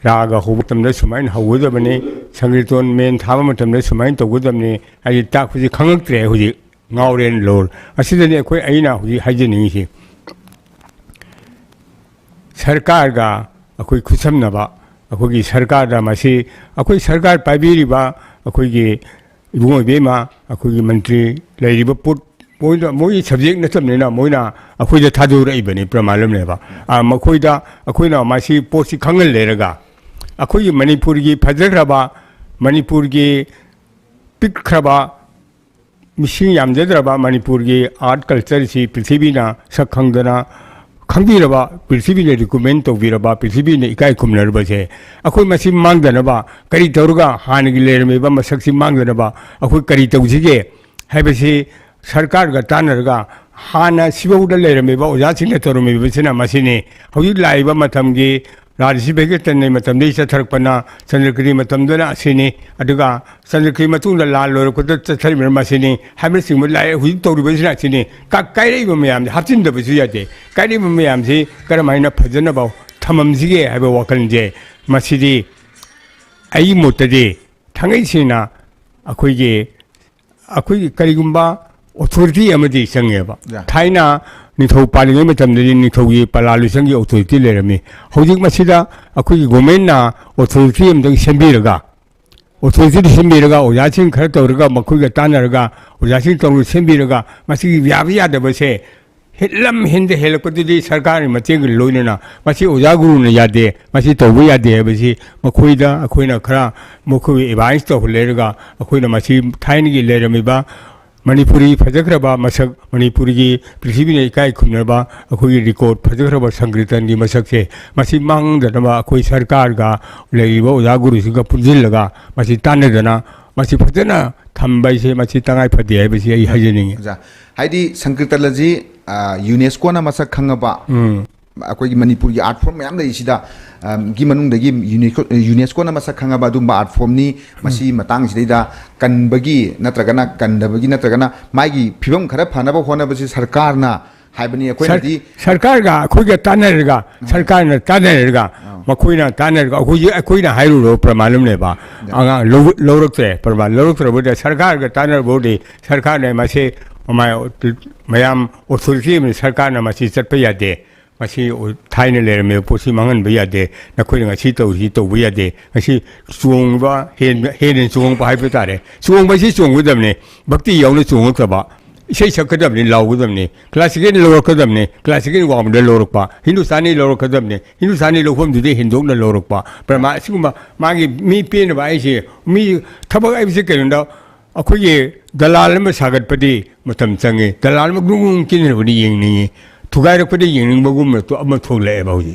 ꯔꯥꯒ ꯍꯧꯕ ꯃꯇꯝꯗ ꯁꯨꯃꯥꯏꯅ ꯍꯧꯒꯗꯕꯅꯤ ꯁꯪꯀꯤꯔꯇꯣꯟ ꯃꯦꯟ ꯊꯥꯕ ꯃꯇꯝꯗ ꯁꯨꯃꯥꯏꯅ ꯇꯧꯒꯗꯕꯅꯤ ꯍꯥꯏꯗꯤ ꯇꯥꯛꯄꯁꯤ ꯈꯪꯉꯛꯇ꯭ꯔꯦ ꯍꯧꯖꯤꯛ ꯉꯥꯎꯔꯦꯅ ꯂꯣꯔ ꯑꯁꯤꯗꯅꯤ ꯑꯩꯅ ꯍꯧꯖꯤꯛ ꯍꯥꯏꯖꯅꯤꯡꯉꯤꯁꯤ ꯁꯔꯀꯥꯔꯒ ꯑꯩꯈꯣꯏ ꯈꯨꯠꯁꯝꯅꯕ ꯑꯩꯈꯣꯏꯒꯤ ꯁꯔꯀꯥꯔꯗ ꯃꯁꯤ ꯑꯩꯈꯣꯏ ꯁꯔꯀꯥꯔ ꯄꯥꯏꯕꯤꯔꯤꯕ ꯑꯩꯈꯣꯏꯒꯤ ꯏꯕꯨꯡ ꯏꯕꯦꯝꯃ ꯑꯩꯈꯣꯏꯒꯤ ꯃꯟꯇ꯭ꯔꯤ ꯂꯩꯔꯤꯕ ꯄꯣꯠ ꯃꯣꯏꯒꯤ ꯁꯕꯖꯦꯛ ꯅꯠꯇꯕꯅꯤꯅ ꯃꯣꯏꯅ ꯑꯩꯈꯣꯏꯗ ꯊꯥꯗꯣꯔꯛꯏꯕꯅꯤ ꯄ꯭ꯔꯃꯥꯟꯂꯝꯅꯦꯕ ꯃꯈꯣꯏꯗ ꯑꯩꯈꯣꯏꯅ ꯃꯁꯤ ꯄꯣꯠꯁꯤ ꯈꯪꯍꯜꯂꯦꯔꯒ ꯑꯩꯈꯣꯏꯒꯤ ꯃꯅꯤꯄꯨꯔꯒꯤ ꯐꯖꯈ꯭ꯔꯕ ꯃꯅꯤꯄꯨꯔꯒꯤ ꯄꯤꯛꯈ꯭ꯔꯕ ꯃꯤꯁꯤꯡ ꯌꯥꯝꯖꯗ꯭ꯔꯕ ꯃꯅꯤꯄꯨꯔꯒꯤ ꯑꯥꯔꯠ ꯀꯜꯆꯔꯁꯤ ꯄ꯭ꯔꯤꯊꯤꯕꯤꯅ ꯁꯛ ꯈꯪꯗꯅ ꯈꯪꯕꯤꯔꯕ ꯄ꯭ꯔꯤꯊꯤꯕꯤꯅ ꯔꯤꯀꯣꯃꯦꯟ ꯇꯧꯕꯤꯔꯕ ꯄ꯭ꯔꯤꯊꯤꯕꯤꯅ ꯏꯀꯥꯏ ꯈꯨꯝꯅꯔꯕꯁꯦ ꯑꯩꯈꯣꯏ ꯃꯁꯤ ꯃꯥꯡꯗꯅꯕ ꯀꯔꯤ ꯇꯧꯔꯒ ꯍꯥꯟꯅꯒꯤ ꯂꯩꯔꯝꯃꯤꯕ ꯃꯁꯛꯁꯤ ꯃꯥꯡꯗꯅꯕ ꯑꯩꯈꯣꯏ ꯀꯔꯤ ꯇꯧꯁꯤꯒꯦ ꯍꯥꯏꯕꯁꯤ ꯁꯔꯀꯥꯔꯒ ꯇꯥꯟꯅꯔꯒ ꯍꯥꯟꯅ ꯁꯤꯐꯧꯗ ꯂꯩꯔꯝꯃꯤꯕ ꯑꯣꯖꯥꯁꯤꯡꯅ ꯇꯧꯔꯝꯃꯤꯕꯁꯤꯅ ꯃꯁꯤꯅꯤ ꯍꯧꯖꯤꯛ ꯂꯥꯛꯏꯕ ꯃꯇꯝꯒꯤ ꯔꯥꯖꯁꯤ ꯚꯦꯒꯦꯇꯟꯒꯤ ꯃꯇꯝꯗꯒꯤ ꯆꯠꯊꯔꯛꯄꯅ ꯆꯟꯗ꯭ꯔꯀꯤꯔꯤ ꯃꯇꯝꯗꯅ ꯑꯁꯤꯅꯤ ꯑꯗꯨꯒ ꯆꯟꯗ꯭ꯔꯀꯤꯔꯤ ꯃꯇꯨꯡꯗ ꯂꯥꯟ ꯂꯣꯏꯔꯛꯄꯗ ꯆꯠꯊꯔꯤꯕ ꯃꯁꯤꯅꯤ ꯍꯥꯏꯕꯅꯆꯤꯡꯕ ꯂꯥꯛꯑꯦ ꯍꯧꯖꯤꯛ ꯇꯧꯔꯤꯕꯁꯤꯅ ꯑꯁꯤꯅꯤ ꯀꯥꯏꯔꯛꯏꯕ ꯃꯌꯥꯝꯁꯦ ꯍꯥꯞꯆꯤꯟꯗꯕꯁꯨ ꯌꯥꯗꯦ ꯀꯥꯏꯔꯛꯏꯕ ꯃꯌꯥꯝꯁꯤ ꯀꯔꯝꯍꯥꯏꯅ ꯐꯖꯅꯕ ꯊꯝꯃꯝꯁꯤꯒꯦ ꯍꯥꯏꯕ ꯋꯥꯈꯜꯁꯦ ꯃꯁꯤꯗꯤ ꯑꯩꯒꯤ ꯃꯣꯠꯇꯗꯤ ꯊꯥꯡꯉꯩ ꯁꯦꯡꯅ ꯑꯩꯈꯣꯏꯒꯤ ꯀꯔꯤꯒꯨꯝꯕ ꯑꯣꯊꯣꯔꯤꯇꯤ ꯑꯃꯗꯤ ꯆꯪꯉꯦꯕ ꯊꯥꯏꯅ ꯅꯤꯡꯊꯧ ꯄꯥꯜꯂꯤꯉꯩ ꯃꯇꯝꯗꯗꯤ ꯅꯤꯡꯊꯧꯒꯤ ꯄꯂꯥ ꯂꯣꯏꯁꯪꯒꯤ ꯑꯣꯊꯣꯔꯤꯇꯤ ꯂꯩꯔꯝꯃꯤ ꯍꯧꯖꯤꯛ ꯃꯁꯤꯗ ꯑꯩꯈꯣꯏꯒꯤ ꯒꯣꯔꯃꯦꯟꯅ ꯑꯣꯊꯣꯔꯤꯇꯤ ꯑꯃꯇꯪ ꯁꯦꯝꯕꯤꯔꯒ ꯑꯣꯖꯥꯁꯤꯡ ꯈꯔ ꯇꯧꯔꯒ ꯃꯈꯣꯏꯒ ꯇꯥꯟꯅꯔꯒ ꯑꯣꯖꯥꯁꯤꯡ ꯇꯧꯔꯒ ꯁꯦꯝꯕꯤꯔꯒ ꯃꯁꯤꯒꯤ ꯌꯥꯕ ꯌꯥꯗꯕꯁꯦ ꯍꯦꯜꯂꯛꯄꯗꯨꯗꯤ ꯁꯔꯀꯥꯔꯒꯤ ꯃꯇꯦꯡꯒ ꯂꯣꯏꯅꯅ ꯃꯁꯤ ꯑꯣꯖꯥ ꯒꯨꯔꯨꯅ ꯌꯥꯗꯦ ꯃꯁꯤ ꯇꯧꯕ ꯌꯥꯗꯦ ꯍꯥꯏꯕꯁꯤ ꯃꯈꯣꯏꯗ ꯑꯩꯈꯣꯏꯅ ꯈꯔ ꯃꯈꯣꯏ ꯑꯦꯗꯚꯥꯏꯁ ꯇꯧꯍꯜꯂꯦꯔꯒ ꯑꯩꯈꯣꯏꯅ ꯃꯁꯤ ꯊꯥꯏꯅꯒꯤ ꯂꯩꯔꯝꯃꯤꯕ ꯃꯅꯤꯄꯨꯔꯤ ꯐꯖꯈ꯭ꯔꯕ ꯃꯁꯛ ꯃꯅꯤꯄꯨꯔꯒꯤ ꯄ꯭ꯔꯤꯊꯤꯕꯤꯅ ꯏꯀꯥꯏ ꯈꯨꯝꯅꯕ ꯑꯩꯈꯣꯏꯒꯤ ꯔꯦꯀꯣꯔꯗ ꯐꯖꯈ꯭ꯔꯕ ꯁꯪꯀꯤꯔꯇꯟꯒꯤ ꯃꯁꯛꯁꯦ ꯃꯁꯤ ꯃꯥꯡꯗꯅꯕ ꯑꯩꯈꯣꯏ ꯁꯔꯀꯥꯔꯒ ꯂꯩꯔꯤꯕ ꯑꯣꯖꯥ ꯒꯨꯔꯨꯁꯤꯡꯒ ꯄꯨꯟꯁꯤꯜꯂꯒ ꯃꯁꯤ ꯇꯥꯟꯅꯗꯅ ꯃꯁꯤ ꯐꯖꯅ ꯊꯝꯕ ꯍꯥꯏꯁꯦ ꯃꯁꯤ ꯇꯉꯥꯏ ꯐꯗꯦ ꯍꯥꯏꯕꯁꯤ ꯑꯩ ꯍꯥꯏꯖꯅꯤꯡꯉꯤ ꯍꯥꯏꯗꯤ ꯁꯪꯀꯤꯔꯇꯟ ꯑꯁꯤ ꯌꯨꯅꯦꯁꯀꯣꯅ ꯃꯁꯛ ꯈꯪꯉꯕ ꯑꯩꯈꯣꯏꯒꯤ ꯃꯅꯤꯄꯨꯔꯒꯤ ꯑꯥꯔꯠ ꯐꯣꯔꯝ ꯃꯌꯥꯝ ꯂꯩꯔꯤꯁꯤꯗ ꯒꯤ ꯃꯅꯨꯡꯗꯒꯤ ꯌꯨꯅꯦꯁꯀꯣꯅ ꯃꯁꯛ ꯈꯪꯉꯕ ꯑꯗꯨꯝꯕ ꯑꯥꯔꯠ ꯐꯣꯔꯝꯅꯤ ꯃꯁꯤ ꯃꯇꯥꯡꯁꯤꯗꯩꯗ ꯀꯟꯕꯒꯤ ꯅꯠꯇ꯭ꯔꯒꯅ ꯀꯟꯗꯕꯒꯤ ꯅꯠꯇ꯭ꯔꯒꯅ ꯃꯥꯒꯤ ꯐꯤꯕꯝ ꯈꯔ ꯐꯅꯕ ꯍꯣꯠꯅꯕꯁꯤ ꯁꯔꯀꯥꯔꯅ ꯍꯥꯏꯕꯅꯤ ꯑꯩꯈꯣꯏꯅꯗꯤ ꯁꯔꯀꯥꯔꯒ ꯑꯩꯈꯣꯏꯒ ꯇꯥꯟꯅꯔꯒ ꯁꯔꯀꯥꯔꯅ ꯇꯥꯟꯅꯔꯒ ꯃꯈꯣꯏꯅ ꯇꯥꯟꯅꯔꯒ ꯑꯩꯈꯣꯏꯅ ꯍꯥꯏꯔꯨꯔꯕ ꯄ꯭ꯔꯃꯥꯟ ꯑꯉꯥꯡ ꯂꯧꯔꯛꯇ꯭ꯔꯦ ꯄ꯭ꯔꯃꯥꯟ ꯂꯧꯔꯛꯇ꯭ꯔꯕꯗ ꯁꯔꯀꯥꯔꯒ ꯇꯥꯟꯅꯔꯕꯗꯤ ꯁꯔꯀꯥꯔꯅ ꯃꯁꯤ ꯃꯌꯥꯝ ꯑꯣꯊꯣꯔꯤꯇꯤ ꯑꯃꯅ ꯁꯔꯀꯥꯔꯅ ꯃꯁꯤ ꯆꯠꯄ ꯌꯥꯗꯦ ꯃꯁꯤ ꯊꯥꯏꯅ ꯂꯩꯔꯝꯃꯤꯕ ꯄꯣꯠꯁꯤ ꯃꯥꯡꯍꯟꯕ ꯌꯥꯗꯦ ꯅꯈꯣꯏꯅ ꯉꯁꯤ ꯇꯧꯔꯤꯁꯤ ꯇꯧꯕ ꯌꯥꯗꯦ ꯉꯁꯤ ꯆꯣꯡꯕ ꯍꯦꯟꯅ ꯆꯣꯡꯕ ꯍꯥꯏꯕ ꯇꯥꯔꯦ ꯆꯣꯡꯕꯁꯤ ꯆꯣꯡꯒꯗꯕꯅꯤ ꯚꯛꯇꯤ ꯌꯥꯎꯅ ꯆꯣꯡꯉꯛꯇꯕ इसे सकदबनी लाउगदबनी क्लासिकल लोरकदबनी क्लासिकल वामद लोरकपा हिंदुस्तानी लोरकदबनी हिंदुस्तानी लोफम दुदे हिंदोकना लोरकपा प्रमा सिगुमा मागी मी पेन बाइसे मी थबक आइसे केनदा अखोगे दलाल म सागतपदि मतम चंगे दलाल म गुंगुं किनबनि यंगनि थुगाइरकपदि यंगनिंबगुम तो अम थोले बाउजी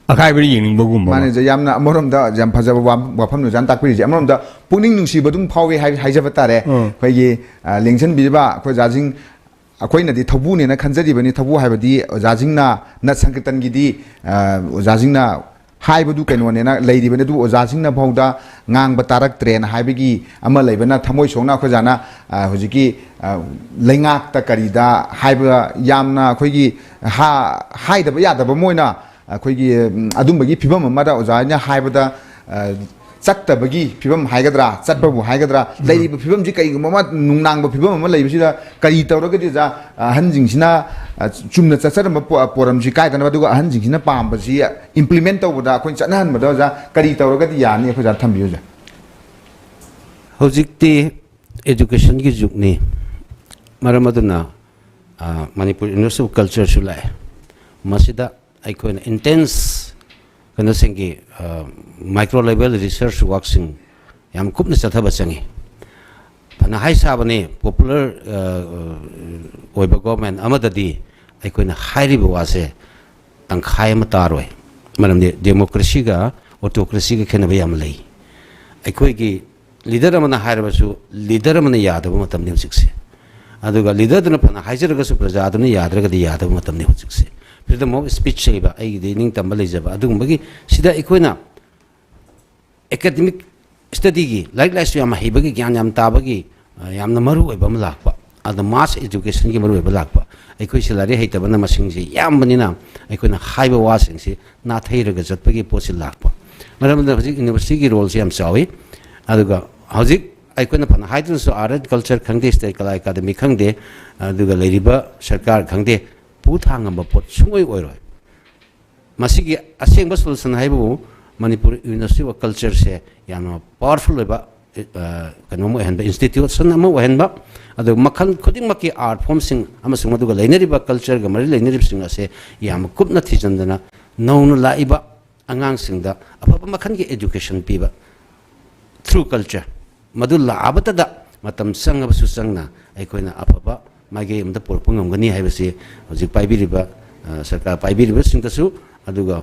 अखाइबनि यंगनिंबगुम माने जे यामना अमरोमदा जाम फजब वाफम नु जान ताकपि जे अमरोमदा पुनिंग नुसीबदुम फावे हाइजब तारे खैगे लेंसन बिबा खो जाजिंग अखोइनदि थबुने ना खंजरिबनि थबु हाइबदि जाजिंगना न संकीर्तनगिदि जाजिंगना हाइबदु कैनोने ना लेदिबने दु जाजिंगना भौदा ngang batarak train haibigi ama leibana thamoi songna khojana hujiki lengak ta karida haiba yamna khoigi ha haidaba yadaba moina khoigi adumbagi phibam amada ojanya haibada chattabagi phibam haigadra chatbabu haigadra leiba phibam ji kai mama nungnang ba phibam ama leibisida kari tawragadi ja hanjingsina chumna chacharamba poram ji kai kana duga hanjingsina pambasi implement tawda khoi chanahan bada ja kari tawragadi yani khoja thambiyo ja hojikti education ki jugni maramaduna manipur university of culture sulai masida aikoina intense kana sengi micro level research working yam kupna chathaba changi phana hai sabane popular oiba government amadadi aikoina hairiba wase tangkhai ma taroi maramde democracy ga autocracy ga khenaba yam lei aikoi gi leader amana hairabasu leader amana yadaba matam ne hujikse aduga leader dana phana haijaraga su praja aduna yadraga di yadaba matam ne hujikse freedom of speech seiba ai de ning tamba lejaba adugumagi sida ikoina academic study gi like yam haibagi gyan yam tabagi yamna maru oiba ma lakpa ada mass education gi maru oiba lakpa aikoi silari heitabana masing ji yambanina aikoina haiba wasing si na thairaga jatpagi posi lakpa maramda hojik university gi role yam chawi aduga hojik aikoina phana haidun so art culture khangde state kala academy khangde aduga leiriba sarkar khangde puthangamba pot sungoi oiroi masigi asengba solution haibu manipur university of culture se yama powerful ba kanomo henba institution ama henba adu makhan khuding maki art form sing ama sing aduga leinariba culture ga mari leinarib sing ase yama kupna thijandana nownu laiba angang singda apapa makhan gi education piba through culture madul abatada matam sangaba su sangna aikoina apapa mage amda porpungam gani haibasi hojik paibiriba sarkar paibiriba singdasu aduga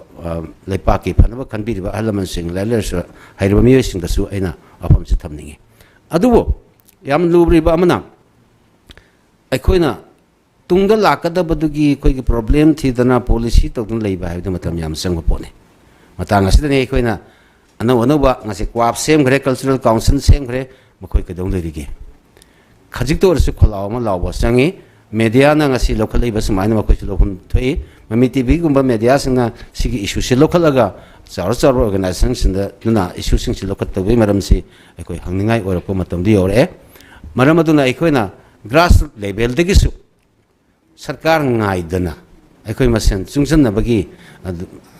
leipaki phanaba khanbiriba halaman sing lailers hairiba miyo singdasu aina afam se thamningi adubo yam lubriba amana aikoina tungda lakada badugi koi gi problem thidana policy tawdun leiba haibda matam yam sangba pone matanga sidane aikoina anaba ngase kwap sem gre cultural council sem gre makoi kadong lerige khajik to orsu kholaw ma lawa sangi media na ngasi local iba smaina makoi lokun thoi mami tv gumba media singna sigi issue se local aga char organization sinda duna issue sing si local tawi maram si ekoi hangningai orako matam di ore maram aduna ekoina grassroots level degi su sarkar ngai dana ekoi masen chungsan na bagi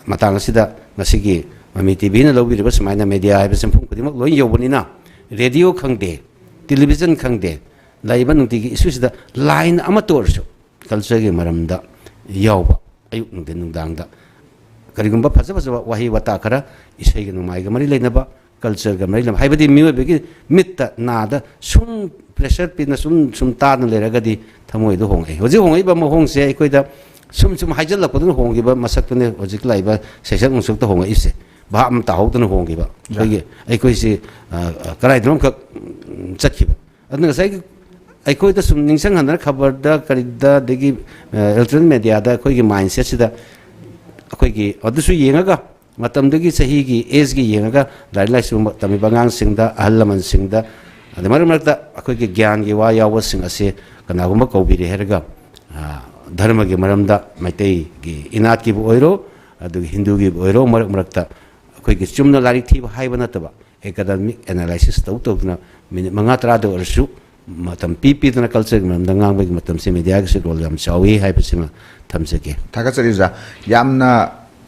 matang sida ngasigi mami tv na lobi riba smaina media iba sempung kudimak loin yobonina radio khangde television khangde laiba nungtigi issue sida line amatorsu culture gi maramda yawba ayuk nungdang da karigumba phaja wahi wata khara isai gi numai ga mari leinaba culture ga mari lam haibadi miwe begi mitta nada sum pressure pin sum ta na leragadi thamoi do hongai hoji hongai ba mo hong se ikoida sum haijal la podun hongi ba masak tune hoji laiba sesak musuk to hongai ise ba am ta hau tun hongi ba aikoi si karai drom ka chakhiba adna sai aikoi da sum ningsang hanar khabar da karida degi electronic media da koi gi mindset sida koi gi adusu yengaga matam degi sahi gi age gi yengaga lai sum tami bangang singda ahlaman singda adamar marta koi gi gyan gi wa yawa sing ase kana gumba kobiri herga dharma gi maramda maitai gi inat gi oiro adu hindu gi oiro marakta koi gi chumna lari thi haiba nataba academic analysis tawna minute manga tra do orsu matam pp na culture maramda ngang bagi matam se media gi role yam chawi haiba sima thamsake thakachari ja yamna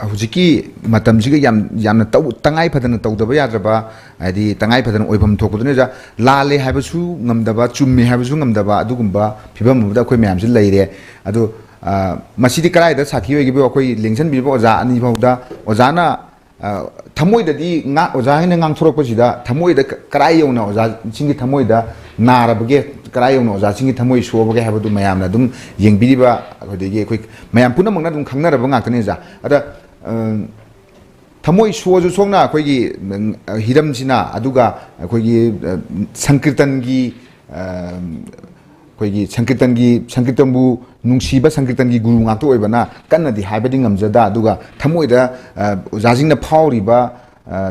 ꯍꯧꯖꯤꯛꯀꯤ ꯃꯇꯝꯁꯤꯒ ꯌꯥꯝꯅ ꯇꯉꯥꯏ ꯐꯗꯅ ꯇꯧꯗꯕ ꯌꯥꯗ꯭ꯔꯕ ꯍꯥꯏꯗꯤ ꯇꯉꯥꯏ ꯐꯗꯅ ꯑꯣꯏꯐꯝ ꯊꯣꯛꯄꯗꯨꯅ ꯑꯣꯖꯥ ꯂꯥꯜꯂꯦ ꯍꯥꯏꯕꯁꯨ ꯉꯝꯗꯕ ꯆꯨꯝꯃꯦ ꯍꯥꯏꯕꯁꯨ ꯉꯝꯗꯕ ꯑꯗꯨꯒꯨꯝꯕ ꯐꯤꯕꯝ ꯑꯃꯗ ꯑꯩꯈꯣꯏ ꯃꯌꯥꯝꯁꯤ ꯂꯩꯔꯦ ꯑꯗꯣ ꯃꯁꯤꯗꯤ ꯀꯗꯥꯏꯗ ꯁꯥꯈꯤ ꯑꯣꯏꯈꯤꯕ ꯑꯩꯈꯣꯏ ꯂꯦꯡꯁꯟꯕꯤꯕ ꯑꯣꯖꯥ ꯑꯅꯤ ꯐꯥꯎꯗ ꯑꯣꯖꯥꯅ ꯊꯃꯣꯏꯗꯗꯤ ꯑꯣꯖꯥ ꯍꯥꯏꯅ ꯉꯥꯡꯊꯣꯔꯛꯄꯁꯤꯗ ꯊꯃꯣꯏꯗ ꯀꯗꯥꯏ ꯌꯧꯅ ꯑꯣꯖꯥꯁꯤꯡꯒꯤ ꯊꯃꯣꯏꯗ ꯅꯥꯔꯕꯒꯦ ꯀꯗꯥꯏ ꯌꯧꯅ ꯑꯣꯖꯥꯁꯤꯡꯒꯤ ꯊꯃꯣꯏ ꯁꯣꯛꯑꯕꯒꯦ ꯍꯥꯏꯕꯗꯨ ꯃꯌꯥꯝꯅ ꯑꯗꯨꯝ ꯌꯦꯡꯕꯤꯔꯤꯕ ꯑꯩꯈꯣꯏꯗꯒꯤ ꯑꯩꯈꯣꯏ ꯃꯌꯥꯝ ꯄꯨꯝꯅꯃꯛꯅ ꯑꯗꯨꯝ ꯈꯪꯅꯔꯕ ꯉꯥꯛꯇꯅꯤ ꯑꯣꯖꯥ ꯑꯗ ꯊꯃꯣꯏ ꯁꯣꯛꯑꯁꯨ ꯁꯣꯛꯅ ꯑꯩꯈꯣꯏꯒꯤ ꯍꯤꯔꯝꯁꯤꯅ ꯑꯗꯨꯒ ꯑꯩꯈꯣꯏꯒꯤ ꯁꯪꯀꯤꯔꯇꯟꯒꯤ ꯑꯩꯈꯣꯏꯒꯤ ꯁꯪꯀꯤꯔꯇꯟꯕꯨ ꯅꯨꯡꯁꯤꯕ ꯁꯪꯀꯤꯔꯇꯟꯒꯤ ꯒꯨꯔꯨ ꯉꯥꯛꯇ ꯑꯣꯏꯕꯅ ꯀꯟꯅꯗꯤ ꯍꯥꯏꯕꯗꯤ ꯉꯝꯖꯗ ꯑꯗꯨꯒ ꯊꯃꯣꯏꯗ ꯑꯣꯖꯥꯁꯤꯡꯅ ꯐꯥꯎꯔꯤꯕ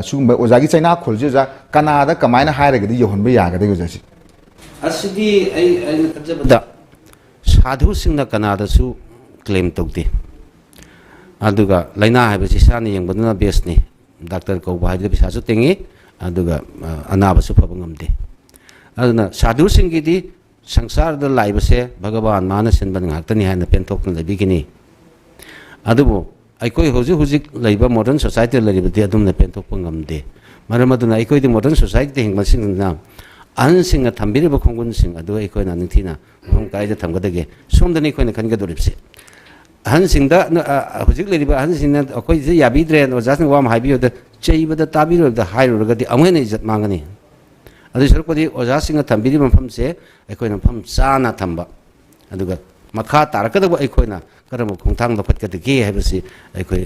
ꯁꯤꯒꯨꯝꯕ ꯑꯣꯖꯥꯒꯤ ꯆꯩꯅꯥꯈꯣꯜꯁꯤ ꯑꯣꯖꯥ ꯀꯅꯥꯗ ꯀꯃꯥꯏꯅ ꯍꯥꯏꯔꯒꯗꯤ ꯌꯧꯍꯟꯕ ꯌꯥꯒꯗꯒꯦ ꯑꯣꯖꯥꯁꯤ ꯑꯁꯤꯗꯤ ꯑꯩꯅ ꯈꯟꯖꯕꯗ ꯁꯥꯙꯨꯁꯤꯡꯅ ꯀꯅꯥꯗꯁꯨ ꯀ꯭ꯂꯦꯝ ꯇꯧꯗꯦ ꯑꯗꯨꯒ ꯂꯥꯏꯅꯥ ꯍꯥꯏꯕꯁꯤ ꯏꯁꯥꯅ ꯌꯦꯡꯕꯗꯨꯅ ꯕꯦꯁꯅꯤ ꯗꯥꯛꯇꯔ ꯀꯧꯕ ꯍꯥꯏꯕꯗꯨ ꯄꯩꯁꯥꯁꯨ ꯇꯤꯡꯉꯤ ꯑꯗꯨꯒ ꯑꯅꯥꯕꯁꯨ ꯐꯕ ꯉꯝꯗꯦ ꯑꯗꯨꯅ ꯁꯥꯙꯨꯁꯤꯡꯒꯤꯗꯤ ꯁꯪꯁꯥꯔꯗ ꯂꯥꯛꯏꯕꯁꯦ ꯚꯒꯋꯥꯟ ꯃꯥꯅ ꯁꯤꯟꯕ ꯉꯥꯛꯇꯅꯤ ꯍꯥꯏꯅ ꯄꯦꯟꯊꯣꯛꯇꯨꯅ ꯂꯩꯕꯤꯒꯅꯤ ꯑꯗꯨꯕꯨ ꯑꯩꯈꯣꯏ ꯍꯧꯖꯤꯛ ꯂꯩꯕ ꯃꯣꯗꯔꯟ ꯁꯣꯁꯥꯏꯇꯤꯗ ꯂꯩꯔꯤꯕꯗꯤ ꯑꯗꯨꯝꯅ ꯄꯦꯟꯊꯣꯛꯄ ꯉꯝꯗꯦ ꯃꯔꯝ ꯑꯗꯨꯅ ꯑꯩꯈꯣꯏꯗꯤ ꯃꯣꯗꯔꯟ ꯁꯣꯁꯥꯏꯇꯤꯗ ꯍꯤꯡꯕꯁꯤꯡꯅ ꯑꯍꯟꯁꯤꯡꯅ ꯊꯝꯕꯤꯔꯤꯕ ꯈꯣꯡꯒꯨꯟꯁꯤꯡ ꯑꯗꯨ ꯑꯩꯈꯣꯏꯅ ꯅꯤꯡꯊꯤꯅ ꯃꯐꯝ ꯀꯗꯥꯏꯗ ꯊꯝꯒꯗꯒꯦ ꯁꯣꯝꯗꯅꯤ ꯑꯩꯈꯣꯏꯅ ꯈꯟꯒꯗꯧꯔꯤꯕꯁꯦ ꯑꯍꯟꯁꯤꯡꯗ ꯍꯧꯖꯤꯛ ꯂꯩꯔꯤꯕ ꯑꯍꯟꯁꯤꯡꯅ ꯑꯩꯈꯣꯏꯁꯦ ꯌꯥꯕꯤꯗ꯭ꯔꯦ ꯑꯣꯖꯥꯁꯤꯡ ꯋꯥ ꯑꯃ ꯍꯥꯏꯕꯤꯌꯨꯗ ꯆꯩꯕꯗ ꯇꯥꯕꯤꯔꯣꯏꯕꯗ ꯍꯥꯏꯔꯨꯔꯒꯗꯤ ꯑꯃꯨꯛ ꯍꯦꯟꯅ ꯏꯖꯠ ꯃꯥꯡꯒꯅꯤ ꯑꯗꯨ ꯁꯔꯨꯛꯄꯨꯗꯤ ꯑꯣꯖꯥꯁꯤꯡꯅ ꯊꯝꯕꯤꯔꯤꯕ ꯃꯐꯝꯁꯦ ꯑꯩꯈꯣꯏꯅ ꯃꯐꯝ ꯆꯥꯅ ꯊꯝꯕ ꯑꯗꯨꯒ ꯃꯈꯥ ꯇꯥꯔꯛꯀꯗꯕ ꯑꯩꯈꯣꯏꯅ ꯀꯔꯝꯕ ꯈꯣꯡꯊꯥꯡ ꯂꯧꯈꯠꯀꯗꯒꯦ ꯍꯥꯏꯕꯁꯤ ꯑꯩꯈꯣꯏ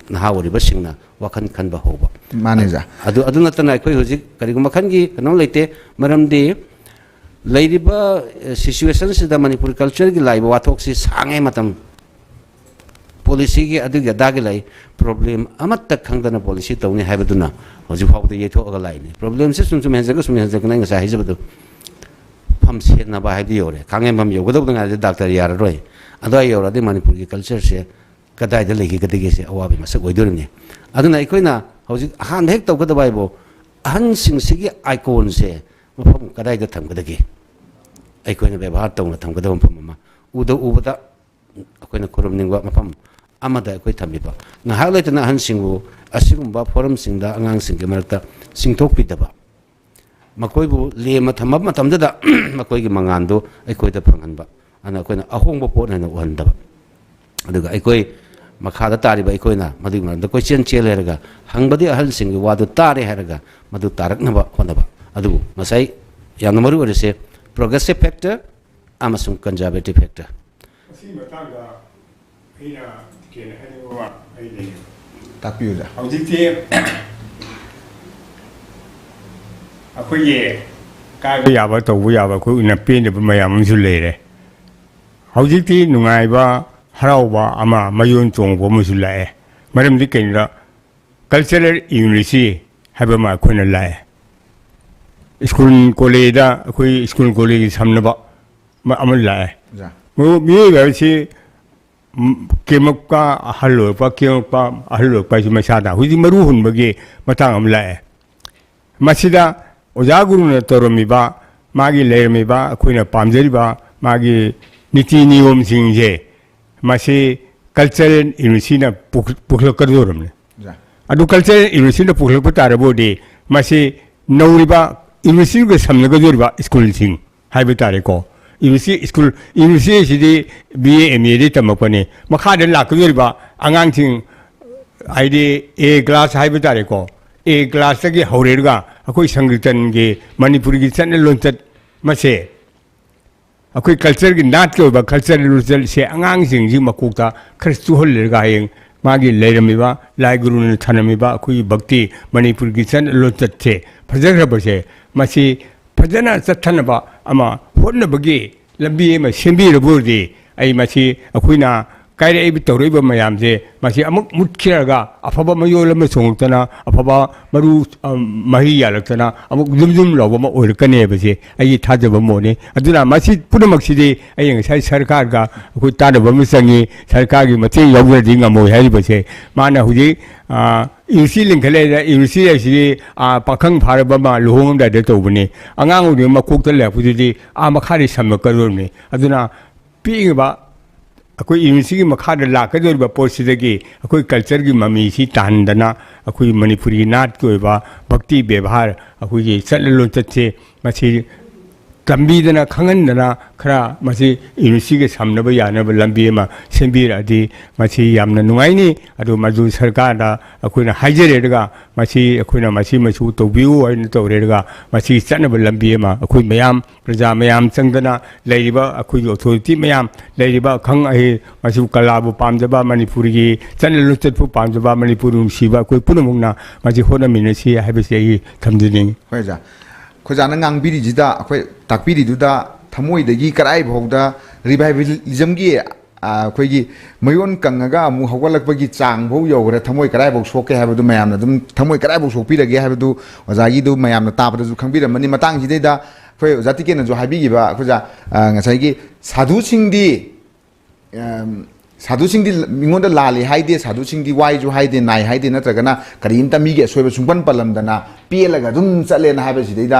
ꯅꯍꯥ ꯑꯣꯏꯔꯤꯕꯁꯤꯡꯅ ꯋꯥꯈꯜ ꯈꯟꯕ ꯍꯧꯕ ꯃꯥꯅꯦ ꯑꯣꯖꯥ ꯑꯗꯨ ꯅꯠꯇꯅ ꯑꯩꯈꯣꯏ ꯍꯧꯖꯤꯛ ꯀꯔꯤꯒꯨꯝꯕ ꯃꯈꯜꯒꯤ ꯀꯩꯅꯣ ꯂꯩꯇꯦ ꯃꯔꯝꯗꯤ ꯂꯩꯔꯤꯕ ꯁꯤꯆꯨꯋꯦꯁꯟꯁꯤꯗ ꯃꯅꯤꯄꯨꯔ ꯀꯜꯆꯔꯒꯤ ꯂꯥꯛꯏꯕ ꯋꯥꯊꯣꯛꯁꯤ ꯁꯥꯡꯉꯦ ꯃꯇꯝ ꯄꯣꯂꯤꯁꯤꯒꯤ ꯑꯗꯨꯒꯤ ꯑꯗꯥꯒꯤ ꯂꯩ ꯄ꯭ꯔꯣꯕ꯭ꯂꯦꯝ ꯑꯃꯠꯇ ꯈꯪꯗꯅ ꯄꯣꯂꯤꯁꯤ ꯇꯧꯅꯤ ꯍꯥꯏꯕꯗꯨꯅ ꯍꯧꯖꯤꯛ ꯐꯥꯎꯕꯗ ꯌꯩꯊꯣꯛꯑꯒ ꯂꯥꯛꯏꯅꯤ ꯄ꯭ꯔꯣꯕ꯭ꯂꯦꯝꯁꯤ ꯁꯨꯝ ꯍꯦꯟꯖꯛꯀꯅꯤ ꯉꯁꯥꯏ ꯍꯥꯏꯖꯕꯗꯨ ꯐꯝ ꯁꯦꯠꯅꯕ ꯍꯥꯏꯕꯗꯤ ꯌꯧꯔꯦ ꯈꯥꯡꯉꯦꯝꯐꯝ ꯌꯧꯒꯗꯧꯕꯗ ꯉꯥꯏꯔꯗꯤ ꯗꯥꯛꯇꯔ ꯌꯥꯔꯔꯣꯏ ꯑꯗꯨꯋꯥꯏ ꯌꯧꯔꯗꯤ ꯃꯅꯤꯄꯨꯔꯒꯤ ꯀꯜꯆꯔꯁꯦ ꯀꯗꯥꯏꯗ ꯂꯩꯒꯗꯒꯦꯁꯦ ꯑꯋꯥꯕ ꯃꯁꯛ ꯑꯣꯏꯗꯣꯔꯤꯕꯅꯤ ꯑꯗꯨꯅ ꯑꯩꯈꯣꯏꯅ ꯍꯧꯖꯤꯛ ꯑꯍꯥꯟꯕ ꯍꯦꯛ ꯇꯧꯒꯗꯕ ꯍꯥꯏꯕꯨ ꯑꯍꯟꯁꯤꯡꯁꯤꯒꯤ ꯑꯥꯏꯀꯣꯟꯁꯦ ꯃꯐꯝ ꯀꯗꯥꯏꯗ ꯊꯝꯒꯗꯒꯦ ꯑꯩꯈꯣꯏꯅ ꯕꯦꯕꯥꯔ ꯇꯧꯅ ꯊꯝꯒꯗꯕ ꯃꯐꯝ ꯑꯃ ꯎꯕꯗ ꯑꯩꯈꯣꯏꯅ ꯈꯨꯔꯨꯝꯅꯤꯡꯕ ꯃꯐꯝ ꯑꯃꯗ ꯑꯩꯈꯣꯏ ꯊꯝꯕꯤꯕ ꯉꯥꯏꯍꯥꯛ ꯂꯩꯇꯅ ꯑꯍꯟꯁꯤꯡꯕꯨ ꯑꯁꯤꯒꯨꯝꯕ ꯐꯣꯔꯝꯁꯤꯡꯗ ꯑꯉꯥꯡꯁꯤꯡꯒꯤ ꯃꯔꯛꯇ ꯆꯤꯡꯊꯣꯛꯄꯤꯗꯕ ꯃꯈꯣꯏꯕꯨ ꯂꯦꯝꯅ ꯊꯝꯕ ꯃꯇꯝꯗꯨꯗ ꯃꯈꯣꯏꯒꯤ ꯃꯉꯥꯟꯗꯨ ꯑꯩꯈꯣꯏꯗ ꯐꯪꯍꯟꯕ ꯑꯗꯨꯅ ꯑꯩꯈꯣꯏꯅ ꯑꯍꯣꯡꯕ ꯄꯣꯠ ꯍꯥꯏꯅ ꯎꯍꯟꯗꯕ ꯑꯗꯨꯒ ꯑꯩꯈꯣꯏ ꯃꯈꯥꯗ ꯇꯥꯔꯤꯕ ꯑꯩꯈꯣꯏꯅ ꯃꯗꯨꯒꯤ ꯃꯔꯝꯗ ꯀꯣꯏꯆꯦꯟ ꯆꯦꯜꯂꯦꯔꯒ ꯍꯪꯕꯗꯤ ꯑꯍꯜꯁꯤꯡꯒꯤ ꯋꯥꯗꯨ ꯇꯥꯔꯦ ꯍꯥꯏꯔꯒ ꯃꯗꯨ ꯇꯥꯔꯛꯅꯕ ꯍꯣꯠꯅꯕ ꯑꯗꯨꯕꯨꯉꯁꯥꯏ ꯌꯥꯝꯅ ꯃꯔꯨ ꯑꯣꯏꯔꯤꯁꯦ ꯄ꯭ꯔꯣꯒ꯭ꯔꯦꯁꯤꯞ ꯐꯦꯛꯇꯔ ꯑꯃꯁꯨꯡ ꯀꯟꯖꯥꯔꯕꯦꯇꯤꯞ ꯐꯦꯛꯇꯔ ꯑꯁꯤꯒꯤ ꯃꯇꯥꯡꯗ ꯑꯩꯅ ꯀꯦꯅ ꯍꯥꯏꯅꯤꯡꯕ ꯑꯩ ꯂꯩ ꯇꯥꯛꯄꯤꯌꯨ ꯑꯣꯖꯥ ꯍꯧꯖꯤꯛꯇꯤ ꯑꯩꯈꯣꯏꯒꯤ ꯀꯥꯏꯕ ꯌꯥꯕ ꯇꯧꯕ ꯌꯥꯕ ꯑꯩꯈꯣꯏꯅ ꯄꯦꯟꯗꯕ ꯃꯌꯥꯝ ꯑꯃꯁꯨ ꯂꯩꯔꯦ ꯍꯧꯖꯤꯛꯇꯤ ꯅꯨꯡꯉꯥꯏꯕ ꯍꯔꯥꯎꯕ ꯑꯃ ꯃꯌꯣꯟ ꯆꯣꯡꯕ ꯑꯃꯁꯨ ꯂꯥꯛꯑꯦ ꯃꯔꯝꯗꯤ ꯀꯩꯅꯣꯗ ꯀꯜꯆꯔꯦꯜ ꯌꯨꯅꯤꯇꯤ ꯍꯥꯏꯕ ꯑꯃ ꯑꯩꯈꯣꯏꯅ ꯂꯥꯛꯑꯦ ꯁ꯭ꯀꯨꯜ ꯀꯣꯂꯦꯖꯗ ꯑꯩꯈꯣꯏ ꯁ꯭ꯀꯨꯜ ꯀꯣꯂꯦꯖꯒꯤ ꯁꯝꯅꯕ ꯑꯃ ꯂꯥꯛꯑꯦ ꯃꯤꯑꯣꯏꯕ ꯍꯥꯏꯕꯁꯤ ꯀꯦꯝꯃꯛꯄ ꯑꯍꯜ ꯑꯣꯏꯔꯛꯄ ꯍꯥꯏꯁꯤ ꯃꯁꯥꯗ ꯍꯧꯖꯤꯛ ꯃꯔꯨ ꯍꯨꯟꯕꯒꯤ ꯃꯇꯥꯡ ꯑꯃ ꯂꯥꯛꯑꯦ ꯃꯁꯤꯗ ꯑꯣꯖꯥ ꯒꯨꯔꯨꯅ ꯇꯧꯔꯝꯃꯤꯕ ꯃꯥꯒꯤ ꯂꯩꯔꯝꯃꯤꯕ ꯑꯩꯈꯣꯏꯅ ꯄꯥꯝꯖꯔꯤꯕ ꯃꯥꯒꯤ ꯅꯤꯇꯤ ꯅꯤꯌꯣꯝꯁꯤꯡꯁꯦ ꯃꯁꯤ ꯀꯜꯆꯔꯦꯜ ꯌꯨꯅꯤꯇꯤꯅ ꯄꯨꯈꯠꯂꯛꯀꯗꯧꯔꯕꯅꯤ ꯑꯗꯨ ꯀꯜꯆꯔꯦꯜ ꯌꯨꯅꯤꯇꯤꯅ ꯄꯨꯈꯠꯂꯛꯄ ꯇꯥꯔꯕꯗꯤ ꯃꯁꯤ ꯅꯧꯔꯤꯕ ꯌꯨꯅꯤꯚꯔꯁꯤꯇꯤꯒ ꯁꯝꯅꯒꯗꯧꯔꯤꯕ ꯁ꯭ꯀꯨꯜꯁꯤꯡ ꯍꯥꯏꯕ ꯇꯥꯔꯦꯀꯣ ꯌꯨꯅꯤꯚꯔꯁꯤꯇꯤ ꯑꯁꯤꯗꯤ BA MA ꯇꯝꯃꯛꯄꯅꯤ ꯃꯈꯥꯗ ꯂꯥꯛꯀꯗꯧꯔꯤꯕ ꯑꯉꯥꯡꯁꯤꯡ ꯍꯥꯏꯗꯤ A ꯀ꯭ꯂꯥꯁ ꯍꯥꯏꯕ ꯇꯥꯔꯦꯀꯣ A ꯀ꯭ꯂꯥꯁꯇꯒꯤ ꯍꯧꯔꯦꯔꯒ ꯑꯩꯈꯣꯏ ꯁꯪꯀꯤꯔꯇꯟꯒꯤ ꯃꯅꯤꯄꯨꯔꯒꯤ ꯆꯠꯅ ꯂꯣꯟꯆꯠ ꯃꯁꯦ ꯑꯩꯈꯣꯏ ꯀꯜꯆꯔꯒꯤ ꯅꯥꯠꯀꯤ ꯑꯣꯏꯕ ꯀꯜꯆꯔꯦꯜ ꯂꯣꯟꯆꯠꯁꯦ ꯑꯉꯥꯡꯁꯤꯡꯁꯤ ꯃꯀꯣꯛꯇ ꯈꯔ ꯆꯨꯍꯜꯂꯔꯒ ꯍꯌꯦꯡ ꯃꯥꯒꯤ ꯂꯩꯔꯝꯃꯤꯕ ꯂꯥꯏ ꯒꯨꯔꯨꯅ ꯊꯅꯝꯃꯤꯕ ꯑꯩꯈꯣꯏꯒꯤ ꯚꯛꯇꯤ ꯃꯅꯤꯄꯨꯔꯒꯤ ꯆꯠꯅ ꯂꯣꯟꯆꯠꯁꯦ ꯐꯖꯈ꯭ꯔꯕꯁꯦ ꯃꯁꯤ ꯐꯖꯅ ꯆꯠꯊꯅꯕ ꯑꯃ ꯍꯣꯠꯅꯕꯒꯤ ꯂꯝꯕꯤ ꯑꯃ ꯁꯦꯝꯕꯤꯔꯕꯗꯤ ꯑꯩ ꯃꯁꯤ ꯑꯩꯈꯣꯏꯅ ꯀꯥꯏꯔꯛꯏꯕ ꯇꯧꯔꯛꯏꯕ ꯃꯌꯥꯝꯁꯦ ꯃꯁꯤ ꯑꯃꯨꯛ ꯃꯨꯠꯈꯤꯔꯒ ꯑꯐꯕ ꯃꯌꯣꯜ ꯑꯃ ꯆꯣꯡꯂꯛꯇꯅ ꯑꯐꯕ ꯃꯔꯨ ꯃꯍꯩ ꯌꯥꯜꯂꯛꯇꯅ ꯑꯃꯨꯛ ꯌꯨꯝ ꯂꯥꯎꯕ ꯑꯃ ꯑꯣꯏꯔꯛꯀꯅꯦꯕꯁꯦ ꯑꯩꯒꯤ ꯊꯥꯖꯕ ꯑꯃꯅꯤ ꯑꯗꯨꯅ ꯃꯁꯤ ꯄꯨꯝꯅꯃꯛꯁꯤꯗꯤ ꯑꯩ ꯉꯁꯥꯏ ꯁꯔꯀꯥꯔꯒ ꯑꯩꯈꯣꯏ ꯇꯥꯟꯅꯕ ꯑꯃ ꯆꯪꯉꯤ ꯁꯔꯀꯥꯔꯒꯤ ꯃꯇꯦꯡ ꯌꯥꯎꯗ꯭ꯔꯗꯤ ꯉꯝꯃꯣꯏ ꯍꯥꯏꯔꯤꯕꯁꯦ ꯃꯥꯅ ꯍꯧꯖꯤꯛ ꯌꯨꯅꯤꯚꯔꯁꯤꯇꯤ ꯂꯤꯡꯈꯠꯂꯛꯏꯗ ꯌꯨꯅꯤꯚꯔꯁꯤꯇꯤ ꯑꯁꯤꯗꯤ ꯄꯥꯈꯪ ꯐꯥꯔꯕ ꯑꯃ ꯂꯨꯍꯣꯡꯉꯝꯗꯥꯏꯗ ꯇꯧꯕꯅꯤ ꯑꯉꯥꯡ ꯑꯣꯏꯔꯤꯉꯩ ꯃꯀꯣꯛꯇ ꯂꯩꯔꯛꯄꯗꯨꯗꯤ ꯃꯈꯥꯗꯤ ꯁꯝꯂꯛꯀꯗꯧꯔꯤꯕꯅꯤ ꯑꯗꯨꯅ ꯄꯤꯛꯏꯕ ꯑꯩꯈꯣꯏ ꯌꯨꯅꯤꯚꯔꯁꯤꯇꯤꯒꯤ ꯃꯈꯥꯗ ꯂꯥꯛꯀꯗꯧꯔꯤꯕ ꯄꯣꯠꯁꯤꯗꯒꯤ ꯑꯩꯈꯣꯏ ꯀꯜꯆꯔꯒꯤ ꯃꯃꯤꯁꯤ ꯇꯥꯍꯟꯗꯅ ꯑꯩꯈꯣꯏ ꯃꯅꯤꯄꯨꯔꯤ ꯅꯥꯠꯀꯤ ꯑꯣꯏꯕ ꯚꯛꯇꯤ ꯕꯦꯕꯥꯔ ꯑꯩꯈꯣꯏꯒꯤ ꯆꯠꯅ ꯂꯣꯟꯆꯠꯁꯦ ꯃꯁꯤ ꯇꯝꯕꯤꯗꯅ ꯈꯪꯍꯟꯗꯅ ꯈꯔ ꯃꯁꯤ ꯌꯨꯅꯤꯚꯔꯁꯤꯇꯤꯒ ꯁꯝꯅꯕ ꯌꯥꯅꯕ ꯂꯝꯕꯤ ꯑꯃ ꯁꯦꯝꯕꯤꯔꯛꯑꯗꯤ ꯃꯁꯤ ꯌꯥꯝꯅ ꯅꯨꯡꯉꯥꯏꯅꯤ ꯑꯗꯨ ꯃꯗꯨ ꯁꯔꯀꯥꯔꯗ ꯑꯩꯈꯣꯏꯅ ꯍꯥꯏꯖꯔꯦꯔꯒ ꯃꯁꯤ ꯑꯩꯈꯣꯏꯅ ꯃꯁꯤ ꯃꯁꯨ ꯇꯧꯕꯤꯌꯨ ꯍꯥꯏꯅ ꯇꯧꯔꯦꯔꯒ ꯃꯁꯤ ꯆꯠꯅꯕ ꯂꯝꯕꯤ ꯑꯃ ꯑꯩꯈꯣꯏ ꯃꯌꯥꯝ ꯄ꯭ꯔꯖꯥ ꯃꯌꯥꯝ ꯆꯪꯗꯅ ꯂꯩꯔꯤꯕ ꯑꯩꯈꯣꯏꯒꯤ ꯑꯣꯊꯣꯔꯤꯇꯤ ꯃꯌꯥꯝ ꯂꯩꯔꯤꯕ ꯑꯈꯪ ꯑꯍꯩ ꯃꯁꯤ ꯀꯂꯥꯕꯨ ꯄꯥꯝꯖꯕ ꯃꯅꯤꯄꯨꯔꯤꯒꯤ ꯆꯠꯅ ꯂꯣꯟꯆꯠꯄꯨ ꯄꯥꯝꯖꯕ ꯃꯅꯤꯄꯨꯔ ꯅꯨꯡꯁꯤꯕ ꯑꯩꯈꯣꯏ ꯄꯨꯝꯅꯃꯛꯅ ꯃꯁꯤ ꯍꯣꯠꯅꯃꯤꯟꯅꯁꯤ ꯍꯥꯏꯕꯁꯤ ꯑꯩ ꯊꯝꯖꯅꯤꯡꯉꯤ ꯍꯣꯏ ꯑꯣꯖꯥ ꯑꯩꯈꯣꯏꯖꯥꯅ ꯉꯥꯡꯕꯤꯔꯤꯁꯤꯗ ꯑꯩꯈꯣꯏ ꯇꯥꯛꯄꯤꯔꯤꯗꯨꯗ ꯊꯃꯣꯏꯗꯒꯤ ꯀꯔꯥꯏ ꯐꯥꯎꯗ ꯔꯤꯚꯥꯏꯚꯦꯂꯤꯖꯝꯒꯤ ꯑꯩꯈꯣꯏꯒꯤ ꯃꯌꯣꯟ ꯀꯪꯉꯒ ꯑꯃꯨꯛ ꯍꯧꯒꯠꯂꯛꯄꯒꯤ ꯆꯥꯡ ꯐꯥꯎ ꯌꯧꯈ꯭ꯔꯦ ꯊꯃꯣꯏ ꯀꯔꯥꯏꯐꯥꯎ ꯁꯣꯛꯀꯦ ꯍꯥꯏꯕꯗꯨ ꯃꯌꯥꯝꯅ ꯑꯗꯨꯝ ꯊꯃꯣꯏ ꯀꯔꯥꯏꯐꯥꯎ ꯁꯣꯛꯄꯤꯔꯒꯦ ꯍꯥꯏꯕꯗꯨ ꯑꯣꯖꯥꯒꯤꯗꯨ ꯃꯌꯥꯝꯅ ꯇꯥꯕꯗꯁꯨ ꯈꯪꯕꯤꯔꯝꯃꯅꯤ ꯃꯇꯥꯡꯁꯤꯗꯩꯗ ꯑꯩꯈꯣꯏ ꯑꯣꯖꯥ ꯇꯤꯀꯦꯟꯅꯁꯨ ꯍꯥꯏꯕꯤꯈꯤꯕ ꯑꯩꯈꯣꯏꯖꯥ ꯉꯁꯥꯏꯒꯤ साधुसिंदी मिंगोंदा लाली हाइदे साधुसिंदी वाइजु हाइदे नाइ हाइदे नत्रगना करीमता मीगे सोयब सुंपन पलमदना पेलगा दुम चलेना हाबसिदैदा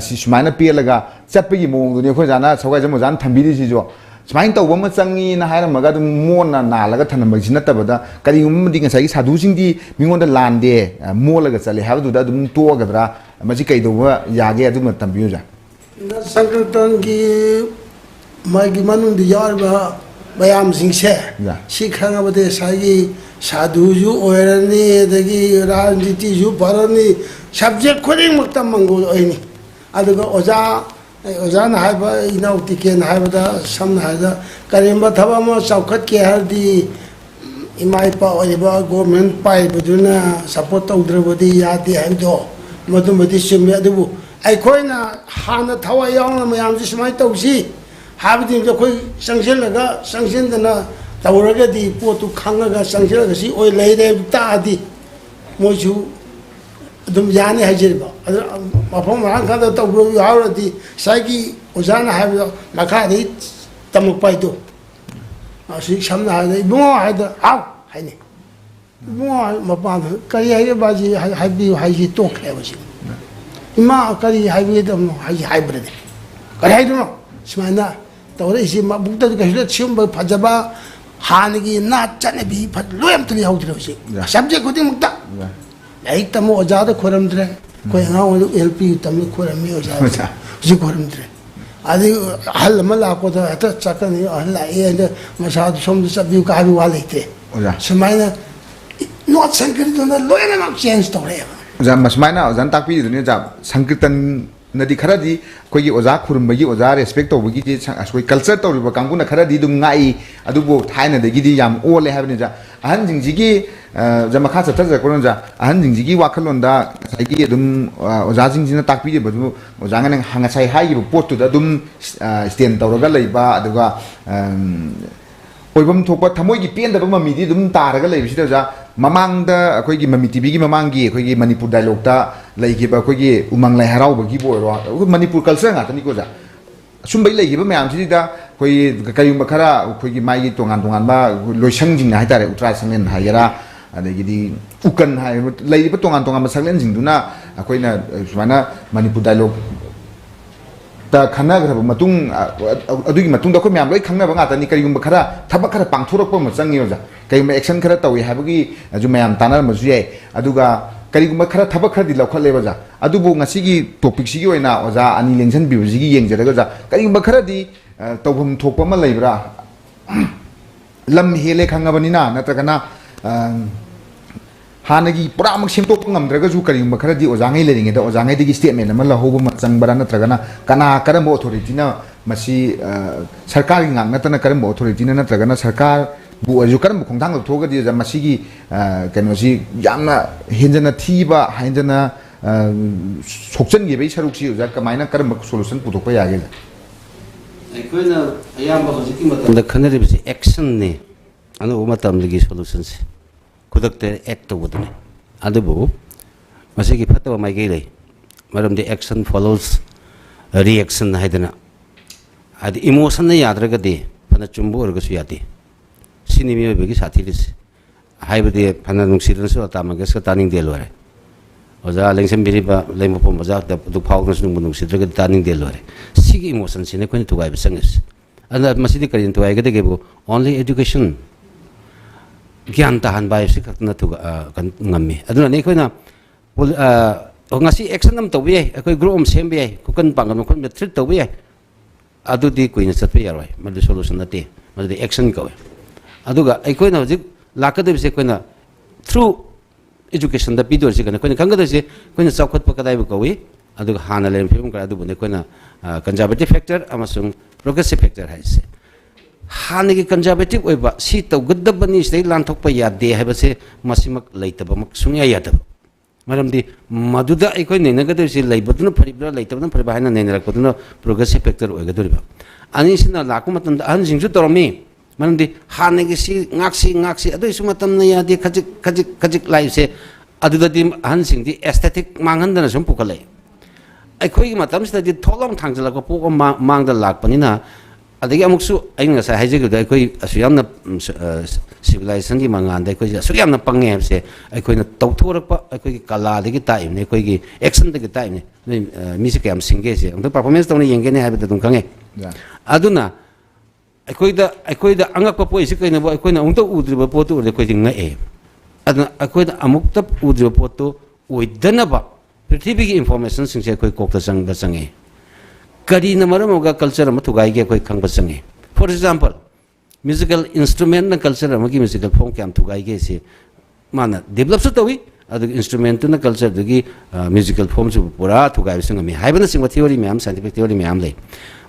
सुमाइना पेलगा चटपगी मोंगदुनि अखोय जाना सौगाइजम जान थंबिरिसिजो सुमाइन तौब म चंगी ना हायरमगा दुम मोना नालगा थनमगसि नतबदा करीममदि ngसाइ साधुसिंदी मिंगोंदा लांदे मोलगा चले हाबदुदा दुम तोगदरा मजि कैदोबा यागे अदुम तंबियुजा संकीर्तनगी मागी मनुंदि यारबा bayam singse si khanga bade sagi sadhu ju oirani dagi rajniti ju barani subject khuding maktam mangol oini aduga oja na haiba inau tiken haiba da samna haida karimba thaba ma chaukhat ke hardi imai pa oiba government pai buduna support tawdrebodi yadi haibdo madumadi simya adubu ai khoina hana thawa yaungna mayam ji smai tawsi हाबदी कोई संगसेलगा संगसेंदना तौरगदी पोतु खंगगा संगसेलगसी ओइ लेरे तादी मोजु दुम याने हाजिरबा other मफम मान खादा तौरो यावरदी सागी ओजाना हाबो मखादी तमक पाइदो असि समना हादे बो हादा हाउ हाइने बो मपान करी हाइबे बाजी हाइबी हाइजी तोक हेबसी इमा करी हाइबे दम हाइ हाइब्रिड करी हाइदो स्माना तौर इसी बुक कहीं सिम फजब हानगी ना चनबी लोम तली हौद्रे सब्जेक्ट खुद लाइक तमो ओजाद खोरमद्रे कोई एल पी तम खोरमी ओजा खोरमद्रे अभी अहल लाको हेत चकनी अहल लाए मसा सोम चबी का वा लेते सुमायन नोट संकीर्तन लोन चेंज तौरे सुमायन ओजान ताकपीदुनि संकीर्तन नदी खरादी कोई ओजा खुरमबगी ओजा रेस्पेक्ट तौबगी जे कोई कल्चर तौरिबा कांगुना खरादी दुम ngai adubo thaina dagidi yam ole habni ja ahan jingjigi jamakha chata kono ja ahan jingjigi wakhalonda saigi dum oja jingjina takpi badu oja ngana hanga sai hai gi pot tu da dum stand tawraga leiba aduga oibam thokpa thamoi gi pen da ba mami di dum taraga leibi sida ja mamangda akoi gi mami tv gi mamangi akoi gi manipur dialogue ta leigi ba akoi gi umang lai harau ba gi boiro manipur culture nga tani ko ja sumbai leigi ba mayam si da koi kayum khara akoi gi mai gi tongan tongan ba loisang jing na haitare utra sanglen hayara adagi di ukan hai leigi ba tongan tongan ba sanglen jing duna akoi na sumana manipur dialogue ta khana grab matung adugi matung da ko myam loi khangna ba nga tani kayum khara thabak khara pangthurok pa ma changi ja kayum action khara tawi habagi aju mayam tanar ma ju ye aduga kayum khara thabak khara di lakhale ba ja adubu ngasi gi topic sigi oina oja ani lengsan bi ji yeng jara ga kayum khara di tawhum thokpa ma leibra lam hele khanga bani na natakana हानगी पूरा मक सेमटोप ngamdragaju karim bakharadi ojangai leringe da ojangai digi statement ama lahobu ma changbara natragana kana karam authority na masi sarkar ngang natana karam authority na natragana sarkar bu aju karam khongthang thoga di masi gi kenosi yamna hinjana thiba hinjana sokchen gi bai saruk si oja kamaina karam solution putokpa yage aikoina ayamba hojiki matamda khanaribsi action ne anu matamdagi solutions खुदकते act तौबदुने अदुबु मसिगी फतवा माइगे लै मरमदि action follows reaction हाइदना आदि इमोशन याद्रगदि फना चुम्बु ओरगसु यादि सिनि मिबेगी साथिलिस हाइबदि फना नुंसिरनसु तामगेस तानिंग दे लोरे ओजा लेंसम बिरिबा लेमपो मजा दुफावनसु नुंसिद्रगदि तानिंग दे लोरे सिगी इमोशन सिने कोनि तुगाइ बसंगस अदा मसीदी करिन तो आएगा देगे वो ओनली एजुकेशन ज्ञान ताहन बाय से खतना थुगा ngami aduna ne khoina ngasi action am to bi akoi group am sem bi ko kan pangam khon me treat to bi adu di kuina chat bi yaroi madu solution ate madu action ko aduga akoi na hojik lakadeb se koina through education da pidor se kana koina kanga da se koina chawkhat pa kadai ko wi aduga hana lem phim ka adu bune koina conservative factor amasung progressive factor hai se हाँ की conservative सी तौगदबनी लाथोप यादे है मसीमक लेतबमक सुनिया यादब मरमदी मधुदा अखोई नैनगदबसे लेबदुना फरिब्रा लेतबदुना फरिबा हाइना नैनरकदुना progressive factor ओइगदोरिबा अनिसिना लाकु मतम अहनसिंगसु तोरमी मरमदी हानगी सी ngaksi अदुइसु मतमना यादे खजिक खजिक खजिक लाइसे अदुददि अहनसिंगदि aesthetic मांगहनदना सुम पुखलै अखोई मतमसिददि थोलम थांजलको पोक मांगदा लाकपनिना अदगी अमुकसु अइंग ngasa हाइजेगदा अखोई असुयामना सिविलाइजेशन की मंगांदा अखोई असुयामना पंगे हबसे अखोइना तौथोरकपा अखोई कला दगी ताइमने अखोई एक्शन दगी ताइमने मिसे कयम सिंगे से अंत परफॉर्मेंस तौने येंगेने हाबदा दुम खंगे अदुना अखोइदा अंगक पोइसे कइना बो अखोइना उंतो उद्रिबा पोतु उदे अखोइ ngae अदुना अखोइदा अमुक्ता उद्रिबा पोतु ओइदनबा पृथ्वी की इंफॉर्मेशन सिंसे अखोइ कोकता संगे करी नमरम होगा कल्चर में थुगाई के कोई खंग बसंगे फॉर एग्जांपल म्यूजिकल इंस्ट्रूमेंट न कल्चर में की म्यूजिकल फॉर्म क्या थुगाई के से माना डेवलप सु तवी अदु इंस्ट्रूमेंट न कल्चर दगी म्यूजिकल फॉर्म सु पूरा थुगाई संग में हाइबन सिंग थ्योरी में हम साइंटिफिक थ्योरी में हम ले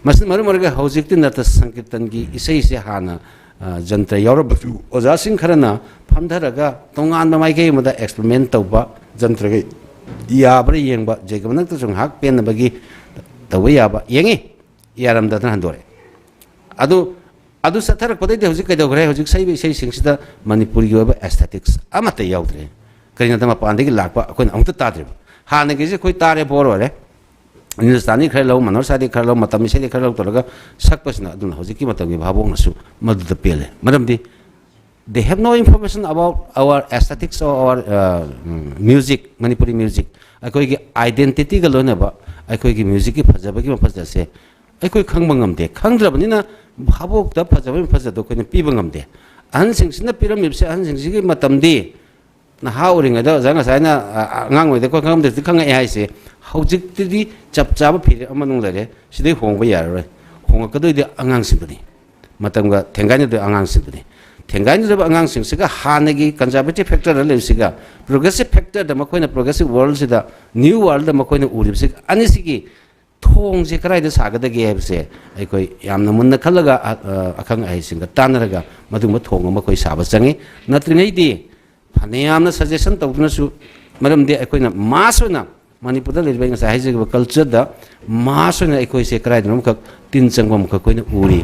मस मरम मरगा हौजिक नत संकीर्तन की इसै से हाना जंत्र यौरब ओजा सिंग खरना फमधरगा तोंगान माइ के मदा एक्सपेरिमेंट तौबा जंत्र के याब्रे येंबा जेगमनक त जों हाक पेन बगी तब याबा येंगे यारमदन हंदोरे अदु सथरकपदे हजिक कदोग्रे हजिक सही सही सिंगसिदा मणिपुरी की एस्थेटिक्स अमत याउद्रे करिना तमा पांदगी लाकपा अखोन अमत ताद्रे हानगे जे कोई तारे बोरोरे हिंदुस्तानी खर लो मनोर सादी खर लो मतम से खर लो तोरगा सकपसना अदुन हजिक की मतम की भाबोंगसु मदुद पेले मरमदी they have no information about our aesthetics or our music Manipuri music अखोई की आइडेंटिटी का लोनबा अखोई की म्यूजिक की फजबगी फजसे अखोई खंग ngамदे खंगद्रबनिना भाबोक द फजबे फजदो कोइन पीब ngамदे अहनसिंगसिना पिरमिबसे अहनसिंगसिगी मतमदी नहा ओरिंगदा जंगा साइना अंगांग ओइदे को ngамदे खंग ए हाइसे हौजिकति चपचाब फिर अमनुंग लरे सिदे होंगबा यारय होंगकदोइदे अंगांसिबनी मतमगा थेंगानिदे अंगांसिबनी थेंगानिदब अंगांसिंगसिगा हानगी कंजर्वेटिव फैक्टर लेसिगा प्रोग्रेसिव फैक्टर द मखोइना प्रोग्रेसिव वर्ल्ड सिदा न्यू वर्ल्ड द मखोइना उरिबसिग अनिसिगी थोंगसे कराइदा सागदगे हैबसे अखोइ यामना मुन्ना खलगा अखंग आइसिंगा तानरगा मदुम थोंग मखोइ साबा चंगे नत्रिङैदि फनेयामना सजेशन तौदुनसु मरमदे अखोइना मासोना मणिपुरदा लेबा ngasa हाइजेगा कल्चर द मासोना अखोइसे कराइदा मख तिन चंगम मखोइना उरि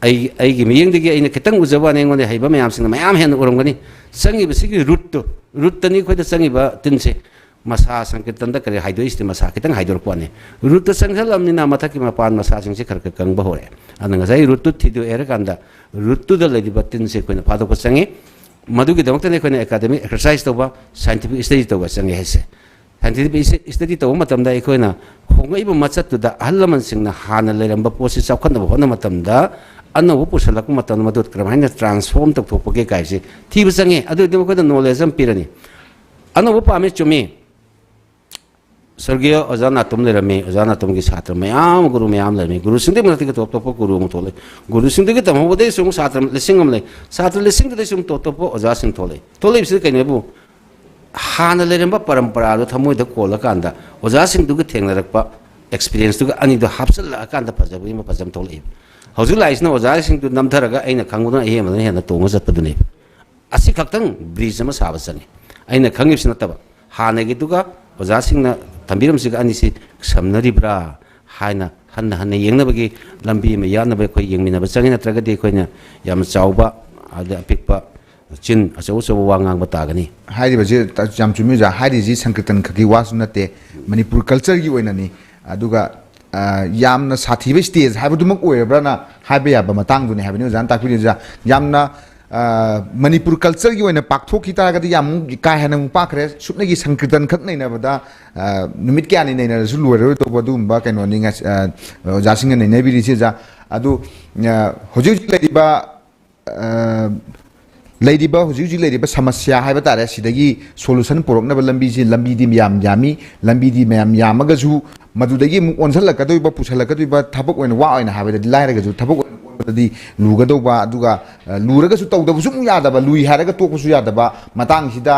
आई मियंगदगी अइना खितंग उजबा नेंगोने हाइबा मयामसिंग मयाम हेन उरमगनी संगिबसिगी रूट खोइदा संगिबा तिनसे मसा संकीर्तन द करे हाइदोइस्ति मसा खितंग हाइदोरपने रूट संगलमनिना मथकी मपान मसा सिंगसे खरक कंग बहोरे अनंगा जाई रूट थिदो एरकांदा रूट द लेदिबा तिनसे खोइना फादोक संगे मदुगी दमक्तने खोइना एकेडमिक एक्सरसाइज तोबा साइंटिफिक स्टडी तोबा संगे हैसे साइंटिफिक स्टडी तोबा मतमदा एखोइना होंगइबा मचतुदा अहलमनसिंगना हाना लेरंबा पोसि चौखनबा होना मतमदा अनव पुसलक मतम मदुत क्रमहाइना ट्रांसफॉर्म तौथोपगे काइसे थीब चंगे अदुदि मखोदा नॉलेज हम पिरनी अनव पामे चुमे स्वर्गीय ओजा नातुम लेरमे ओजा नातुम की छात्र मयाम गुरु मयाम लेरमे गुरु सिंह मनति के तोप गुरु म थोले गुरु सिंह के तमबदे सुम छात्र लिसिंग हम ले छात्र लिसिंग दे सुम तोप ओजा सिंह थोले थोले बिसे कइनेबु हाना लेरंबा परंपरा दो थमोय द कोला कांदा ओजा सिंह दुग थेंगनरकपा एक्सपीरियंस दुग अनि दो हापसल कांदा फजबई म फजम थोले हौजिक लाइसना ओजासिंग नमधरगा अइना खंगुना हेमना हेना तोंग जत्पदुने असि खक्तंग ब्रिज अमा साबा चंगे अइना खंगिबसि नतबा हानगी दुगा ओजासिंगना तंबिरमसिग अनिसि समनरिब्रा हाइना हन्ना हन्ना येंगनबगी लंबी मे यानबे खोय येंगमिनबा चंगे नत्रगदि खोयना याम चावबा आदि अपिकपा चिन अचौ अचौ वांगांग बतागनी हाइरिबजे जाम चुमिजा हाइरिजि संकीर्तन खगी वासु नते मणिपुर कल्चर की ओइनानी अदुगा यामना साथीब स्टेज हाइबदुमक ओयब्राना हाइबे याबा मतंगदुने हाइबनि जान ताकबिजा यामना मणिपुर कल्चर की ओइना पाकथोखि तारगदि याम का हेनंग पाखरे सुपनेगी संकीर्तन खक नैनाबदा नुमित क्यानि नैनारसु लोयरो तोबदुमबा कैनोनिंग जासिंग नैनाबिरिसे जा adu hojik leriba hojik samasya haiba tare sidagi solution porokna ba lambi ji lambi di yam yami lambi di mayam yamaga ju madudagi mu onsalakadoi ba pusalakadoi ba thabak oina wa oina haiba di lairaga ju thabak di lugadauba aduga luraga su tawda su mu yada ba lui haraga to su yada ba matang sida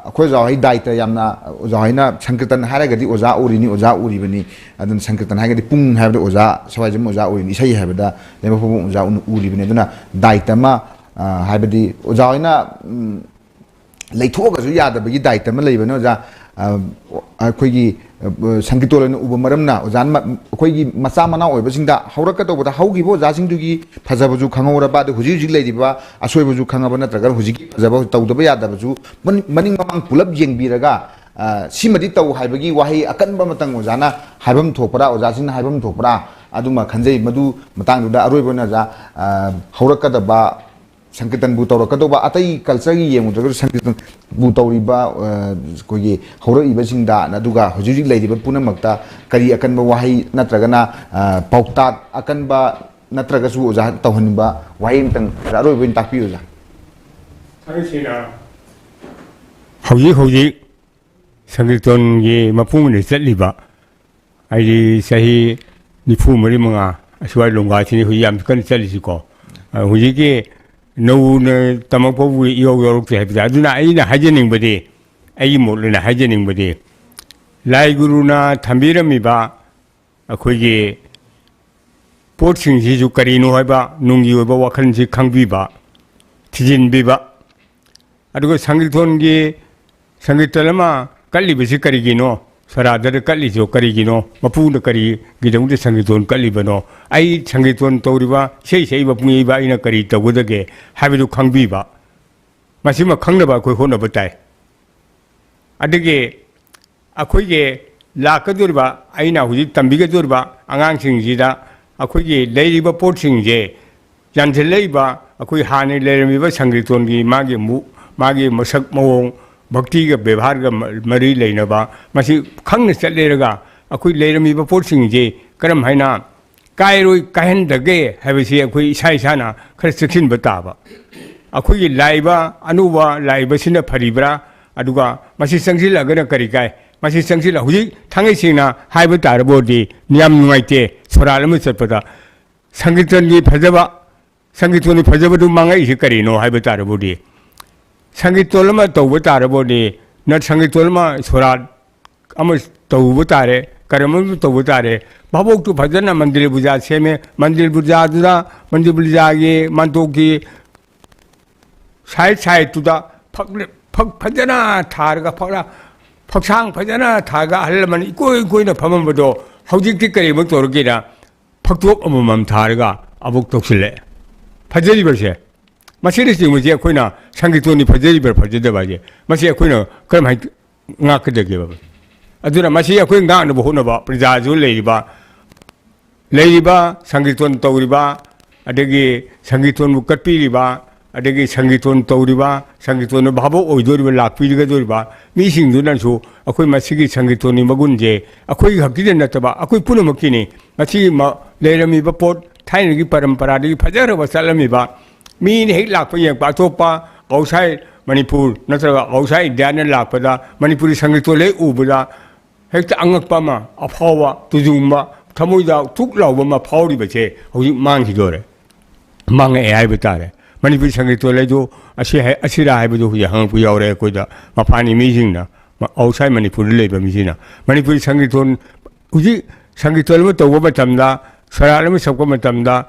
akhoi jawai daita yamna jawaina sankirtan haraga di oja urini oja uribani adun sankirtan haraga di pung haiba oja sawajam oja urini isai haiba da lema phu oja uribani aduna daita ma haiba di oja oina leithoga su yada ba gi daita ma leibano oja akhoi gi Sangkitolan uba maramna ozan akhoi macha mana oibasingda hauraka tawbada haugi bo jasing dugi phajabaju khangora ba de huji huji leidiba asoibaju khangaba natraga huji phajaba tawdaba yadabaju maning mamang pulap yengbiraga simadi taw haibagi wahi akanba matang ozana haibam thopra ozasing haibam thopra aduma khanjai madu matang duda aroibona ja hauraka daba Sankirtan bu tawra kadoba atai culture gi yemudraga sankirtan bu tawriba kogi hora iba singda naduga hojuri leidiba punamakta kari akanba wahi natragana paukta akanba natraga su oja tawhanba wahi tang raro bin takpi oja 사실은 hoji Sankirtan gi mapung ni setliba ai sahi ni fu mari manga aswai longa chini hu yam kan setlisiko hoji gi no ne tamapo wi yo te ha duna ai na hajening bade ai mo le na hajening bade lai guru na thambirami ba akhoi gi pot sing ji ju kari no hai ba nungi ba wakhan ji khangbi ba thijin bi ba adugo Sankirtan gi Sankirtalama kalli bisi kari gi no saradar kalli jo kari gi no mapu na kari gi dong de Sankirtan kalli bano ai Sankirtan tawriba sei ba pungi ba ina kari tawudage habidu khangbi ba masima khangna ba koi hona batai adage akhoi ge lakadurba aina huji tambiga durba angang sing jida akhoi ge leiriba pot sing je janjelaiba akhoi hane lerami ba Sankirtan gi magi masak mawong Bhakti ga ବ୍ୟବହାର ga mari leinaba masi khangna chatlerga akhoi leirami ba pot sing je karam haina kairoi kahen dage habisi akhoi isai sana khar sikhin bataba akhoi laiba anuba laiba sina pharibra aduga masi sangsil agana kari kai masi sangsil huji thangai singna haiba tarabodi niyam nuaite soralam chatpada Sankirtan gi phajaba Sankirtan ni phajaba du mangai hi kari no haiba tarabodi Sankirtalama tawba tarabodi na Sankirtalama sorat ama tawba tare karamam tawba tare babok tu bhajana mandir buja seme mandir buja dura mandir buja ge mantoki sai tu da phak bhajana tharga phara phaksang bhajana tharga halman ikoi na phamam bodo hojik ti kari mak torge na phaktok amam tharga abok toksile phajari barse masiri sing muji akoina Sankirtani phajari bar phajada baje masi akoina karam hai ngakdage ba aduna masi akoi nga na bohona ba praja ju leiba Sankirtan tawriba adagi Sankirtan bu katpiriba adagi Sankirtan tawriba Sankirtan bhabo oidoriba lakpiriga doriba mi sing dunan su akoi masigi Sankirtani magunje akoi hakide nataba akoi punamakini masi leirami ba pot thainagi parampara di phajara ba salami ba mi ni hek lak pa yang pa topa outside Manipur natraga outside India lak pa da Manipuri Sankirtan le ubula hek ta angak pa ma aphawa tujumba thamoi da thuk law ma phawri ba che hoji mang hi dore mang e ai betare Manipuri Sankirtan le jo asira hai bu hu hang pu yaw re ko da ma phani mi jing na outside Manipur le ba mi jina Manipuri Sankirtan hoji Sankirtan ma taw ba tamda sara le ma sab ko ma tamda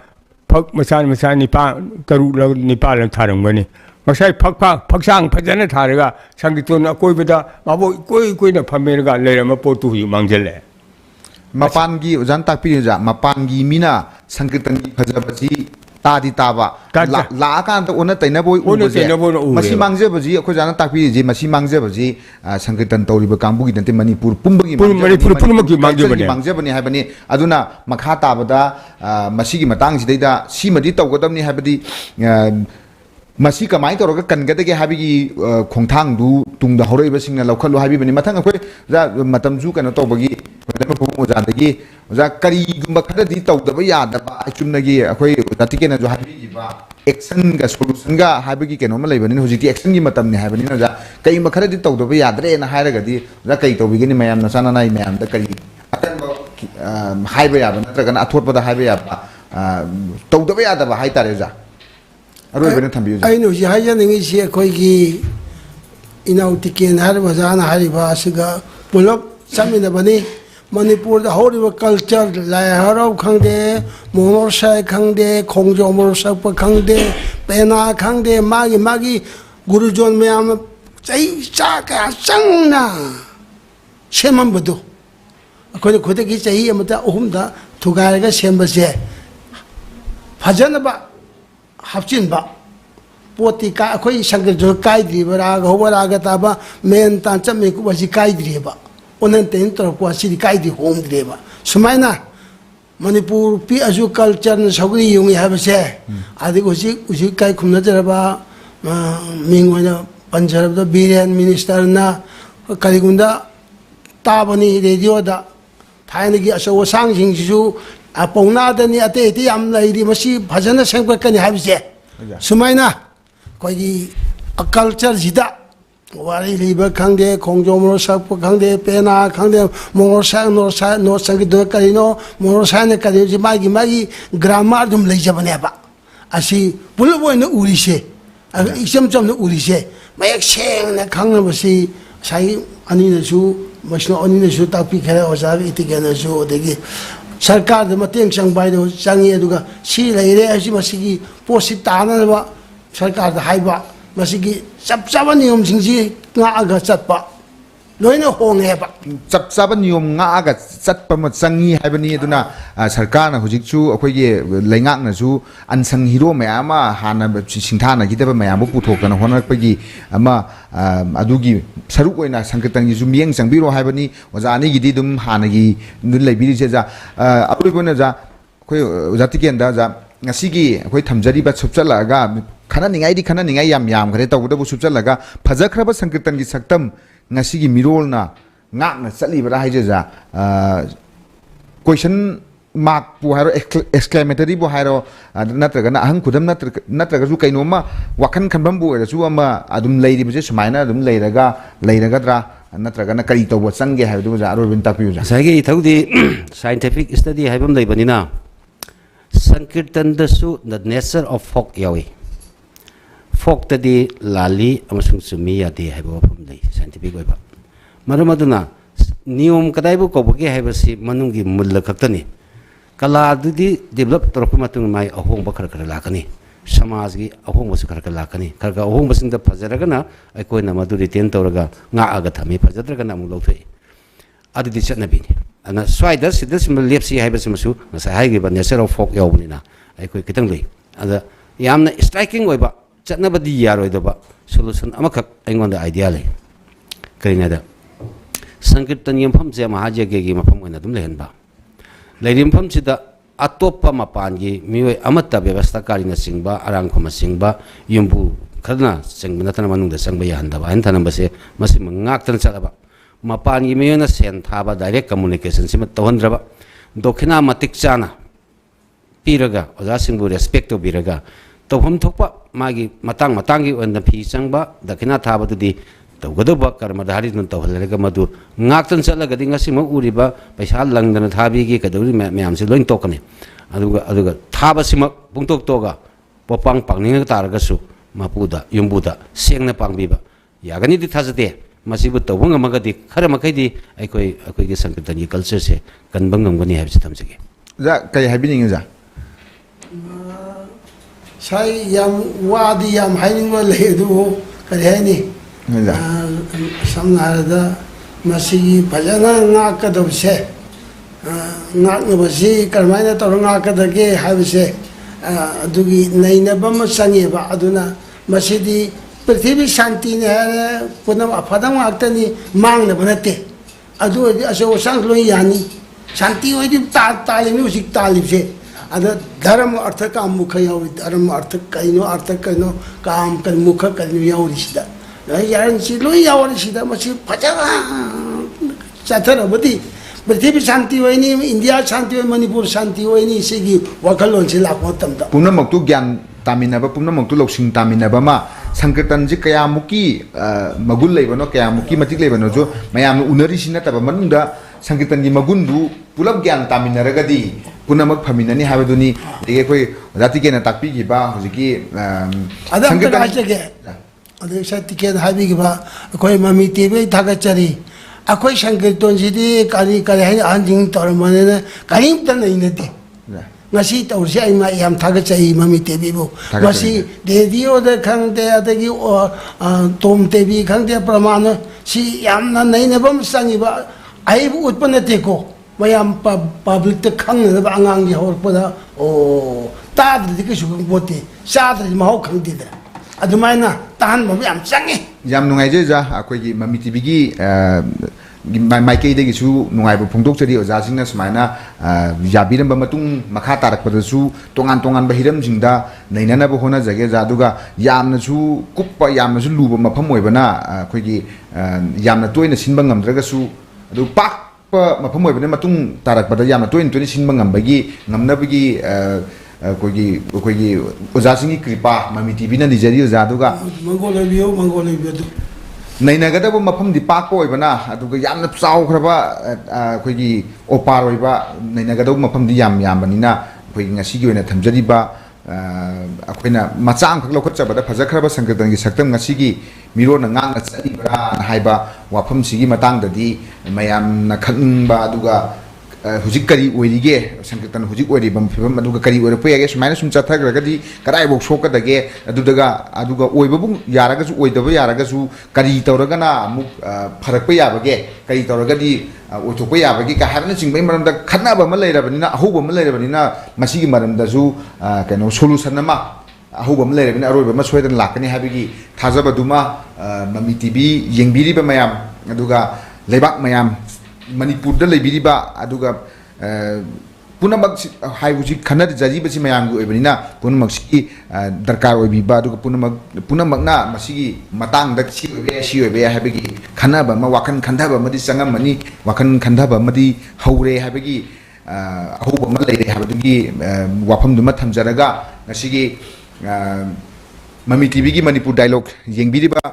phak masan nipa taru nipa lang tharang bani masai phaksang phajana tharaga Sankirtan akoi beda babo koi na phameraga leirama potu hi mangjale mapangi ojan takpi ja mapangi mina Sankirtan gi phajabasi tadi taba la kan to ona taina boy masi mangje baji akoi jana takpi ji masi mangje baji Sankirtan tawriba kangbu gi dante Manipur pumbagi mangje bani habani aduna makha tabada masigi matang sidaida simadi tawgadamni habadi masi kamai tawraga kangade habigi khongthang du tungda horaiba singna laukhalu habibani mathang akoi matam ju kana tawbagi lema pu ojandagi ओजा करीगुम्बा खरदी तौदबा यादबा चुमनगी अखोई जातिकेना जो हाबिबा action का solution का हाबिगी केनोमा लेबनि हुजिति action की मतमनि हाबनि ओजा कईमा खरदी तौदबा यादरे ना हायरगदी ओजा कई तौबिगनि मयाम नसाना नाई मयाम द करी अतनबा हाइबा याबा नत्रगना अथोटबदा हाइबा याबा तौदबा यादबा हाइतारे ओजा अरोइबने थंबियो ai no ji haja ningi si koi gi inau tiken har bazana hari ba asiga pulop samina bani manipur da hori ba culture lai harau khangde monor sai khangde khongjo mor sak pa khangde pena khangde magi guru jon me am chai cha ka changna semam badu koi khode gi chai amata ohum da thugai ga semba se phajana ba hapchin ba poti ka akhoi sangir jo kai dri ba ra go ba ra ga ta ba men tan cham me ku ba ji kai dri ba onan ten tor ko si kai di hom dri ba sumaina manipur pi aju culture na sagri yung ha ba se adi go ji kai khumna jara ba ming wa na panjarab da biren minister na kaligunda ta bani radio da thaina gi aso sang jing ju a pongna da ni ate ti am lai ri masi bhajana sangpa kani ha bi se sumaina koi gi culture jida wari liba khangde khongjo mo sak pa khangde pena khangde mo sa no sang do kari no mo sa ne kari ji magi grammar dum lai jabane ba asi pulu boy na uri se isam cham na uri se mayak seng na khang na basi sai ani na su masno ani na su ta pi khara osa iti ga na su degi सरकार the मतेंग sung by दो संगी अदुगा सी लेरे असी मसिगी पोसि तानबा सरकार the हाइबा मसिगी सब सब नियम सिंजी ngaga chatpa loina honge ba chap chaba niyom nga aga chatpa ma changi haibani aduna sarkar na hujik chu akhoi ge leingak na chu ansang hero mayama hana singthana gidaba mayam bu puthok na honak pagi ama adugi saruk oina sankatang ji chu mieng changbiro haibani ojani gidi dum hana gi nun leibiri je ja apuibona ja khoi jatiken da ja ngasigi akhoi thamjari ba chupchala ga khana ningai yam khare tawda bu chupchala ga phajakraba sankirtan gi saktam ngasigi mirol na ngak na chali bara haije ja question mark bu hairo exclamatory bu hairo natraga na ahang khudam natraga ju kaino ma wakan khanbam bu era ju ama adum leiri bu je sumaina adum leiraga dra natraga na kari tawba change haidu ja aro bin tapiu ja sagi thaudi scientific study haibam dai banina sankirtan da su the nature of folk yawi folk tadi lali amasung sumi yati haibo pham dai scientific oiba marumaduna niyom kadai bu ko bagi haibasi manungi mulla khaktani kala dudi develop torok matung mai ahong ba khar lakani samaj gi ahong basu khar lakani khar ga ahong basing da phajaraga na ai koi na maduri ten toraga nga aga thami phajadra na mu lokthoi adudi chatnabi ni ana swaida sidas mal lepsi haibasi masu ngasa haigi ba nature of folk yawni na ai koi kitang lei ada yamna striking oiba chatnabadi yaroidaba solution amakak aingonda idea lei kaina da sankirtan yampham je mahajage gi mapham oina dum lehenba leirim pham sida atoppa mapan gi mioi amatta byavastha karina singba arang khoma singba yumbu khadna singbna tan manung da sangba yandaba an thanam base masi mangak tan chalaba mapan gi meyona sen thaba direct communication sima tohandraba dokhina matik chana piraga oja singbu respect to biraga tawham thokpa magi matang gi on da phi changba dakhina thaba dudi tawgadaba karma dhari nun tawhallega madu ngaktan chalaga di ngasi ma uriba paisa langdana thabi gi kaduri myam se loin tokane aduga thaba sima pungtok toga popang pangning taraga su mapuda yumbuda sengna pangbiba yagani di thajate masibu tawang amagadi khara makai di aikoi gi sankirtan gi culture se kanbang ngam habsi thamsege ja kai habining ja sai yam wadi yam haining wa le du kare hani samna da masi bhajana ngak da se ngak no basi karmaina to ngak da ge habse adugi naina bam sangi ba aduna masidi prithvi shanti ne punam apadam aktani mang na banate adu aso sang lo yani shanti oi di ta le music ta li se ada dharma artha ka mukha yawi dharma artha kaino kam kan mukha kan yawi sida yaran si lo yawi sida masi phaja chathara badi Prithvi Shanti होइनी India शांति होइ मणिपुर शांति होइनी सिगी वखलोन से लाख मतम पुनमक्तु ज्ञान तामिनबा पुनमक्तु लौसिंग तामिनबा मा संकीर्तन जी कयामुकी मगुल लेबनो कयामुकी मतिक लेबनो जो मयाम उनरिसि नतबा मनुंगदा संकीर्तन की मगुंदु पुलब ज्ञान तामिनरगदी पुनमक फमिननी हाबदुनी देगे कोई जाति के न ताकपीगिबा हुजिकी संकीर्तन आजगे अदे सतिके हाबिगिबा कोई ममी टीवी थागचरी अखोई संकीर्तन सिदी कारी कारी हाय आंजिंग तोरमने करीम त नहीं नती ngasi tawsi ai ma yam thaga chai mami tebi bu ngasi radio da khangte adagi tom tebi khangte pramana si yam na nei na bam sangi ba ai bu utpana te ko mayam public ta khang na ba angang gi hor pada o ta de ki su bote sa da ma ho khang di da adumaina tan ba yam changi yam nungai je ja akoi gi mami tv gi माइकई नुंगाइब फोंदोक्चरी ओजासिंगना सुमाइना याबिरम मतुंग मखा तारकपदसु तोंगान तोंगान बहिरम जिंगदा नैनानब होना जगे जादुगा यामनसु कुप्पा यामनसु लुब मफम ओइबना अखोइगी यामना तोइना सिनबा ngamद्रगसु अदु पाकपा मफम ओइबना मतुंग तारकपदा यामना तोइना सिनबा ngamबगी ngamनबगी अखोइगी ओजासिंगी कृपा mummy TV ना निजरी ओजादुगा मंगोलेबियो नैनगदब मफम दि पाको ओइबना अदुगा यामना चाउखरबा अखोइगी ओपार ओइबा नैनगदब मफम दि यामबनिना अखोइगी ngasiगी ओइना थमजरिबा अखोइना मचांग खक लौखचबदा फजखरबा संकीर्तन की सक्तम ngasiगी मिरोना ngang चरिबरा हाइबा वाफम सिगी मतंगददी मयामना खंगबा अदुगा हुजिक करी ओइरिगे संकीर्तन हुजिक ओइरिबम फिबम अदुगा करी ओइरपयागे सुमाइना सुम चथगरगदी कराइबो सोकदगे अदुगा ओइबबु यारगसु ओइदबा यारगसु करी तौरगना अमुक फरकपा याबगे करी तौरगदी ओइथोकपा याबगे का हाबना चिंगबै मरमदा खतनाबा म लैरबनिना अहोबा म लैरबनिना मसिगी मरमदासु कनो सोलुशन अमा अहोबा म लैरबनिना अरोइबा म सोयदन लाकनी हाबिगी थाजबदुमा ममी टीवी येंगबिरिबा मयाम अदुगा लेबाक मयाम मणिपुर दा लेबिरिबा अदुगा पुनमक हाइबुजी खनद जजीबसी मयांगु ओइबनिना पुनमक सी दरकार ओइबिबा अदुगा पुनमकना मसिगी मतंग दा सी ओइबे हाबिगी खनबा म वाखन खंधाबा मदि संगमनी वाखन खंधाबा मदि हौरे हाबिगी अहोबा म लेरे हाबदुगी वाफम दुमा थमजरगा ngasiगी ममी टीवी की मणिपुर डायलॉग येंगबिरिबा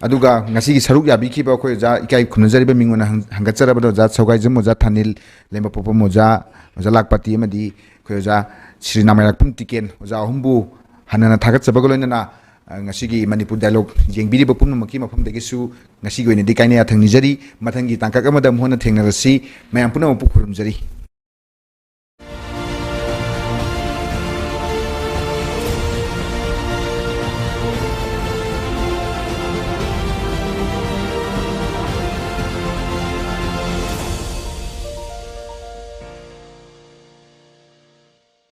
अदुगा ngasiगी saruk yabikiba khoi ja ikai khunjariba mingona hangatcharabado ja sogaijam moja thanil lemba popo moja lakpati amadi khoi ja Sri Namayarakpum tiken oja humbu hanana thagatchabagoloina ngasigi manipur dialogue yengbiriba pumnamaki mafam degisu ngasigi oine dikaine athang nijari mathangi tangkak amada mohna thengnarasi mayam punam pu khurumjari